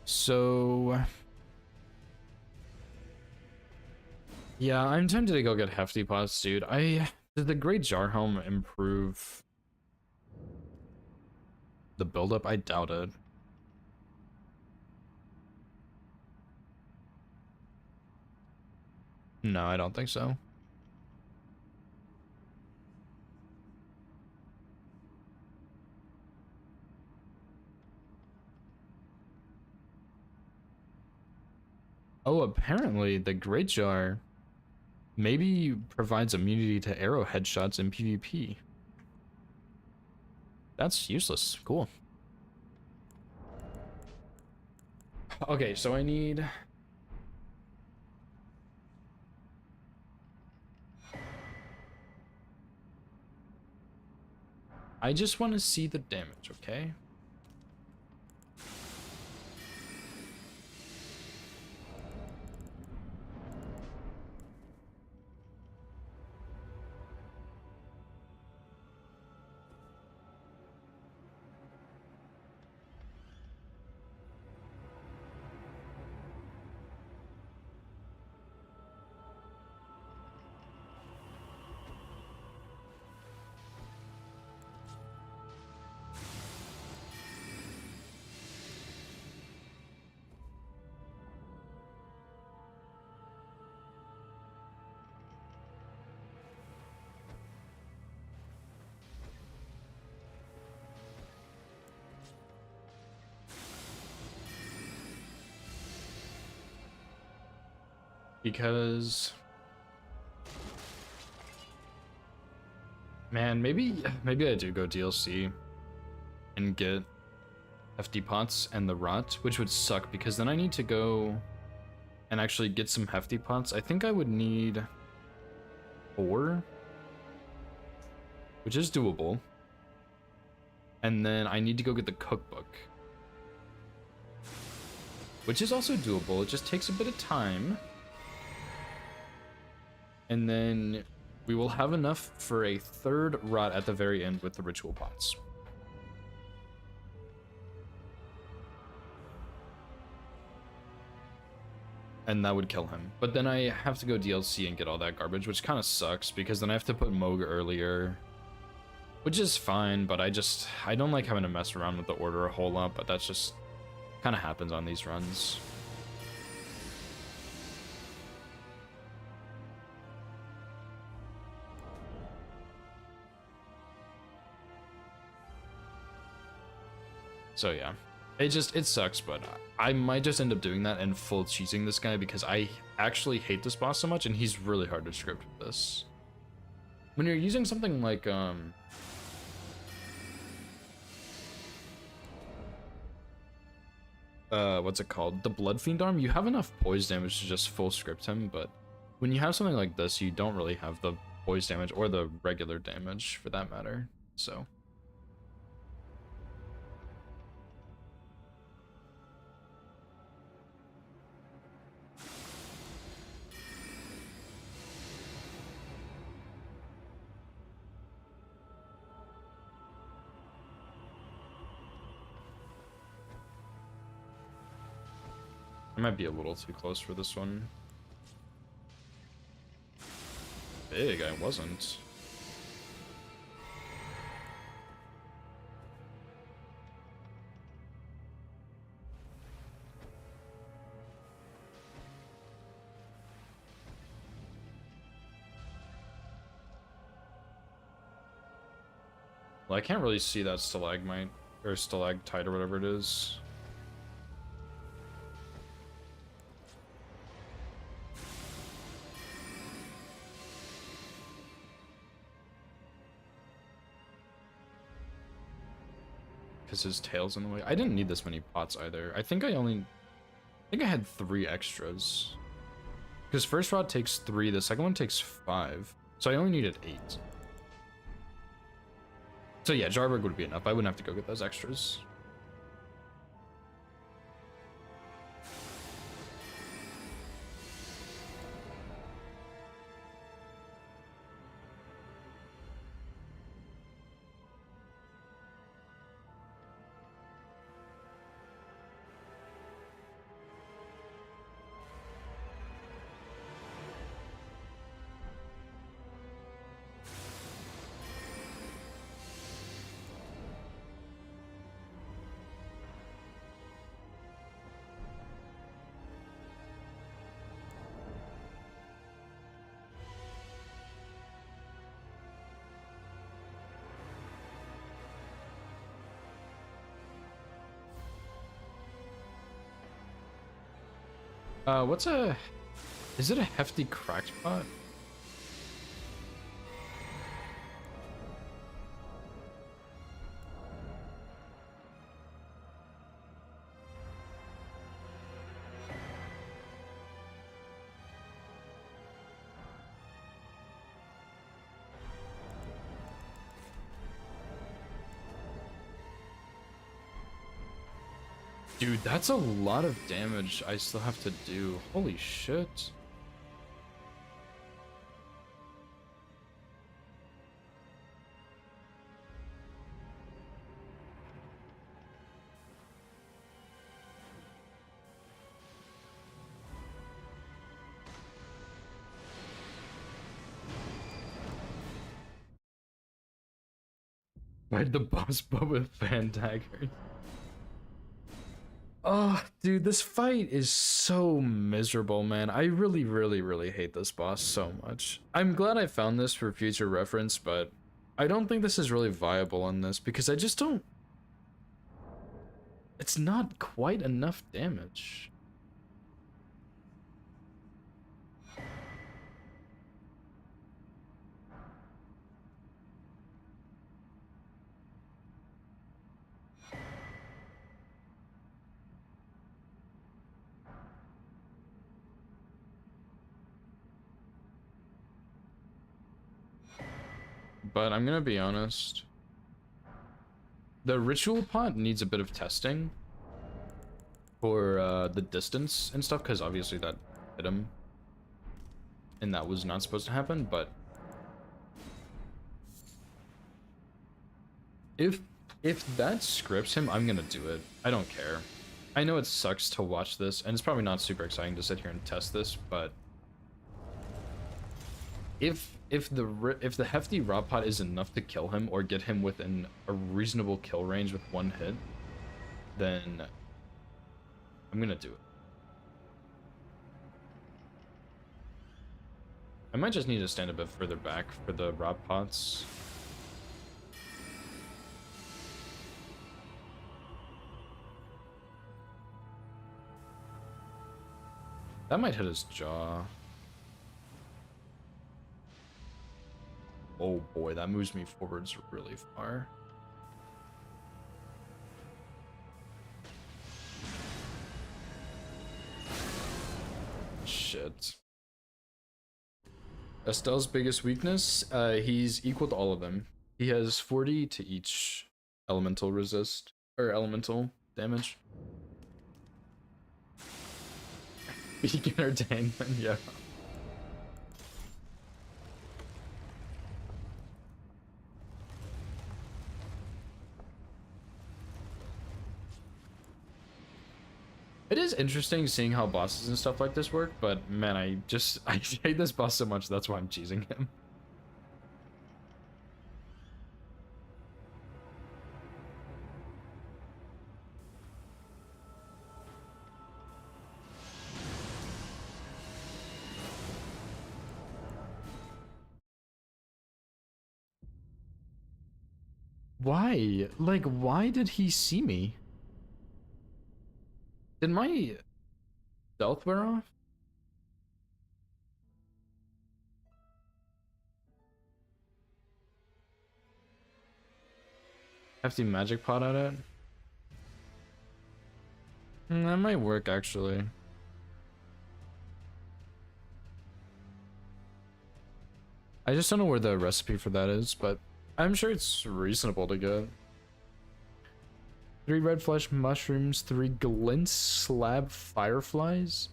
So... yeah, I'm tempted to go get hefty pots, dude. Did the Great Jarhelm improve the buildup? I doubt it. No, I don't think so. Oh, apparently the Great Jar maybe provides immunity to arrow headshots in PvP. That's useless. Cool. Okay, so I need... I just want to see the damage, okay? Because, man, maybe I do go DLC and get hefty pots and the rot, which would suck because then I need to go and actually get some hefty pots. I think I would need 4, which is doable, and then I need to go get the cookbook, which is also doable. It just takes a bit of time. And then we will have enough for a 3rd rot at the very end with the ritual pots. And that would kill him. But then I have to go DLC and get all that garbage, which kind of sucks because then I have to put Moog earlier, which is fine, but I don't like having to mess around with the order a whole lot, but that's just kind of happens on these runs. So yeah, it sucks, but I might just end up doing that and full cheesing this guy because I actually hate this boss so much and he's really hard to script with this. When you're using something like what's it called? The Blood Fiend arm, you have enough poise damage to just full script him, but when you have something like this, you don't really have the poise damage or the regular damage for that matter, so. I might be a little too close for this one. Big, I wasn't. Well, I can't really see that stalagmite or stalactite or whatever it is. Because his tail's in the way. I didn't need this many pots either. I think I had 3 extras. Because first rod takes 3, the second one takes 5. So I only needed 8. So yeah, Jarberg would be enough. I wouldn't have to go get those extras. Is it a hefty cracked pot? Dude, that's a lot of damage I still have to do. Holy shit. Fight the boss Boba Fan Dagger. Oh, dude, this fight is so miserable, man. I really, really, really hate this boss so much. I'm glad I found this for future reference, but I don't think this is really viable on this because I just don't... It's not quite enough damage. But I'm gonna be honest. The ritual pot needs a bit of testing for the distance and stuff, because obviously that hit him. And that was not supposed to happen, but if that scripts him, I'm gonna do it. I don't care. I know it sucks to watch this, and it's probably not super exciting to sit here and test this, but if the hefty raw pot is enough to kill him or get him within a reasonable kill range with one hit, then I'm gonna do it. I might just need to stand a bit further back for the raw pots. That might hit his jaw. Oh boy, that moves me forwards really far. Shit. Estelle's biggest weakness? He's equal to all of them. He has 40 to each elemental resist, or elemental damage. Beginner Dangman, yeah. It is interesting seeing how bosses and stuff like this work, but man, I hate this boss so much, that's why I'm cheesing him. Why? Like, why did he see me? Did my stealth wear off? Hefty magic pot at it? That might work actually. I just don't know where the recipe for that is, but I'm sure it's reasonable to get. 3 red flesh mushrooms, 3 glint slab fireflies?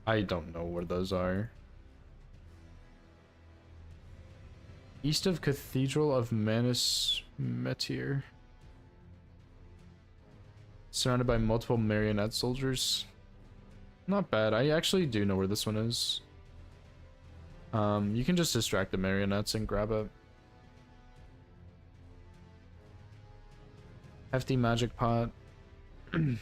I don't know where those are. East of Cathedral of Manus Metir. Surrounded by multiple marionette soldiers. Not bad. I actually do know where this one is. You can just distract the marionettes and grab it. Hefty magic pot. With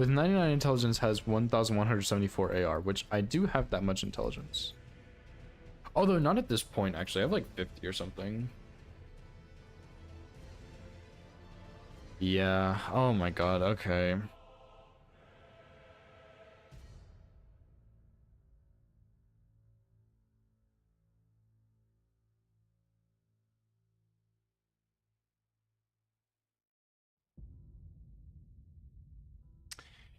99 intelligence has 1174 AR, which I do have that much intelligence. Although not at this point actually. I have like 50 or something. Yeah. Oh my god. Okay.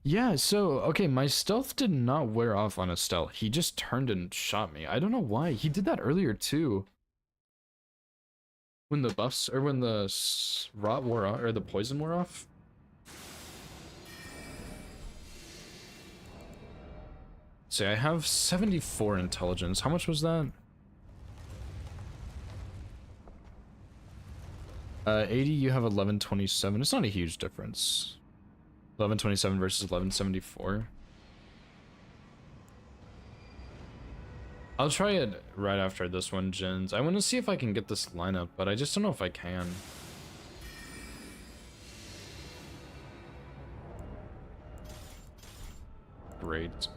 Yeah, so, okay, my stealth did not wear off on Estelle. He just turned and shot me. I don't know why. He did that earlier, too. when the buffs or when the rot wore off or the poison wore off. See, I have 74 intelligence. How much was that? 80, you have 1127. It's not a huge difference. 1127 versus 1174. I'll try it right after this one, Jins. I want to see if I can get this lineup, but I just don't know if I can. Great.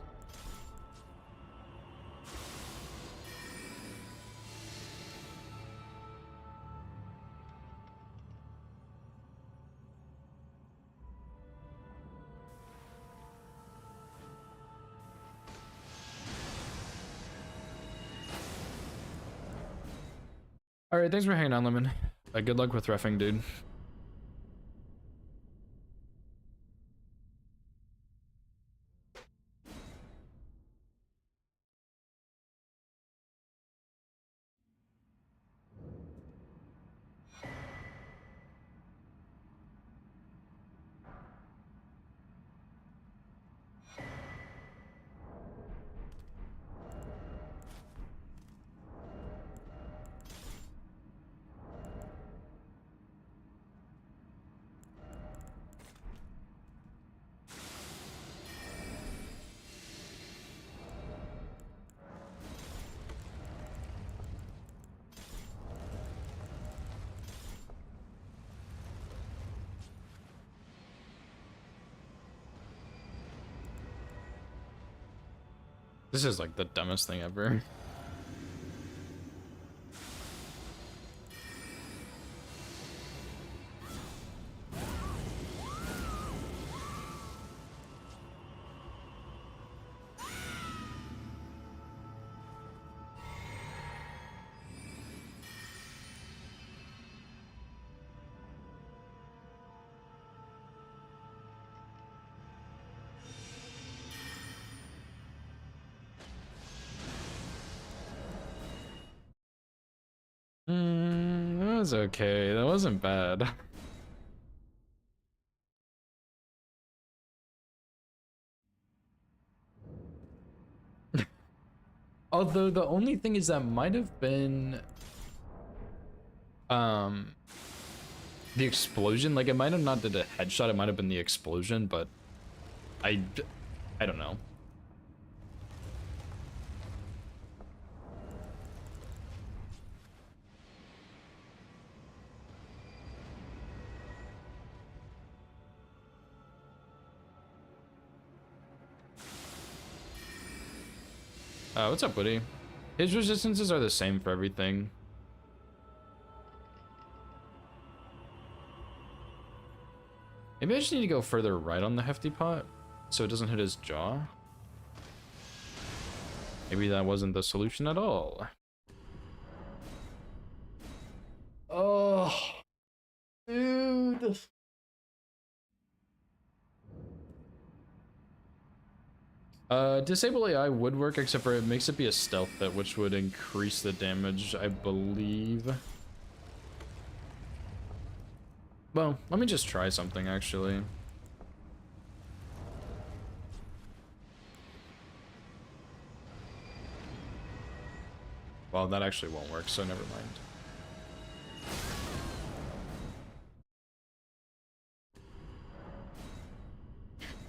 Alright, thanks for hanging on, Lemon. Good luck with reffing, dude. This is like the dumbest thing ever. That was okay. That wasn't bad. Although the only thing is that might have been the explosion. Like it might have not did a headshot, it might have been the explosion, but I don't know. What's up, Woody? His resistances are the same for everything. Maybe I just need to go further right on the hefty pot so it doesn't hit his jaw. Maybe that wasn't the solution at all. Oh, dude. Disable AI would work, except for it makes it be a stealth hit, which would increase the damage, I believe. Well, let me just try something, actually. Well, that actually won't work, so never mind.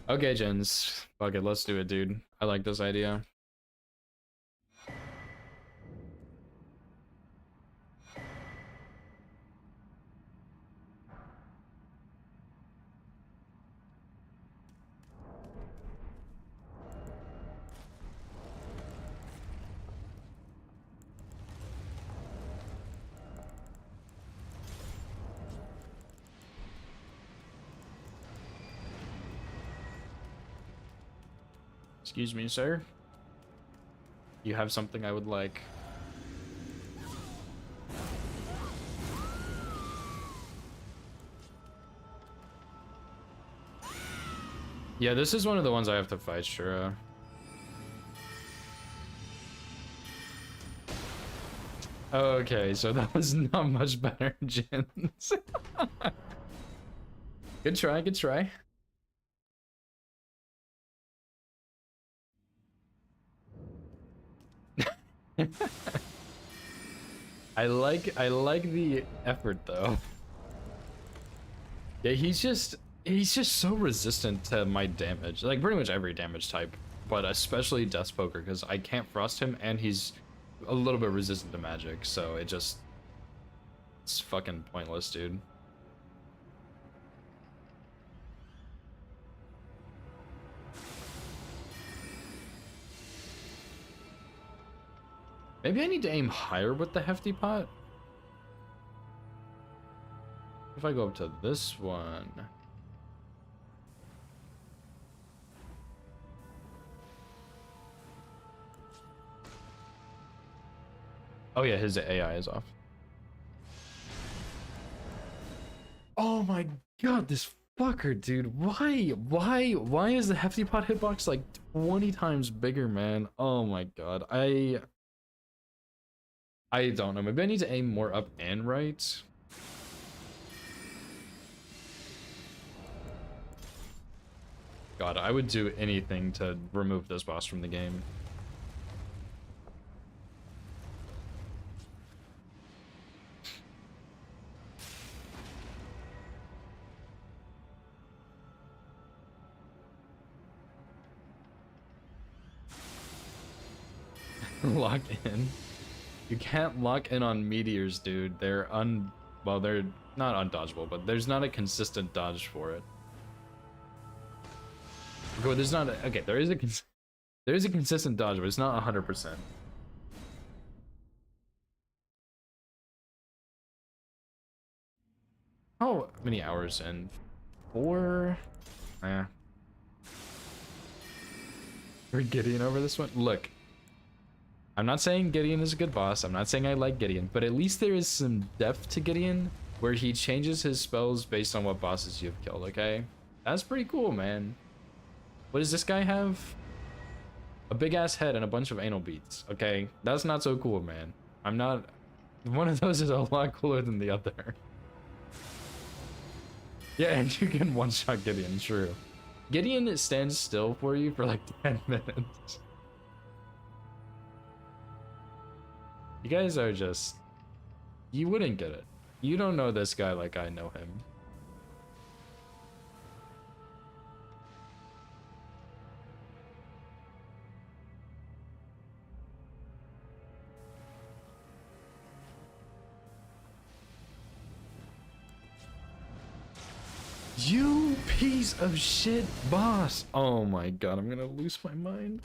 Okay, Jens. Fuck it, let's do it, dude. I like this idea. Excuse me, sir. You have something I would like. Yeah, this is one of the ones I have to fight, Shura. Okay, so that was not much better, Jins. Good try, good try. I like the effort though. Yeah, he's just so resistant to my damage. Like pretty much every damage type, but especially Death Poker because I can't frost him and he's a little bit resistant to magic, so it's fucking pointless, dude. Maybe I need to aim higher with the Hefty Pot. If I go up to this one. Oh yeah, his AI is off. Oh my god, this fucker, dude. Why is the Hefty Pot hitbox like 20 times bigger, man? Oh my god. I don't know. Maybe I need to aim more up and right. God, I would do anything to remove this boss from the game. Lock in. You can't lock in on meteors, dude. Well, they're not undodgeable, but there's not a consistent dodge for it. Okay, there's not a, okay, there is a consistent dodge, but it's not 100%. How many hours in? 4? Eh. We're Gideon over this one? Look, I'm not saying Gideon is a good boss. I'm not saying I like Gideon, but at least there is some depth to Gideon where he changes his spells based on what bosses you've killed, okay? That's pretty cool, man. What does this guy have? A big ass head and a bunch of anal beads, okay? That's not so cool, man. I'm not... One of those is a lot cooler than the other. Yeah, and you can one-shot Gideon, true. Gideon stands still for you for like 10 minutes. You guys are just... You wouldn't get it. You don't know this guy like I know him. You piece of shit boss! Oh my god, I'm gonna lose my mind.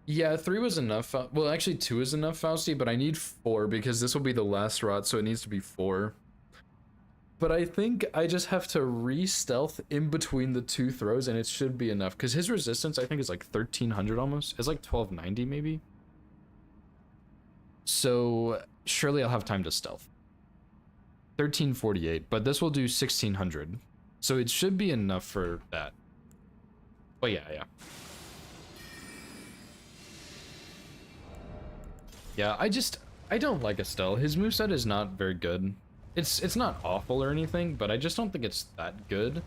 Yeah, 3 was enough. Well, actually 2 is enough, Fausty, but I need 4 because this will be the last rot, so it needs to be 4. But I think I just have to re-stealth in between the 2 throws and it should be enough. Because his resistance, I think, is like 1300 almost. It's like 1290 maybe. So surely I'll have time to stealth. 1348, but this will do 1600. So it should be enough for that. But yeah. Yeah, I don't like Estelle. His moveset is not very good. It's not awful or anything, but I just don't think it's that good.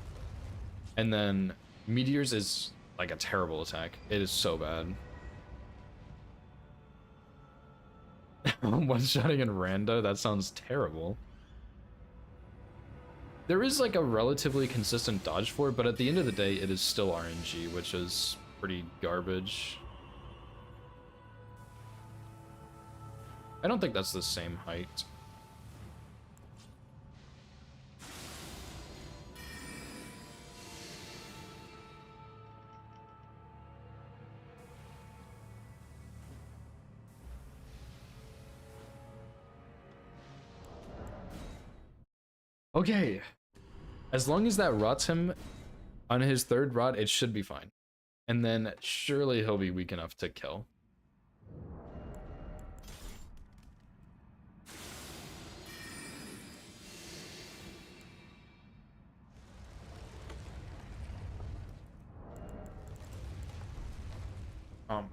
And then Meteors is like a terrible attack. It is so bad. One-shotting in Randa, that sounds terrible. There is like a relatively consistent dodge for it, but at the end of the day, it is still RNG, which is pretty garbage. I don't think that's the same height. Okay. As long as that rots him on his 3rd rot, it should be fine. And then surely he'll be weak enough to kill. Um,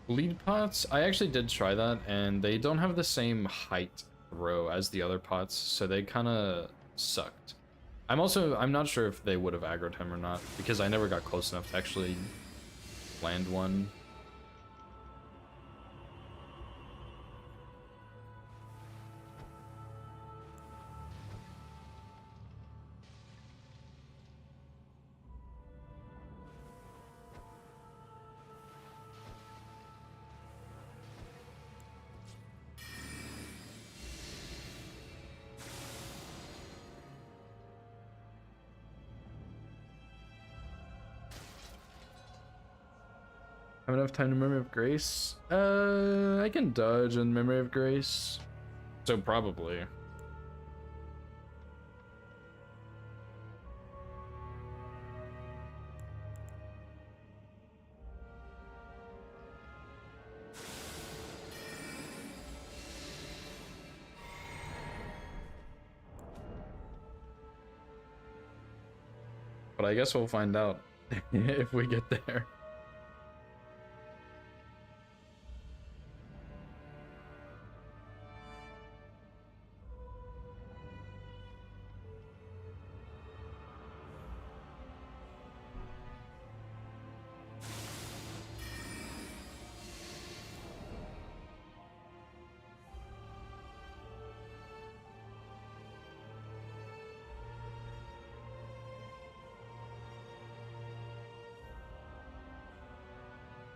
lead pots, I actually did try that, and they don't have the same height throw as the other pots, so they kind of sucked. I'm not sure if they would have aggroed him or not, because I never got close enough to actually land one. Have enough time to Memory of Grace? I can dodge in Memory of Grace. So probably. But I guess we'll find out if we get there.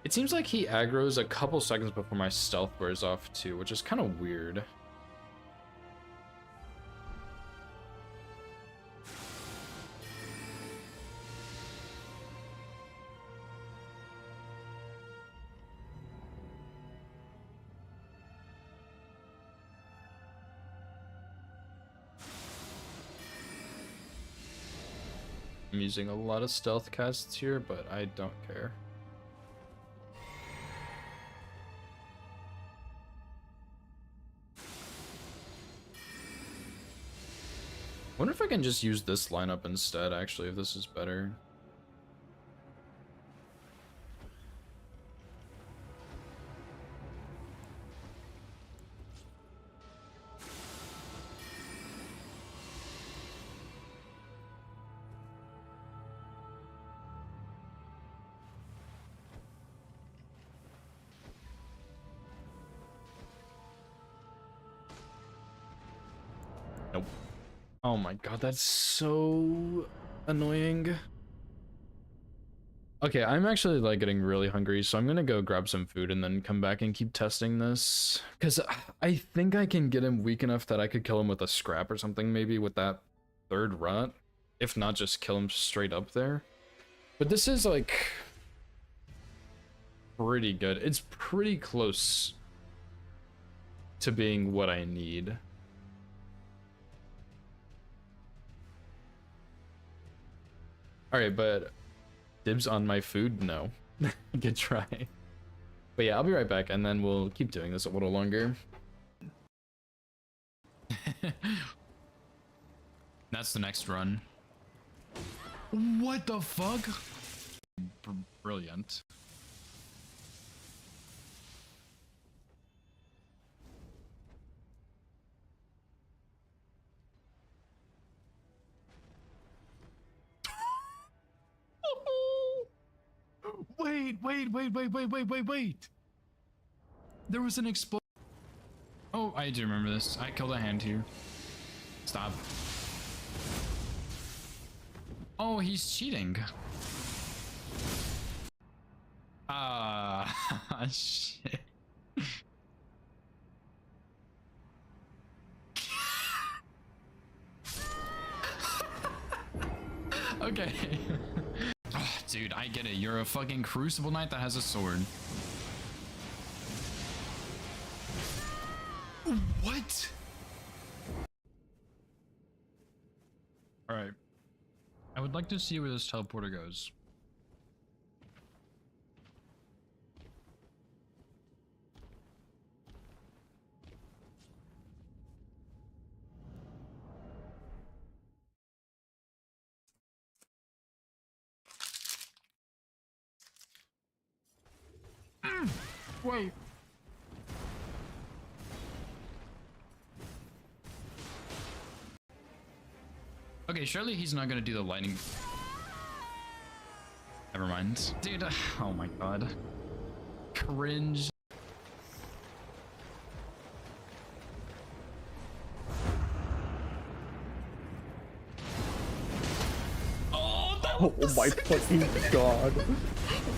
It seems like he aggroes a couple seconds before my stealth wears off too, which is kind of weird. I'm using a lot of stealth casts here, but I don't care. I wonder if I can just use this lineup instead, actually, if this is better. Nope. Oh my god, that's so annoying. Okay, I'm actually like getting really hungry, so I'm gonna go grab some food and then come back and keep testing this. Because I think I can get him weak enough that I could kill him with a scrap or something, maybe with that third rot. If not, just kill him straight up there. But this is like pretty good. It's pretty close to being what I need. Alright, but dibs on my food? No. Good try. But yeah, I'll be right back and then we'll keep doing this a little longer. That's the next run. What the fuck? Brilliant. Wait. There was an explosion. Oh, I do remember this. I killed a hand here. Stop. Oh, he's cheating. Ah, shit. Okay. Oh, dude, I get it. You're a fucking Crucible Knight that has a sword. What? Alright. I would like to see where this teleporter goes. Wait. Okay, surely he's not gonna do the lightning. Never mind. Dude, oh my god. Cringe. Oh, that Oh my fucking god.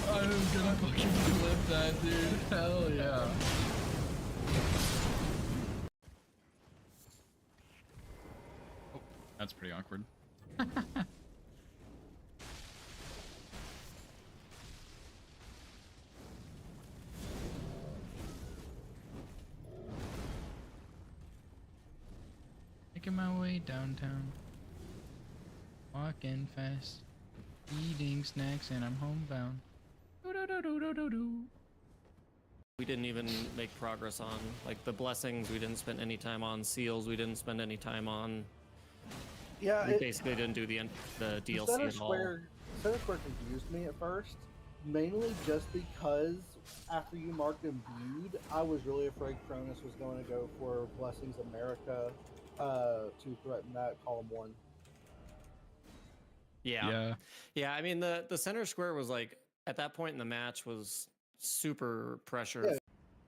I'm gonna fucking clip that, dude. Hell yeah. Oh, that's pretty awkward. Making my way downtown. Walking fast. Eating snacks and I'm homebound. We didn't even make progress on. Like the blessings, we didn't spend any time on. Seals, we didn't spend any time on. Yeah, We basically didn't do the DLC Center at all. Square confused me at first, mainly just because after you marked imbued, I was really afraid Cronus was going to go for Blessings America to threaten that column 1. Yeah. I mean, the center square was like at that point in the match was super pressured. Yeah.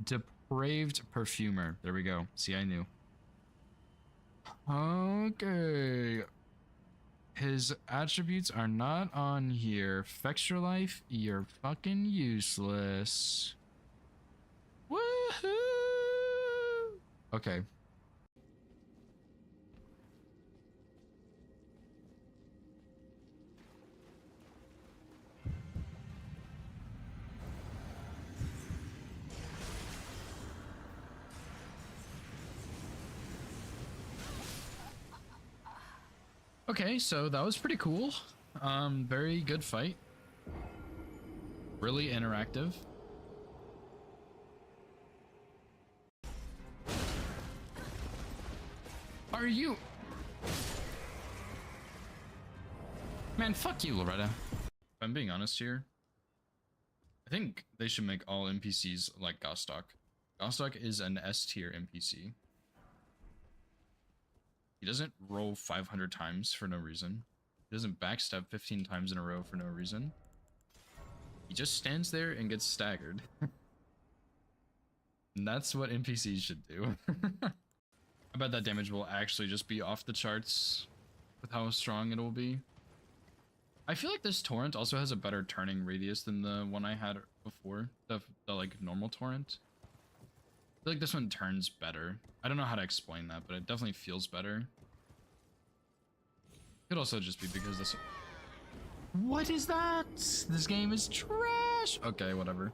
Depraved perfumer. There we go. See, I knew. Okay. His attributes are not on here. Fextra life, you're fucking useless. Woohoo! Okay. Okay, so that was pretty cool. Very good fight. Really interactive. Are you? Man, fuck you, Loretta. If I'm being honest here, I think they should make all NPCs like Gostok. Gostok is an S tier NPC. He doesn't roll 500 times for no reason. He doesn't backstab 15 times in a row for no reason. He just stands there and gets staggered. And that's what NPCs should do. I bet that damage will actually just be off the charts with how strong it will be. I feel like this torrent also has a better turning radius than the one I had before, the like normal torrent. I feel like this one turns better. I don't know how to explain that, but it definitely feels better. Could also just be because this... What is that? This game is trash! Okay, whatever.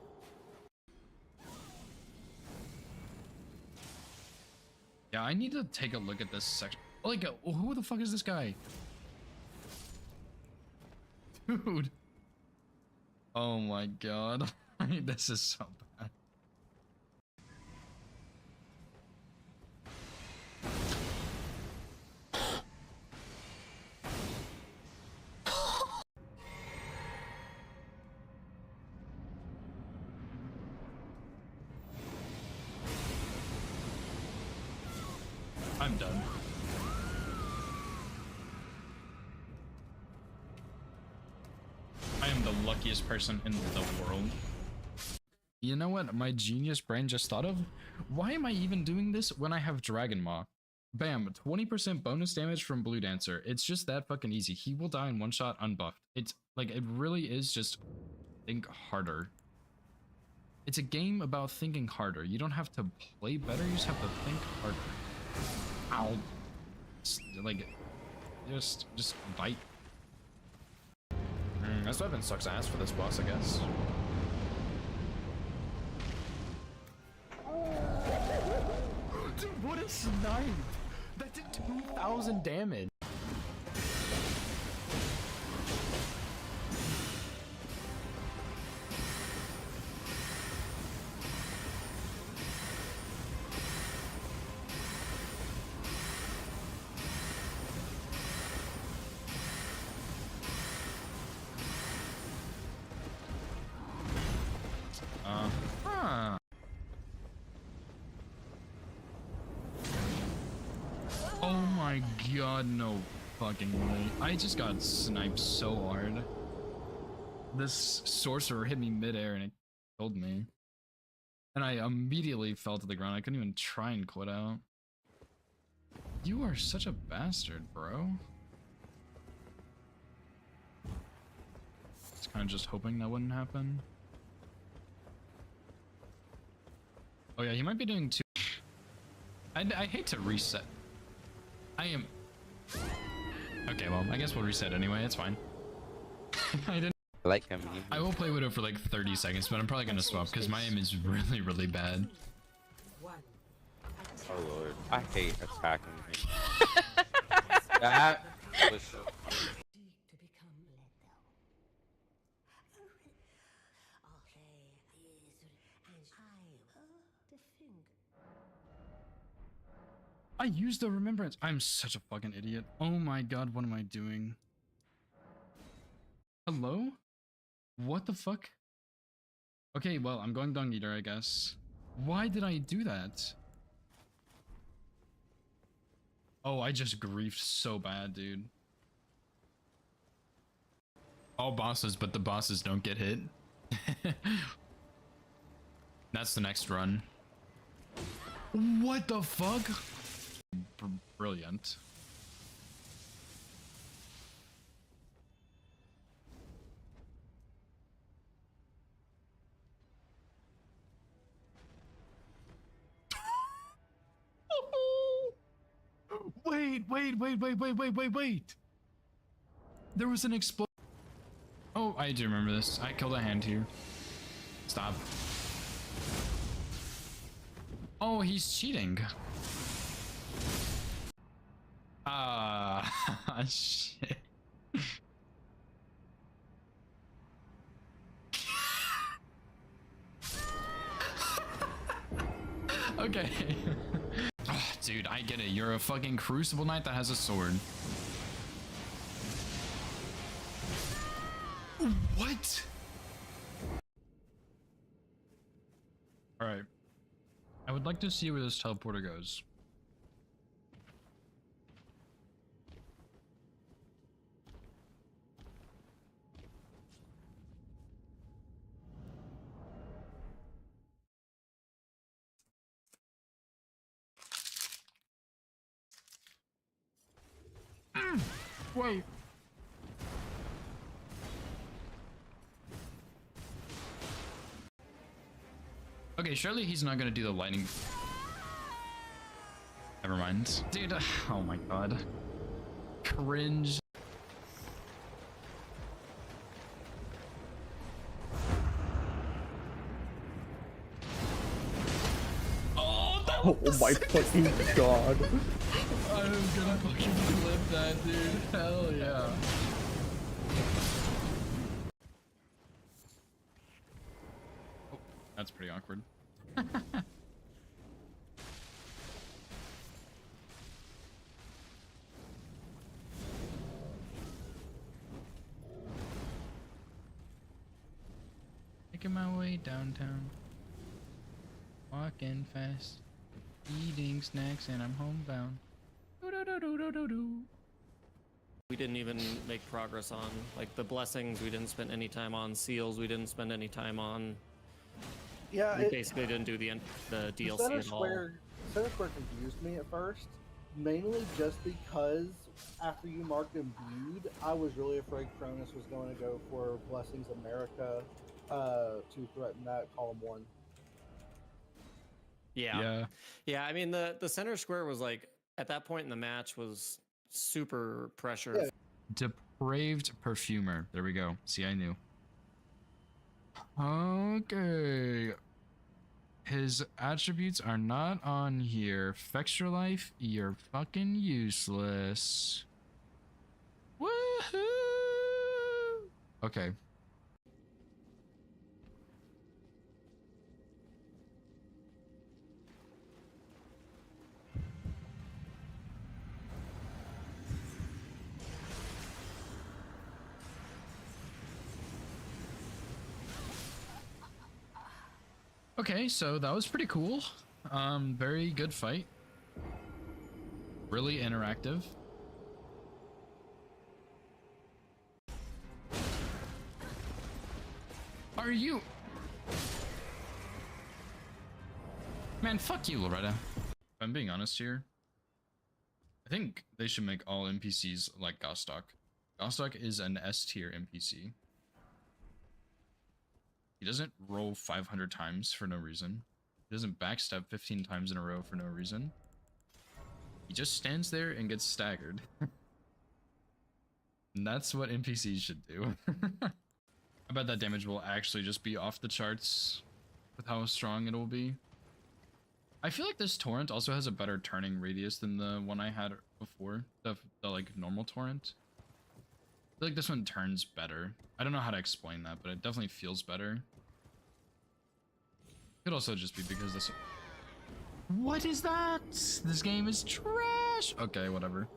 Yeah, I need to take a look at this section. Like, who the fuck is this guy? Dude. Oh my god. This is so bad. I'm done. I am the luckiest person in the world. You know what my genius brain just thought of? Why am I even doing this when I have Dragon Maw? Bam, 20% bonus damage from Blue Dancer. It's just that fucking easy. He will die in one shot unbuffed. It's like, it really is just think harder. It's a game about thinking harder. You don't have to play better, you just have to think harder. Ow. Like, just bite. This weapon sucks ass for this boss, I guess. Dude, what a snipe! That did 2,000 damage. my god, no fucking way. I just got sniped so hard. This sorcerer hit me midair and it killed me. And I immediately fell to the ground. I couldn't even try and quit out. You are such a bastard, bro. It's kind of just hoping that wouldn't happen. Oh yeah, he might be doing two. I hate to reset. I am... Okay, well, I guess we'll reset anyway. It's fine. I didn't... I like him. I will play Widow for like 30 seconds, but I'm probably gonna swap because my aim is really, really bad. Oh lord, I hate attacking me. That was so funny. I used the remembrance. I'm such a fucking idiot. Oh my god, what am I doing? Hello? What the fuck? Okay, well, I'm going Dung Eater, I guess. Why did I do that? Oh, I just griefed so bad, dude. All bosses, but the bosses don't get hit. That's the next run. What the fuck? Brilliant. Wait. There was an explosion. Oh, I do remember this. I killed a hand here. Stop. Oh, he's cheating. Ah, shit. Okay. Oh, dude, I get it. You're a fucking Crucible Knight that has a sword. What? Alright. I would like to see where this teleporter goes. Wait. Okay, surely he's not gonna do the lightning. Never mind. Dude, oh my god. Cringe. Oh my fucking god. I'm gonna fucking clip that, dude. Hell yeah. Oh, that's pretty awkward. Making my way downtown. Walking fast. Eating snacks and I'm homebound. We didn't even make progress on like the blessings. We didn't spend any time on seals. We didn't spend any time on. Yeah, We basically didn't do the DLC Center at all. Square confused me at first, mainly just because after you marked imbued, I was really afraid Cronus was going to go for Blessings America to threaten that column 1. Yeah. I mean, the center square was like at that point in the match was super pressure. Yeah. Depraved Perfumer. There we go. See, I knew. Okay. His attributes are not on here. Fextra Life, you're fucking useless. Woohoo! Okay. Okay, so that was pretty cool. Very good fight. Really interactive. Are you? Man, fuck you, Loretta. If I'm being honest here, I think they should make all NPCs like Gostok. Gostok is an S tier NPC. He doesn't roll 500 times for no reason. He doesn't backstab 15 times in a row for no reason. He just stands there and gets staggered. And that's what NPCs should do. I bet that damage will actually just be off the charts with how strong it will be. I feel like this torrent also has a better turning radius than the one I had before, the like normal torrent. I feel like this one turns better. I don't know how to explain that, but it definitely feels better. Could also just be because this... What is that? This game is trash! Okay, whatever.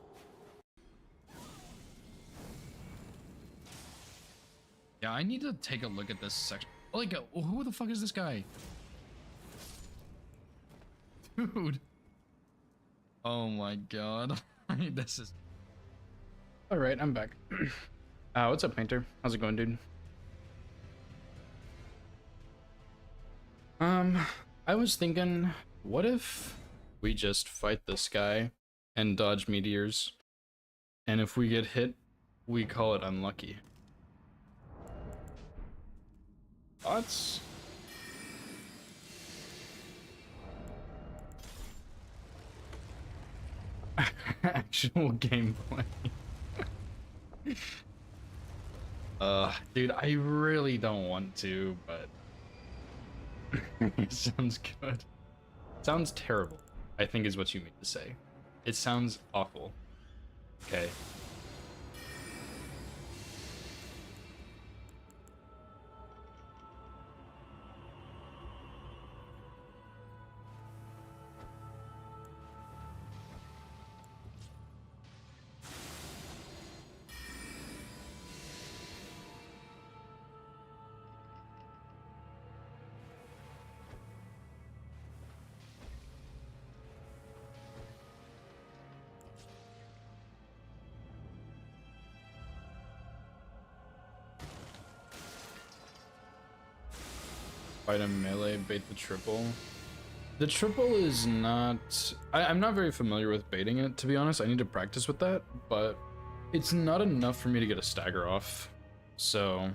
Yeah, I need to take a look at this section. Like, who the fuck is this guy? Dude. Oh my god. This is... Alright, I'm back. What's up, Painter? How's it going, dude? I was thinking, what if we just fight this guy and dodge meteors, and if we get hit, we call it unlucky? Thoughts? Actual gameplay. Dude, I really don't want to, but it sounds good. Sounds terrible, I think is what you mean to say. It sounds awful. Okay. Fight him melee, bait the triple. The triple is not... I'm not very familiar with baiting it, to be honest. I need to practice with that, but it's not enough for me to get a stagger off. So...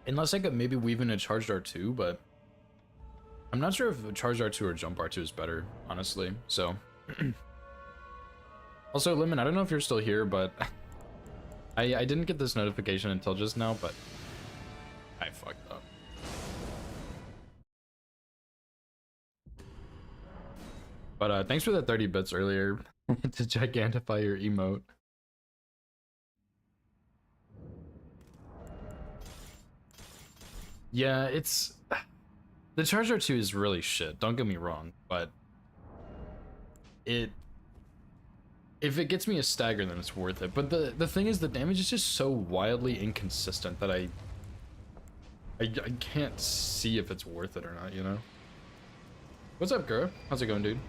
Unless I could maybe weave in a charged R2, but... I'm not sure if a charged R2 or jump R2 is better, honestly, so... Also, Lemon, I don't know if you're still here, but... I didn't get this notification until just now, but I fucked up. But thanks for the 30 bits earlier to gigantify your emote. Yeah, it's... The Charger 2 is really shit, don't get me wrong, but if it gets me a stagger, then it's worth it. But the thing is, the damage is just so wildly inconsistent that I can't see if it's worth it or not, you know? What's up, Gura? How's it going, dude?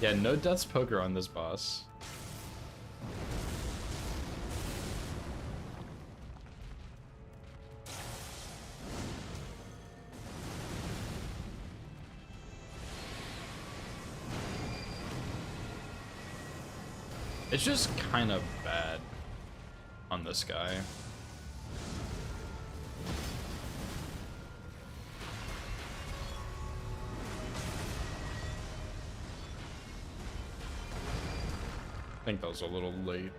Yeah, no deaths poker on this boss. It's just kind of bad on this guy. I think that was a little late.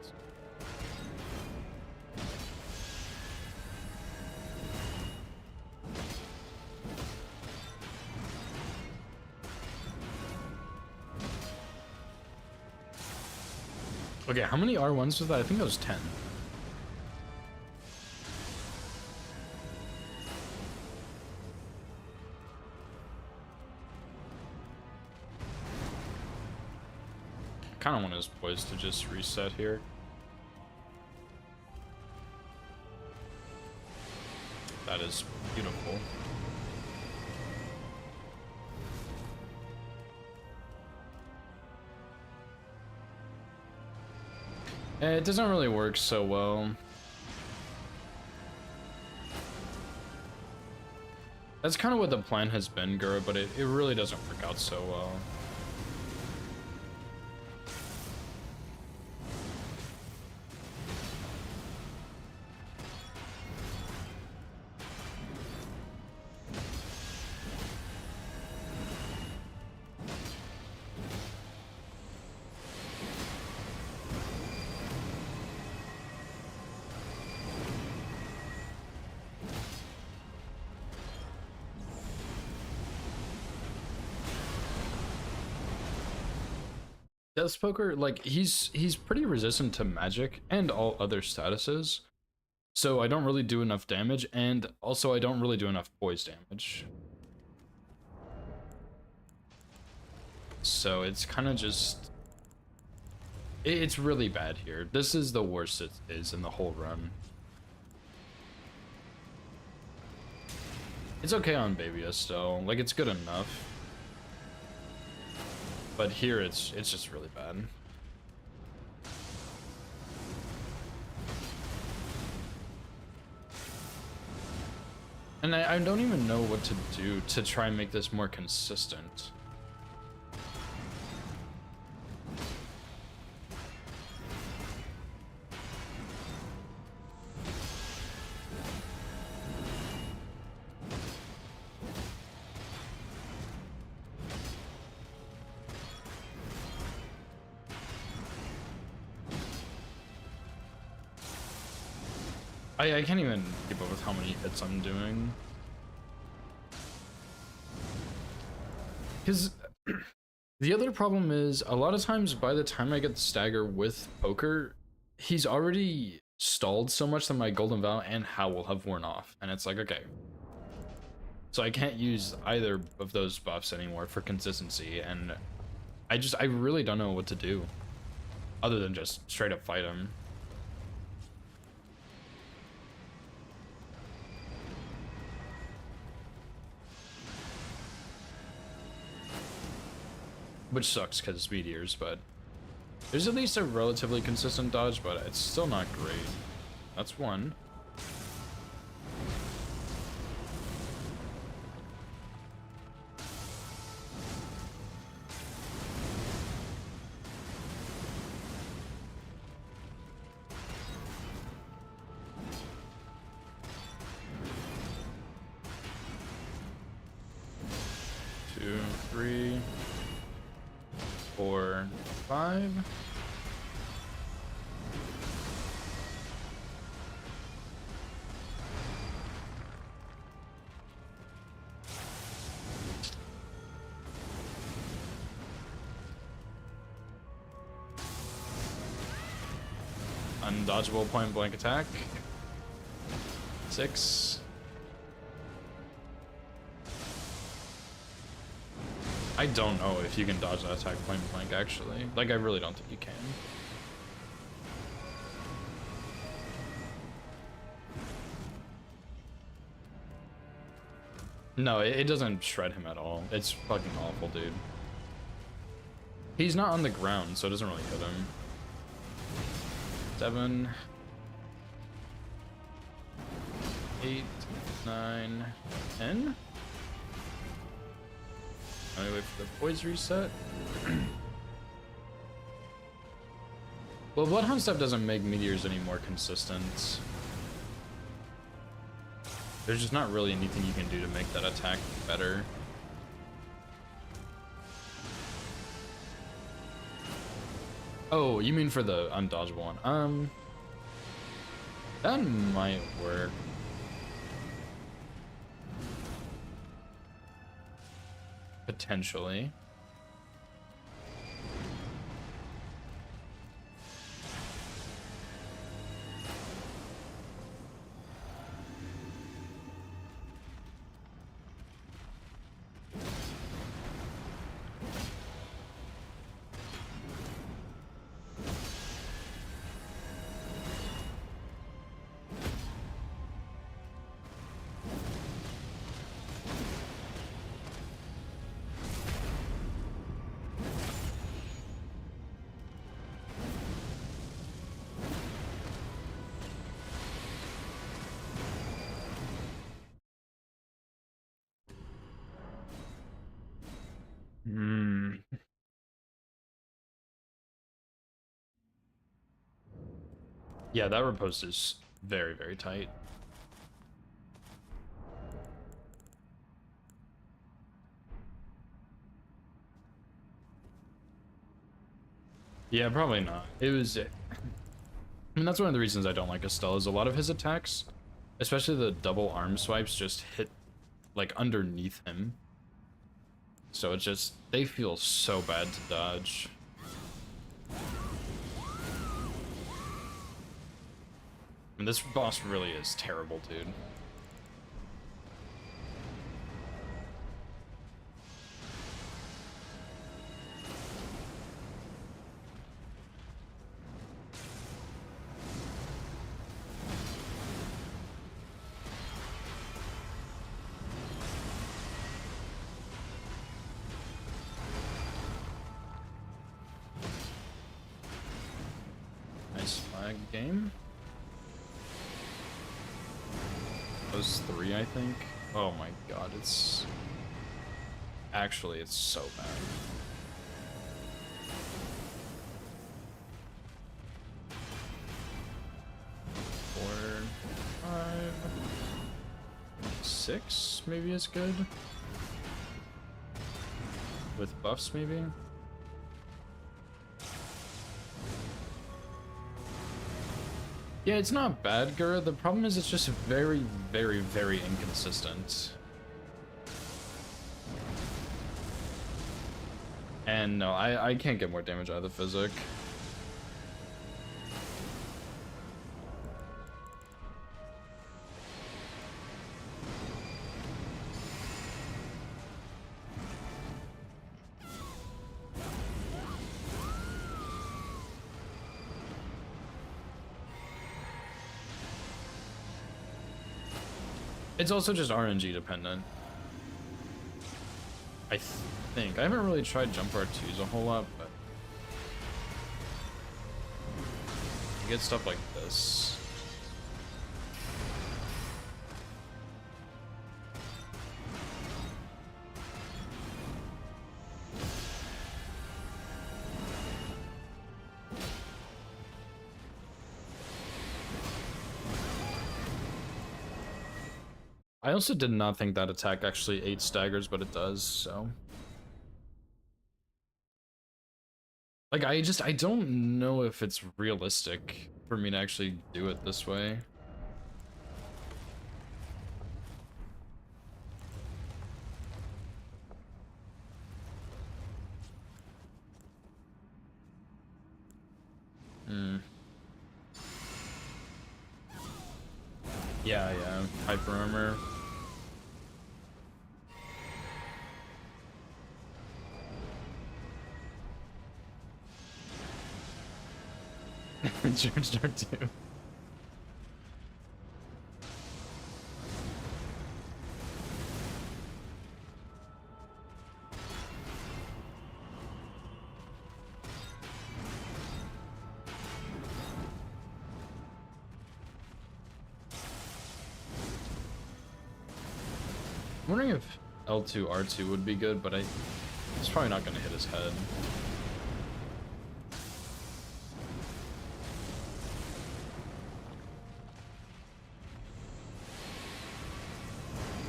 Okay, how many R1s was that? I think that was 10. Kind of want his poise to just reset here. That is beautiful. It doesn't really work so well. That's kind of what the plan has been, Gura, but it really doesn't work out so well. Deathpoker, like, he's pretty resistant to magic and all other statuses, so I don't really do enough damage, and also I don't really do enough poise damage. So it's kind of just... It's really bad here. This is the worst it is in the whole run. It's okay on Babia still, like, it's good enough. But here it's just really bad. And I don't even know what to do to try and make this more consistent. I can't even keep up with how many hits I'm doing. Because the other problem is, a lot of times by the time I get the stagger with poker, he's already stalled so much that my Golden Vow and Howl have worn off. And it's like, okay. So I can't use either of those buffs anymore for consistency. And I really don't know what to do. Other than just straight up fight him. Which sucks because it's meteors, but there's at least a relatively consistent dodge, but it's still not great. That's one. Two, three. 4, 5. Undodgeable point blank attack. 6. I don't know if you can dodge that attack point blank, actually. Like, I really don't think you can. No, it doesn't shred him at all. It's fucking awful, dude. He's not on the ground, so it doesn't really hit him. 7. 8, 9, 10. Let me wait for the poise reset. Well, Bloodhound stuff doesn't make meteors any more consistent. There's just not really anything you can do to make that attack better. Oh, you mean for the undodgeable one? That might work. Potentially. Hmm. Yeah, that riposte is very, very tight. Yeah, probably not. It was... I mean, that's one of the reasons I don't like Estelle, is a lot of his attacks, especially the double arm swipes, just hit, like, underneath him. So it's just... they feel so bad to dodge. And this boss really is terrible, dude. Nice flag game. Those 3, I think. Oh my god, it's... actually, it's so bad. Four, 5, 6, maybe is good. With buffs, maybe? Yeah, it's not bad, Gura. The problem is it's just very, very, very inconsistent. And no, I can't get more damage out of the physic. It's also just RNG dependent. I think. I haven't really tried jump R2s a whole lot, but you get stuff like this. I also did not think that attack actually 8 staggers, but it does, so. Like, I don't know if it's realistic for me to actually do it this way. Hmm. Yeah, hyper armor. George Dark 2. I'm wondering if L2 R2 would be good, but it's probably not going to hit his head.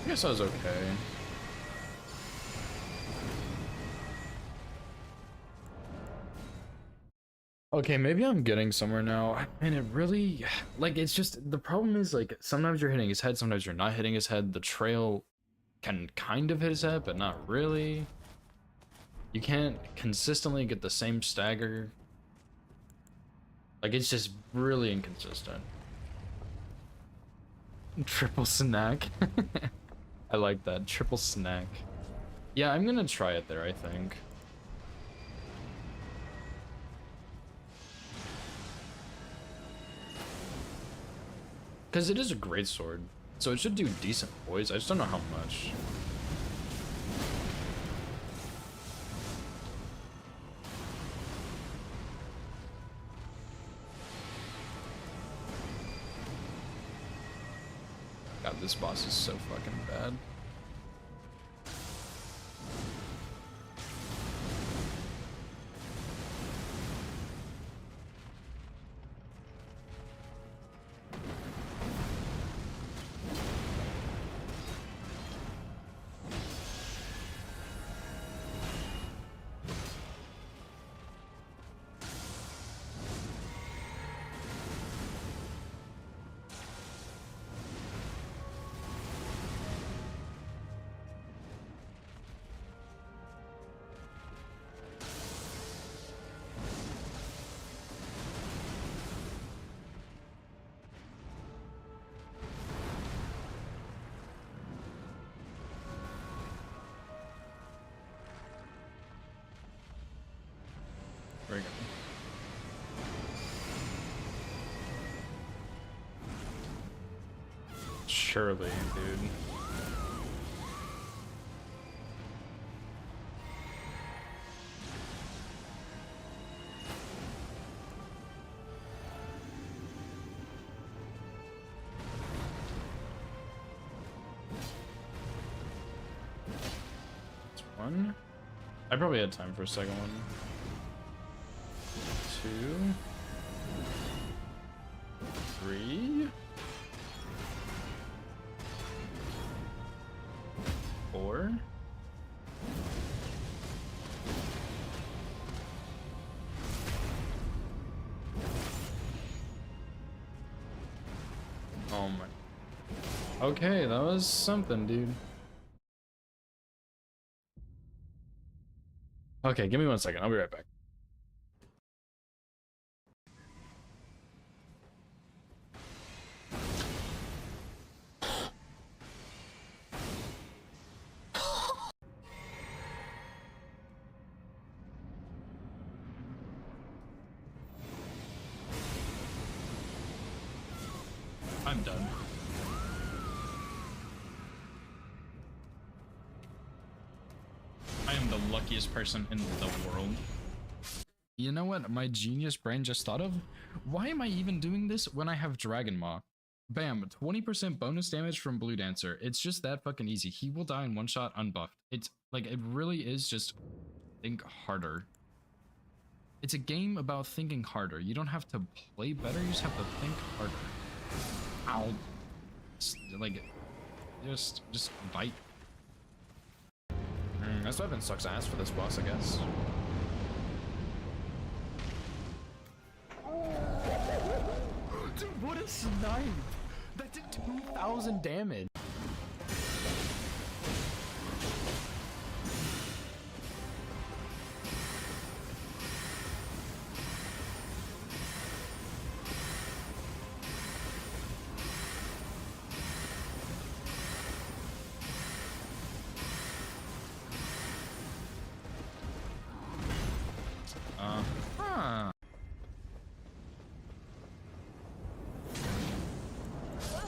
I guess I was okay. Okay, maybe I'm getting somewhere now. And it really, like, it's just, the problem is, like, sometimes you're hitting his head, sometimes you're not hitting his head. The trail can kind of hit his head, but not really. You can't consistently get the same stagger. Like, it's just really inconsistent. Triple snack. I like that. Triple snack. Yeah, I'm gonna try it there, I think. Because it is a great sword. So it should do decent poise. I just don't know how much. God, this boss is so fucking bad. Very good. Surely, dude. That's one. I probably had time for a second one. Two. Three. Four. Oh my. Okay, that was something, dude. Okay, give me 1 second. I'll be right back. I'm done. I am the luckiest person in the world. You know what my genius brain just thought of? Why am I even doing this when I have Dragon Maw? Bam, 20% bonus damage from Blue Dancer. It's just that fucking easy. He will die in one shot unbuffed. It's like, it really is just think harder. It's a game about thinking harder. You don't have to play better, you just have to think harder. Ow. Like, just bite. This weapon sucks ass for this boss, I guess. Dude, what a snipe! That did 2,000 damage.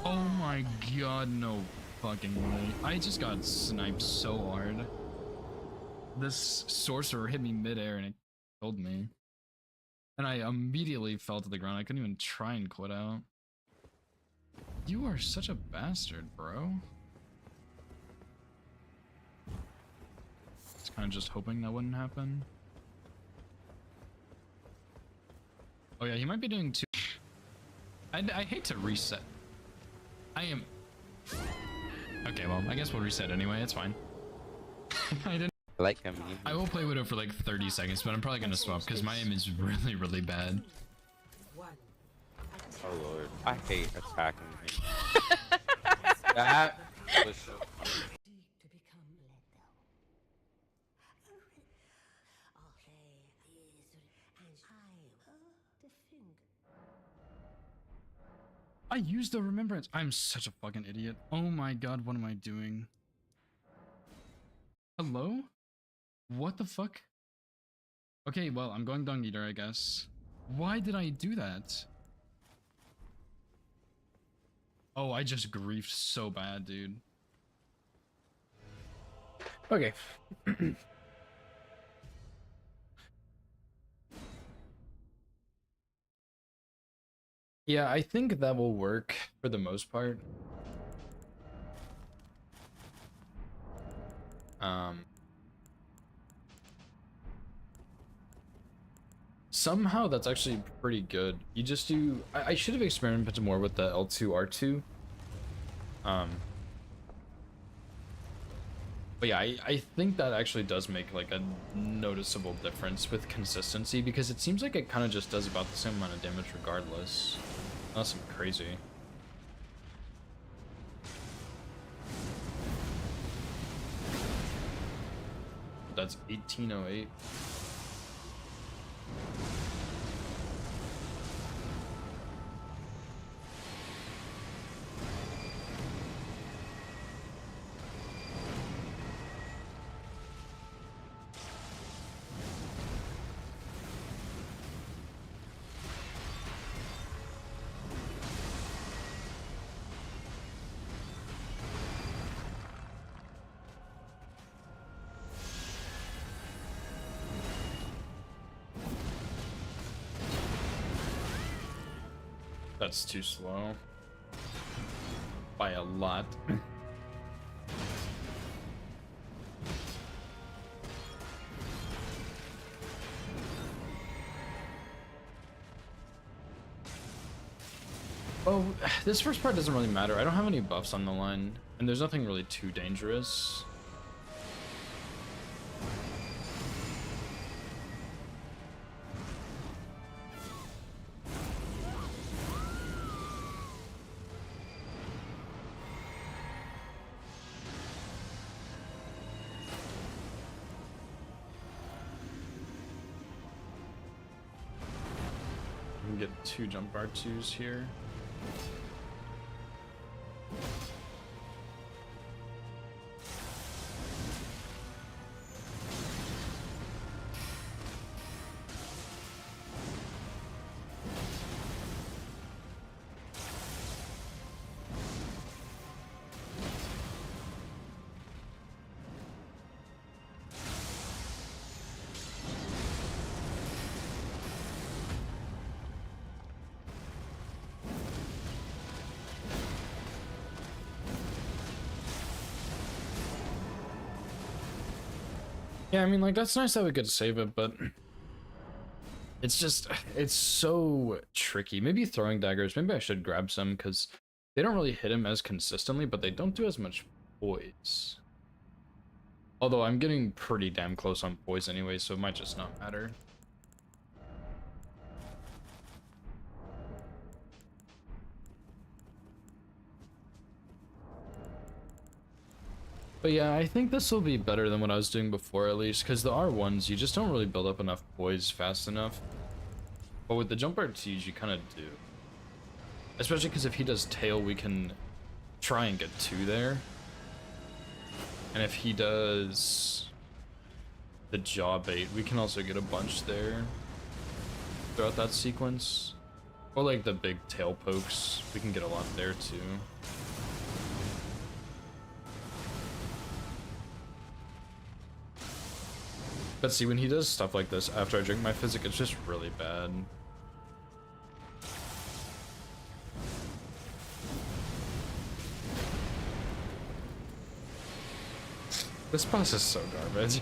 Oh my god, no fucking way. I just got sniped so hard. This sorcerer hit me midair and it killed me. And I immediately fell to the ground. I couldn't even try and quit out. You are such a bastard, bro. Just kind of just hoping that wouldn't happen. Oh yeah, he might be doing two. I hate to reset. I am... Okay, well, I guess we'll reset anyway, it's fine. I didn't... I like him. I will play Widow for like 30 seconds, but I'm probably gonna swap because my aim is really, really bad. Oh lord, I hate attacking me. That was so funny. I used the remembrance. I'm such a fucking idiot. Oh my god, what am I doing? Hello? What the fuck? Okay, well, I'm going Dung Eater, I guess. Why did I do that? Oh, I just griefed so bad, dude. Okay. Yeah, I think that will work for the most part. Somehow that's actually pretty good. You just do... I should have experimented more with the L2, R2. But yeah, I think that actually does make like a noticeable difference with consistency because it seems like it kind of just does about the same amount of damage regardless. Unless I'm crazy. That's 1808. That's too slow. By a lot. Oh, this first part doesn't really matter. I don't have any buffs on the line, and there's nothing really too dangerous. I can get 2 jump R2s here. Yeah, I mean, like, that's nice that we could save it, but it's just, it's so tricky. Maybe throwing daggers, maybe I should grab some, because they don't really hit him as consistently, but they don't do as much poise. Although I'm getting pretty damn close on poise anyway, so it might just not matter. But yeah, I think this will be better than what I was doing before, at least, because the R1s, you just don't really build up enough poise fast enough. But with the jump RTs, you kind of do. Especially because if he does tail, we can try and get 2 there. And if he does the jaw bait, we can also get a bunch there throughout that sequence. Or like the big tail pokes, we can get a lot there too. But see, when he does stuff like this after I drink my physic, it's just really bad. This boss is so garbage.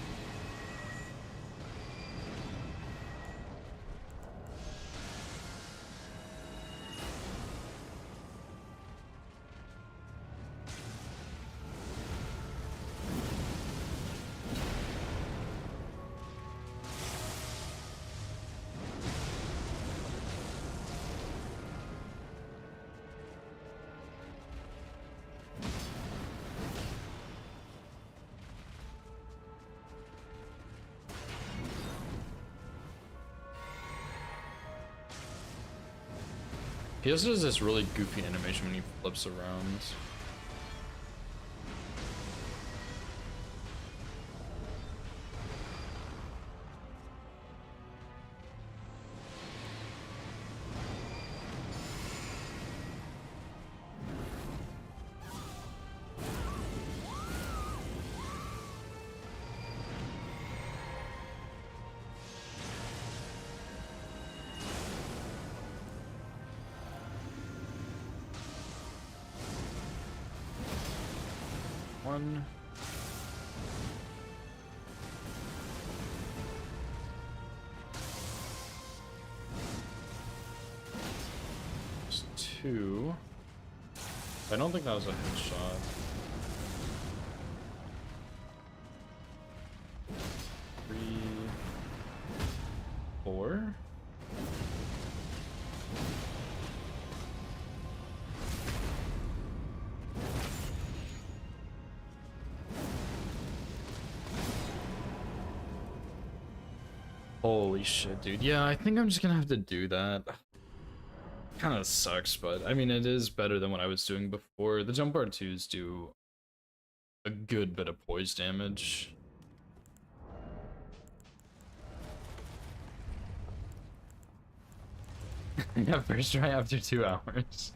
He also does this really goofy animation when he flips around. One. There's 2. I don't think that was a headshot. 3, 4. Holy shit, dude. Yeah, I think I'm just gonna have to do that. Kind of sucks, but I mean, it is better than what I was doing before. The jump R2s do a good bit of poise damage. Yeah, first try after 2 hours.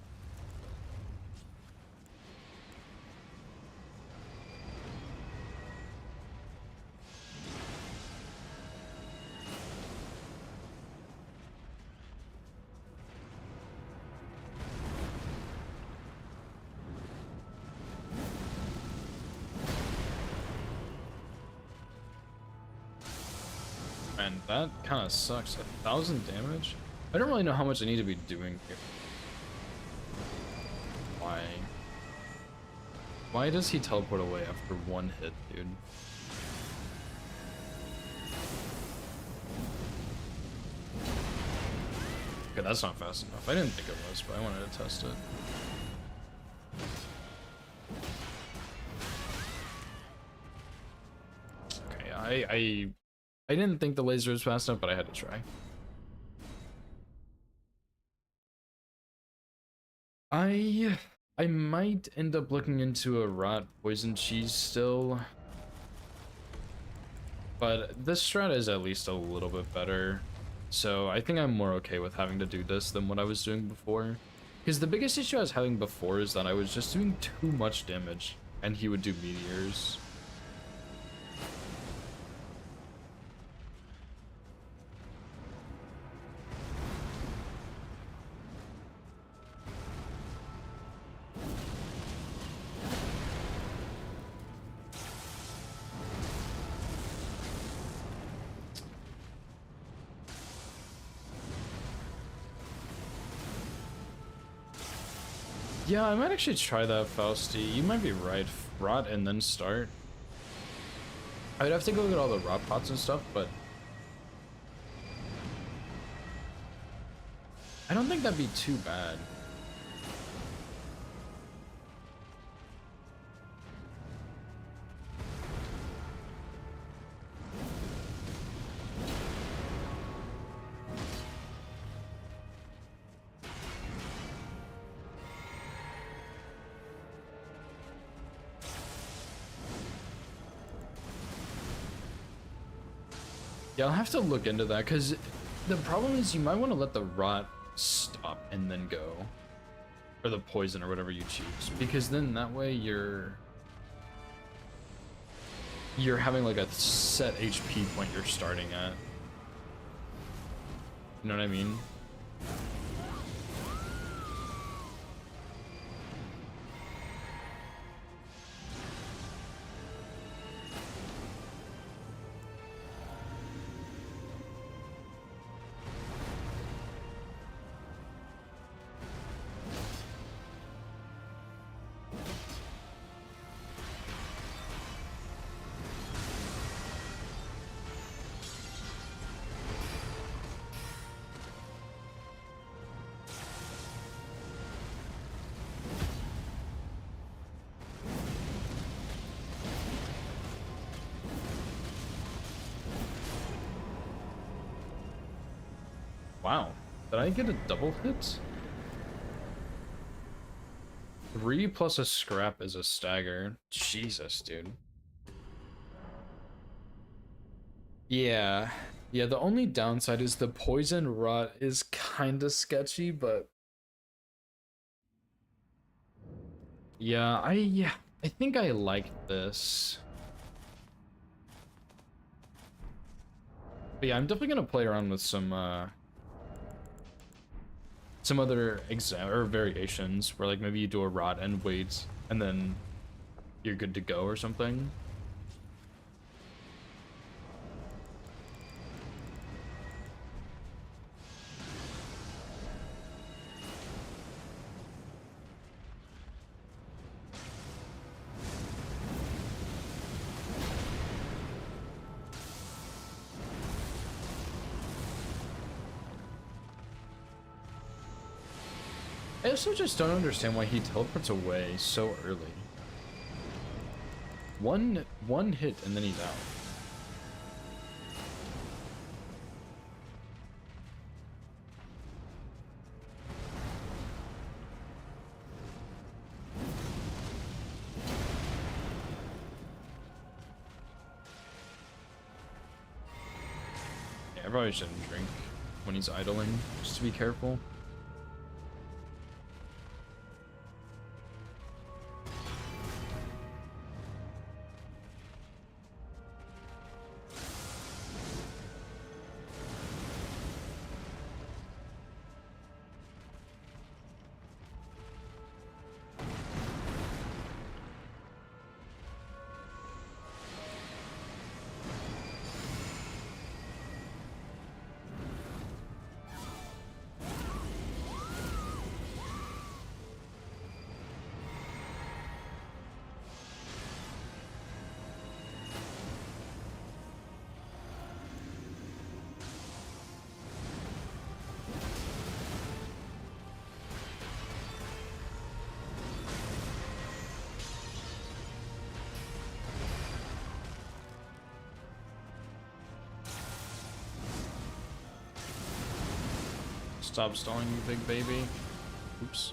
Man, that kind of sucks. 1,000 damage? I don't really know how much I need to be doing here. Why? Why does he teleport away after one hit, dude? Okay, that's not fast enough. I didn't think it was, but I wanted to test it. Okay, I didn't think the laser was fast enough, but I had to try. I might end up looking into a rot poison cheese still. But this strat is at least a little bit better. So I think I'm more okay with having to do this than what I was doing before. Because the biggest issue I was having before is that I was just doing too much damage and he would do meteors. Yeah, I might actually try that, Fausty. You might be right. Rot and then start. I'd have to go get all the rot pots and stuff, but I don't think that'd be too bad. Yeah, I'll have to look into that, because the problem is you might want to let the rot stop and then go. Or the poison or whatever you choose. Because then that way you're having like a set HP point you're starting at. You know what I mean? Wow, did I get a double hit? 3 plus a scrap is a stagger. Jesus, dude. Yeah, the only downside is the poison rot is kinda sketchy, but yeah, I think I like this. But yeah, I'm definitely gonna play around with some other variations where like maybe you do a rot and wait and then you're good to go or something. I also just don't understand why he teleports away so early. One hit and then he's out. Yeah, I probably shouldn't drink when he's idling, just to be careful. Stop stalling, you big baby. Oops.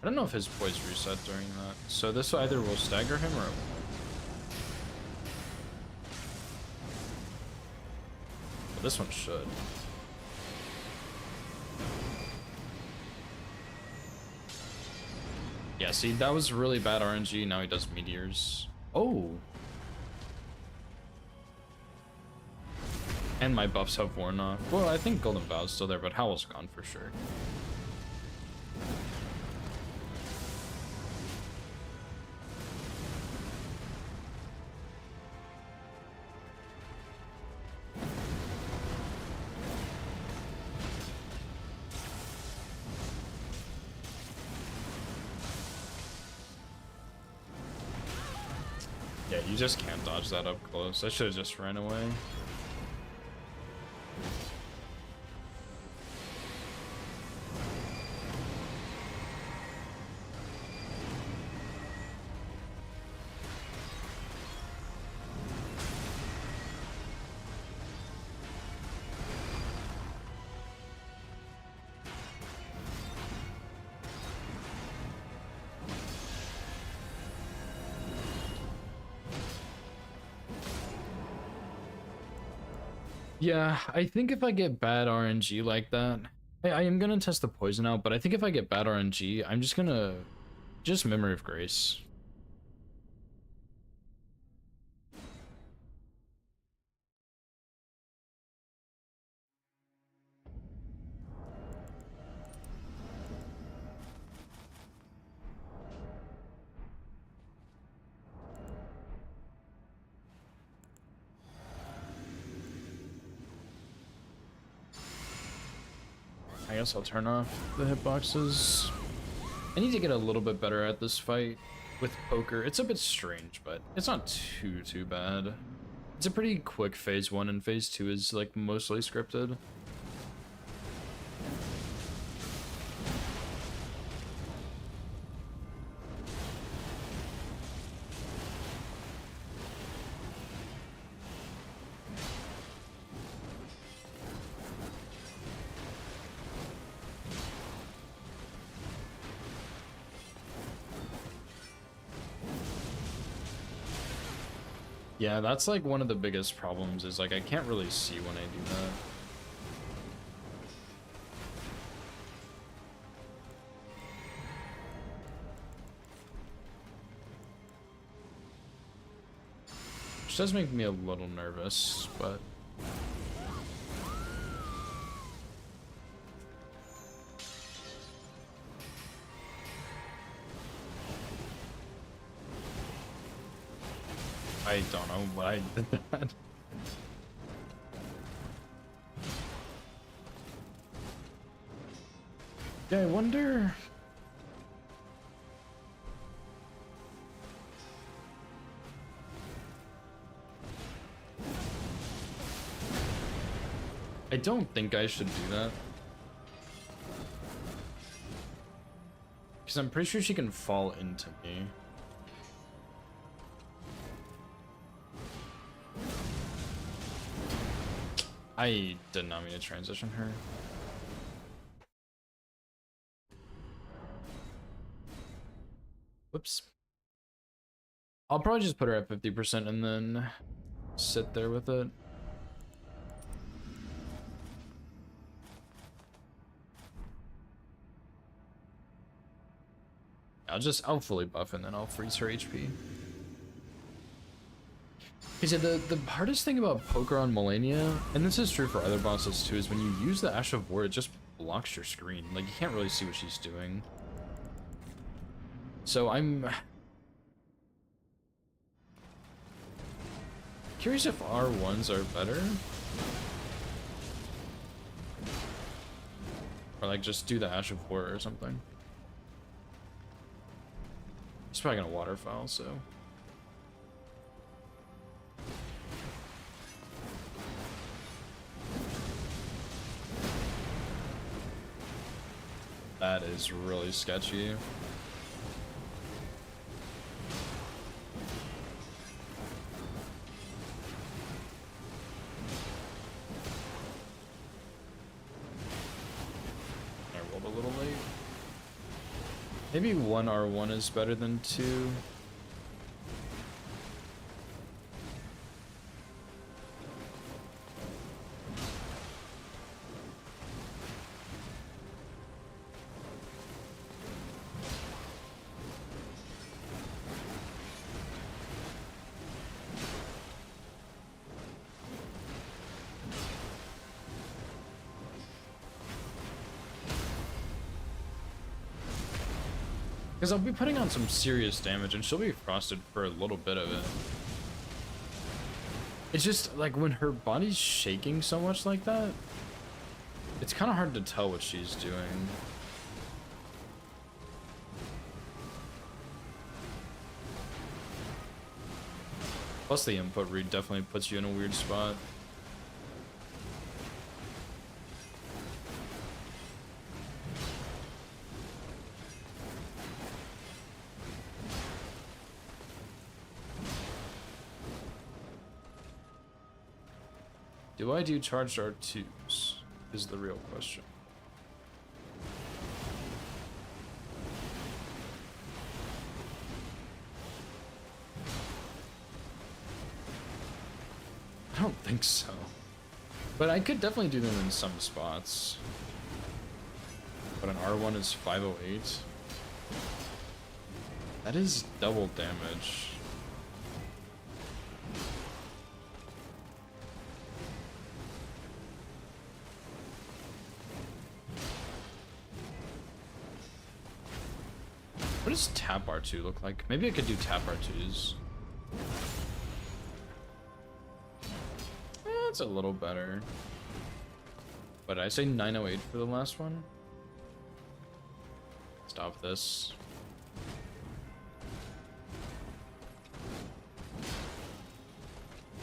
I don't know if his poise reset during that. So this either will stagger him or it won't. But this one should. Yeah, see, that was really bad RNG. Now he does meteors. Oh. And my buffs have worn off. Well, I think Golden Vow's still there, but Howl's gone for sure. Yeah, you just can't dodge that up close. I should have just ran away. Yeah, I think if I get bad RNG like that, I am gonna test the poison out, but I think if I get bad RNG, I'm just gonna Memory of Grace. I guess I'll turn off the hitboxes. I need to get a little bit better at this fight with poker. It's a bit strange, but it's not too bad. It's a pretty quick phase 1, and phase 2 is like mostly scripted. Yeah, that's like one of the biggest problems is like I can't really see when I do that. Which does make me a little nervous, but I don't know why I did that. Yeah, I wonder. I don't think I should do that. Because I'm pretty sure she can fall into me. I did not mean to transition her. Whoops. I'll probably just put her at 50% and then sit there with it. I'll fully buff and then I'll freeze her HP. He said the hardest thing about poker on Malenia, and this is true for other bosses too, is when you use the Ash of War, it just blocks your screen. Like, you can't really see what she's doing. So I'm curious if R1s are better. Or like just do the Ash of War or something. She's probably gonna waterfowl, so. That is really sketchy. Maybe one R1 is better than two. Because I'll be putting on some serious damage and she'll be frosted for a little bit of it. It's just like when her body's shaking so much like that, it's kind of hard to tell what she's doing. Plus the input read definitely puts you in a weird spot. Do I do charged R2s? Is the real question. I don't think so. But I could definitely do them in some spots. But an R1 is 508. That is double damage. What does tap R2 look like? Maybe I could do tap R2s. It's a little better. But I say 908 for the last one. Stop this.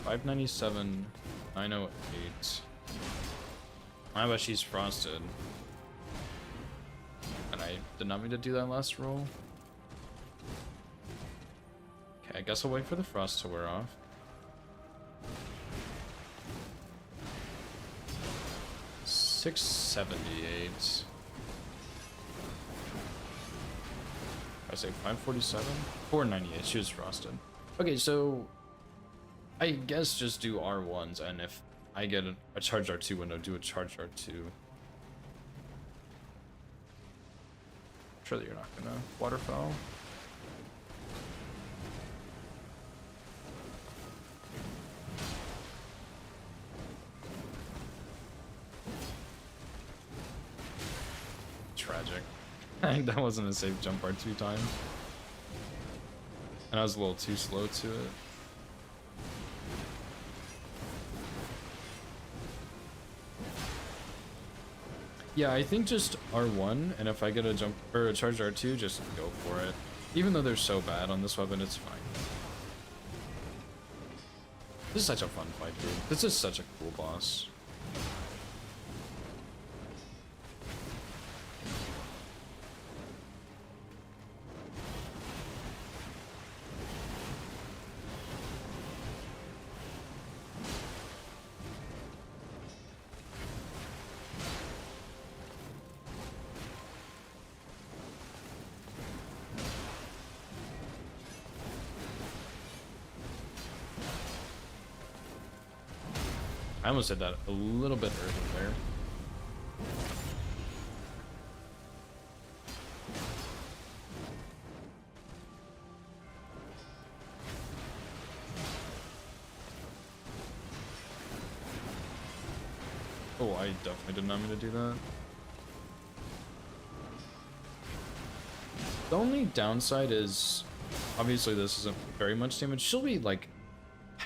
$597, 908. I bet she's frosted. And I did not mean to do that last roll. Okay, I guess I'll wait for the frost to wear off. $678. I say 547? 498, she was frosted. Okay, so I guess just do R1s, and if I get a charge R2 window, do a charge R2. Sure that you're not gonna waterfowl. Tragic. That wasn't a safe jump R2 time. And I was a little too slow to it. Yeah, I think just R1, and if I get a jump or a charge R2, just go for it. Even though they're so bad on this weapon, it's fine. This is such a fun fight, dude. This is such a cool boss. I almost did that a little bit early there. Oh, I definitely did not mean to do that. The only downside is, obviously this isn't very much damage. She'll be like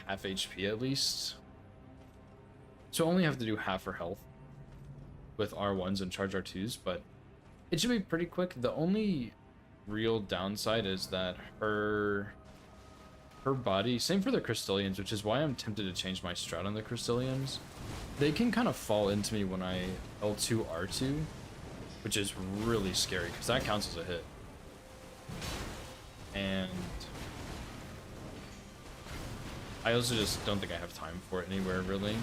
half HP at least. So I only have to do half her health with R1s and charge R2s, but it should be pretty quick. The only real downside is that her body, same for the Crystallians, which is why I'm tempted to change my strat on the Crystallians. They can kind of fall into me when I L2 R2, which is really scary because that counts as a hit. And I also just don't think I have time for it anywhere really.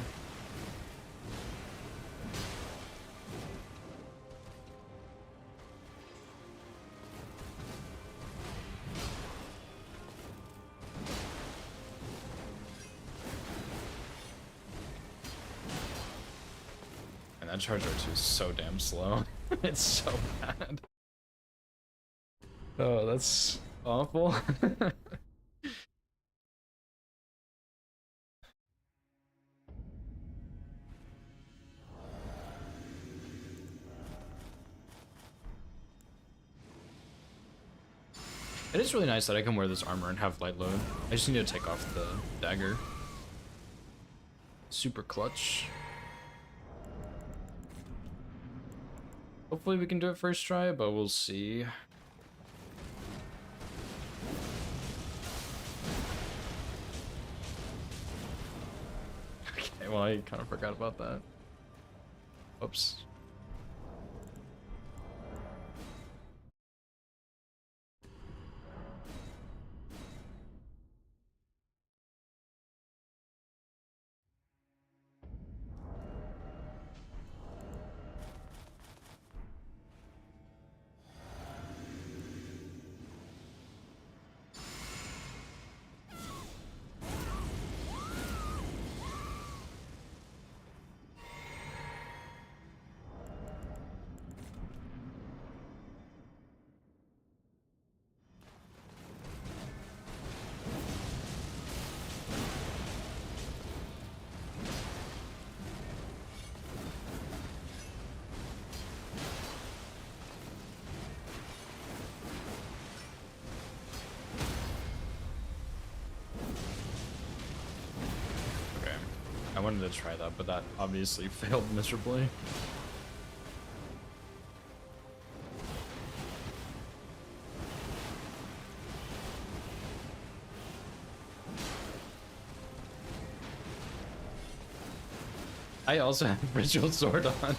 that charge R2 is so damn slow. It's so bad. Oh, that's awful. It is really nice that I can wear this armor and have light load. I just need to take off the dagger. Super clutch. Hopefully we can do it first try, but we'll see. Okay, well, I kind of forgot about that. Oops. I wanted to try that, but that obviously failed miserably. I also have Ritual Sword on.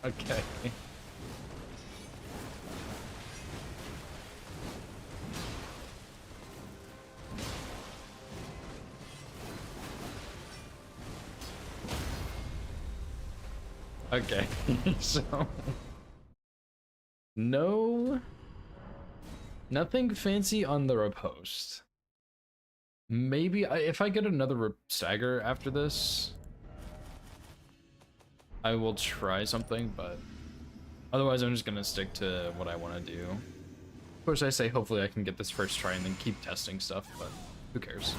Okay. Okay, so nothing fancy on the riposte. Maybe if I get another stagger after this, I will try something, but otherwise I'm just gonna stick to what I want to do. Of course, I say hopefully I can get this first try and then keep testing stuff, but who cares?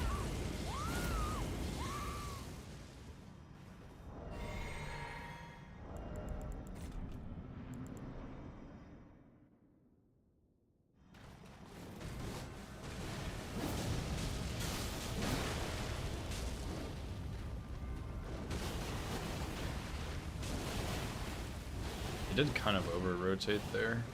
Did kind of over rotate there.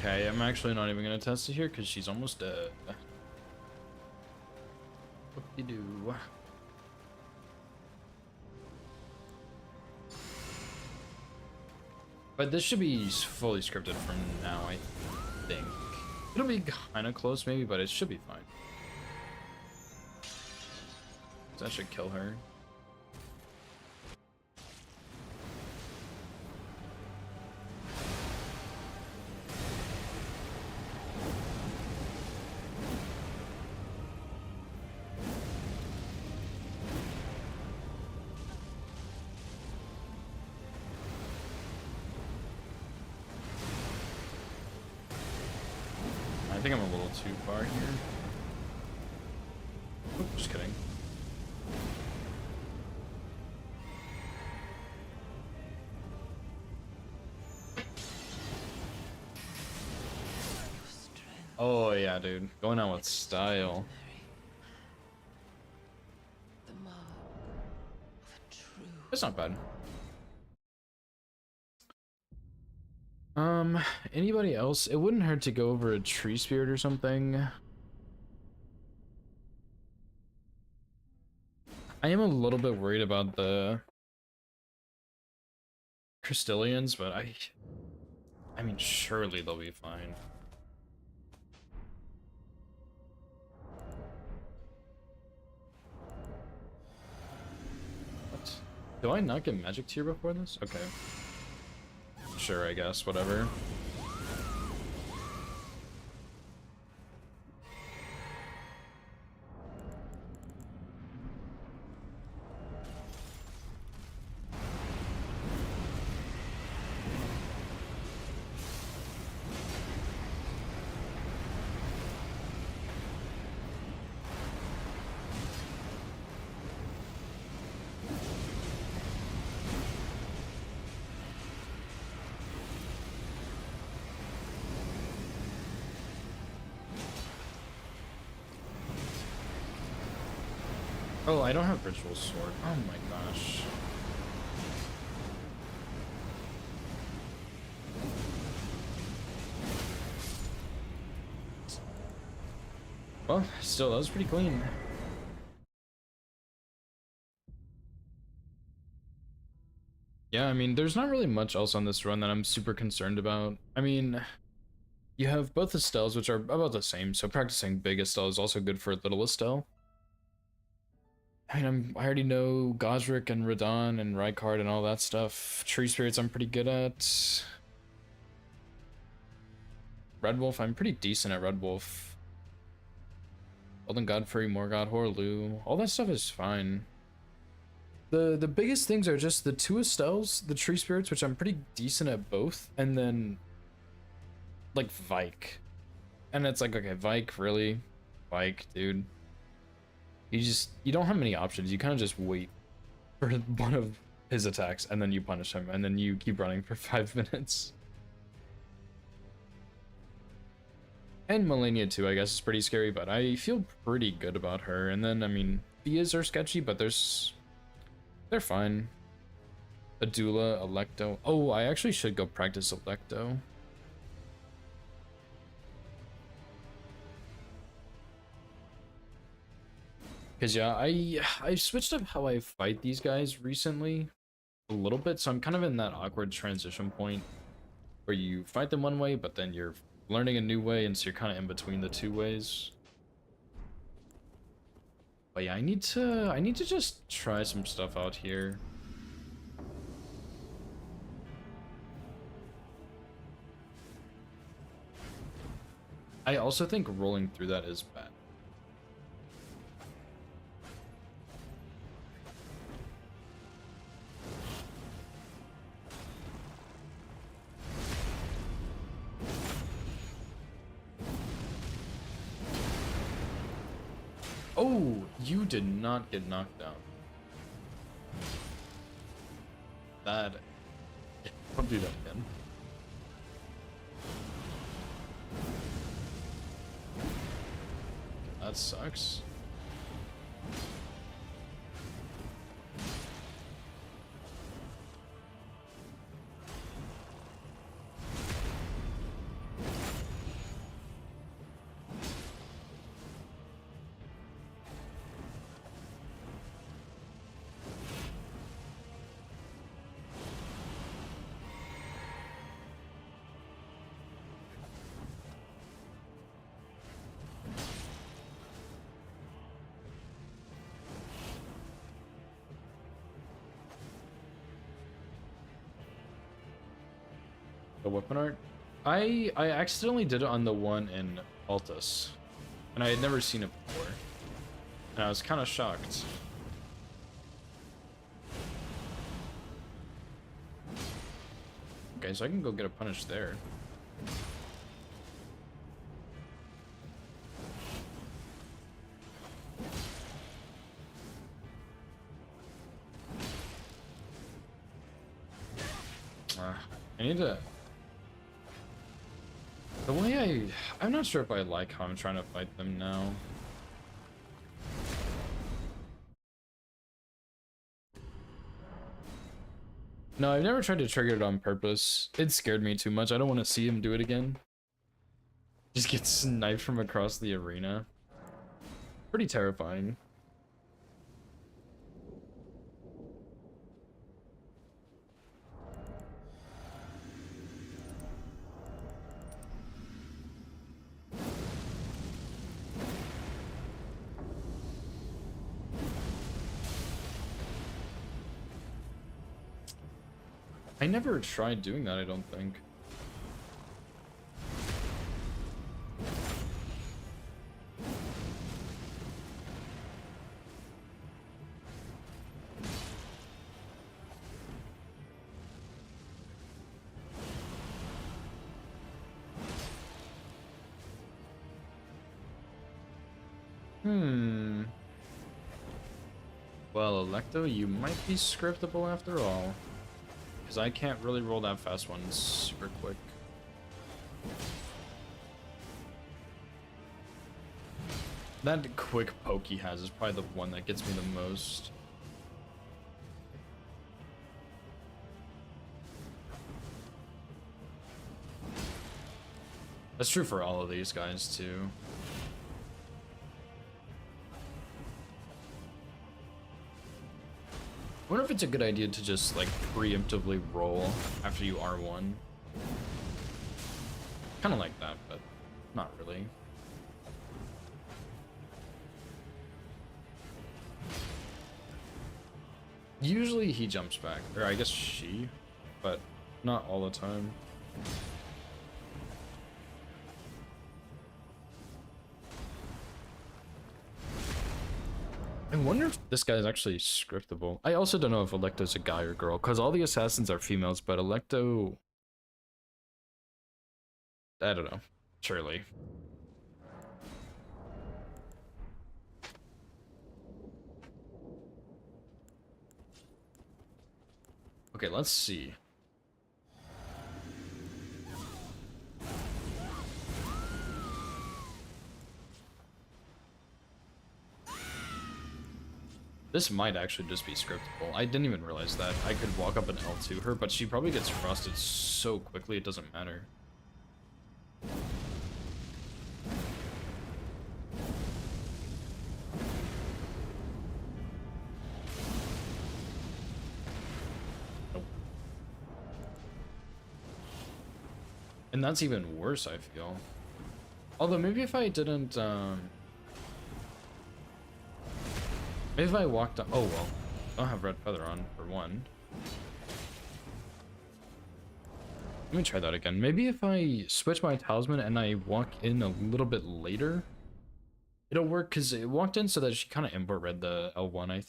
Okay, I'm actually not even gonna test it here because she's almost dead. Whoop-de-doo. But this should be fully scripted from now, I think. It'll be kind of close maybe, but it should be fine. That should kill her. I think I'm a little too far here. Oop, just kidding. Oh yeah, dude. Going out with style. That's not bad. Anybody else? It wouldn't hurt to go over a tree spirit or something. I am a little bit worried about the Crystallians, but I mean, surely they'll be fine. What? Do I not get magic tier before this? Okay. Sure, I guess, whatever. Oh, I don't have Ritual Sword. Oh my gosh. Well, still, that was pretty clean. Yeah, I mean, there's not really much else on this run that I'm super concerned about. I mean, you have both Estelles, which are about the same, so practicing big Estelle is also good for little Estelle. I mean, I already know Gosrick and Radon and Rykard and all that stuff. Tree Spirits I'm pretty good at. Red Wolf, I'm pretty decent at Red Wolf. Golden Godfrey, Morgoth, Horlu, all that stuff is fine. The biggest things are just the two Estelles, the Tree Spirits, which I'm pretty decent at both, and then like Vike. And it's like, okay, Vike, really? Vike, dude. You don't have many options. You kind of just wait for one of his attacks and then you punish him and then you keep running for 5 minutes. And Melania too, I guess, is pretty scary, but I feel pretty good about her. And then, I mean, Theas are sketchy, but they're fine. Adula, Electo. Oh, I actually should go practice Electo. Because yeah, I switched up how I fight these guys recently a little bit, so I'm kind of in that awkward transition point where you fight them one way, but then you're learning a new way, and so you're kind of in between the two ways. But yeah, I need to just try some stuff out here. I also think rolling through that is bad. Oh, you did not get knocked down. That... Don't do that again. That sucks. The weapon art? I accidentally did it on the one in Altus, and I had never seen it before, and I was kind of shocked. Okay, so I can go get a punish there. I need to... The way I'm not sure if I like how I'm trying to fight them now. No, I've never tried to trigger it on purpose. It scared me too much. I don't want to see him do it again. Just get sniped from across the arena. Pretty terrifying. I never tried doing that, I don't think. Well, Electo, you might be scriptable after all. Because I can't really roll that fast one super quick. That quick poke he has is probably the one that gets me the most. That's true for all of these guys too. I wonder if it's a good idea to just like preemptively roll after you R1. Kind of like that, but not really. Usually he jumps back, or I guess she, but not all the time. I wonder if this guy is actually scriptable. I also don't know if Electo's a guy or girl, because all the assassins are females, but Electo... I don't know. Surely. Okay, let's see. This might actually just be scriptable. I didn't even realize that. I could walk up and L2 her, but she probably gets frosted so quickly it doesn't matter. Nope. And that's even worse, I feel. Although maybe if I didn't, maybe if I walked up, oh well, I don't have red feather on for one. Let me try that again. Maybe if I switch my talisman and I walk in a little bit later, it'll work, because it walked in so that she kind of import read the L1, I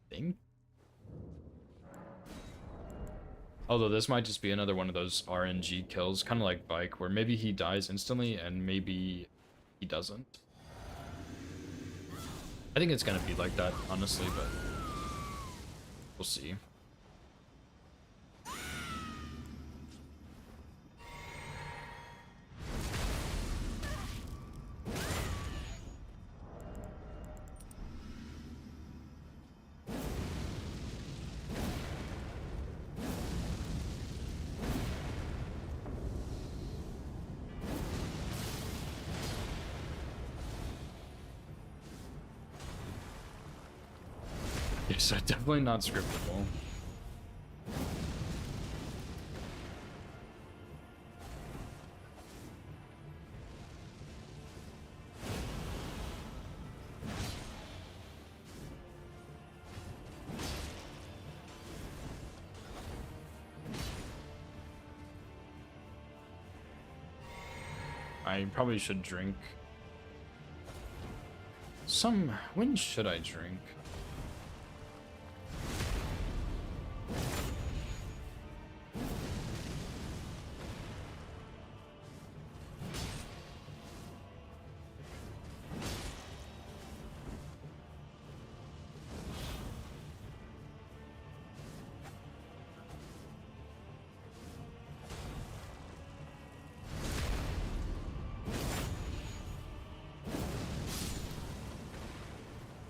think. Although this might just be another one of those RNG kills, kind of like Bike, where maybe he dies instantly and maybe he doesn't. I think it's gonna be like that, honestly, but we'll see. Yes, definitely not scriptable. I probably should drink some. When should I drink?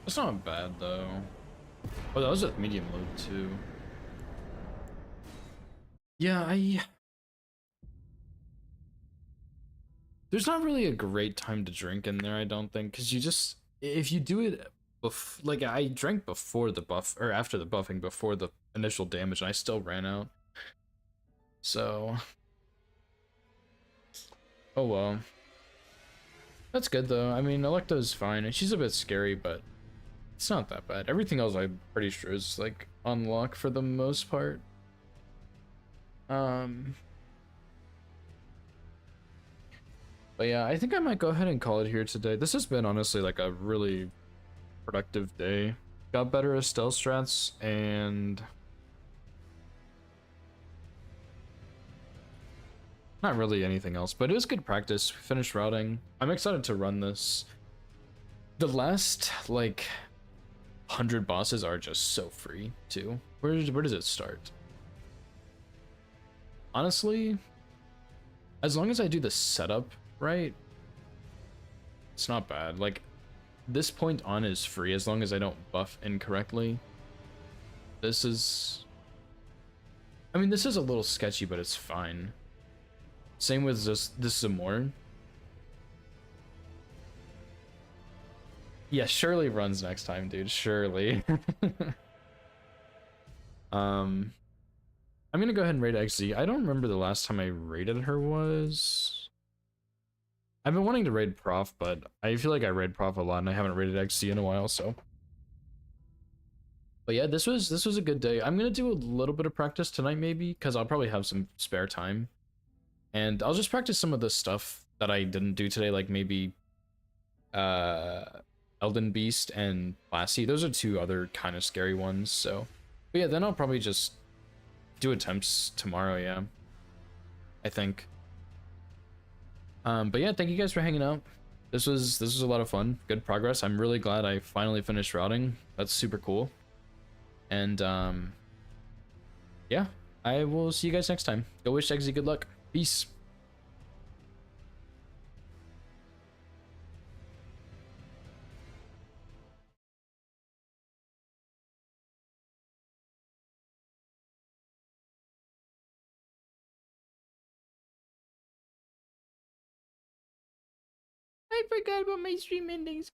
That's not bad though. Oh, that was at medium load too. Yeah, there's not really a great time to drink in there, I don't think, because you just, if you do it like I drank before the buff, or after the buffing, before the initial damage, and I still ran out. So, oh well. That's good though. I mean, Electo's fine, and she's a bit scary, but it's not that bad. Everything else I'm pretty sure is like on lock for the most part. But yeah, I think I might go ahead and call it here today. This has been honestly like a really productive day. Got better at stealth strats and not really anything else, but it was good practice. We finished routing. I'm excited to run this. The last like 100 bosses are just so free too. Where does it start? Honestly, as long as I do the setup right, it's not bad. Like, this point on is free as long as I don't buff incorrectly. This is... I mean, this is a little sketchy, but it's fine. Same with this Zamor. Yeah, Shirley runs next time, dude. Shirley. I'm gonna go ahead and raid XZ. I don't remember the last time I raided her was... I've been wanting to raid Prof, but I feel like I raid Prof a lot and I haven't raided XZ in a while, so. But yeah, this was a good day. I'm gonna do a little bit of practice tonight maybe, because I'll probably have some spare time. And I'll just practice some of the stuff that I didn't do today, like maybe Elden Beast and Lassie. Those are two other kind of scary ones, so. But yeah, then I'll probably just do attempts tomorrow, yeah. I think. But yeah, thank you guys for hanging out. This was a lot of fun. Good progress. I'm really glad I finally finished routing. That's super cool. And yeah, I will see you guys next time. Go wish XZ good luck. Peace. I forgot about my stream endings.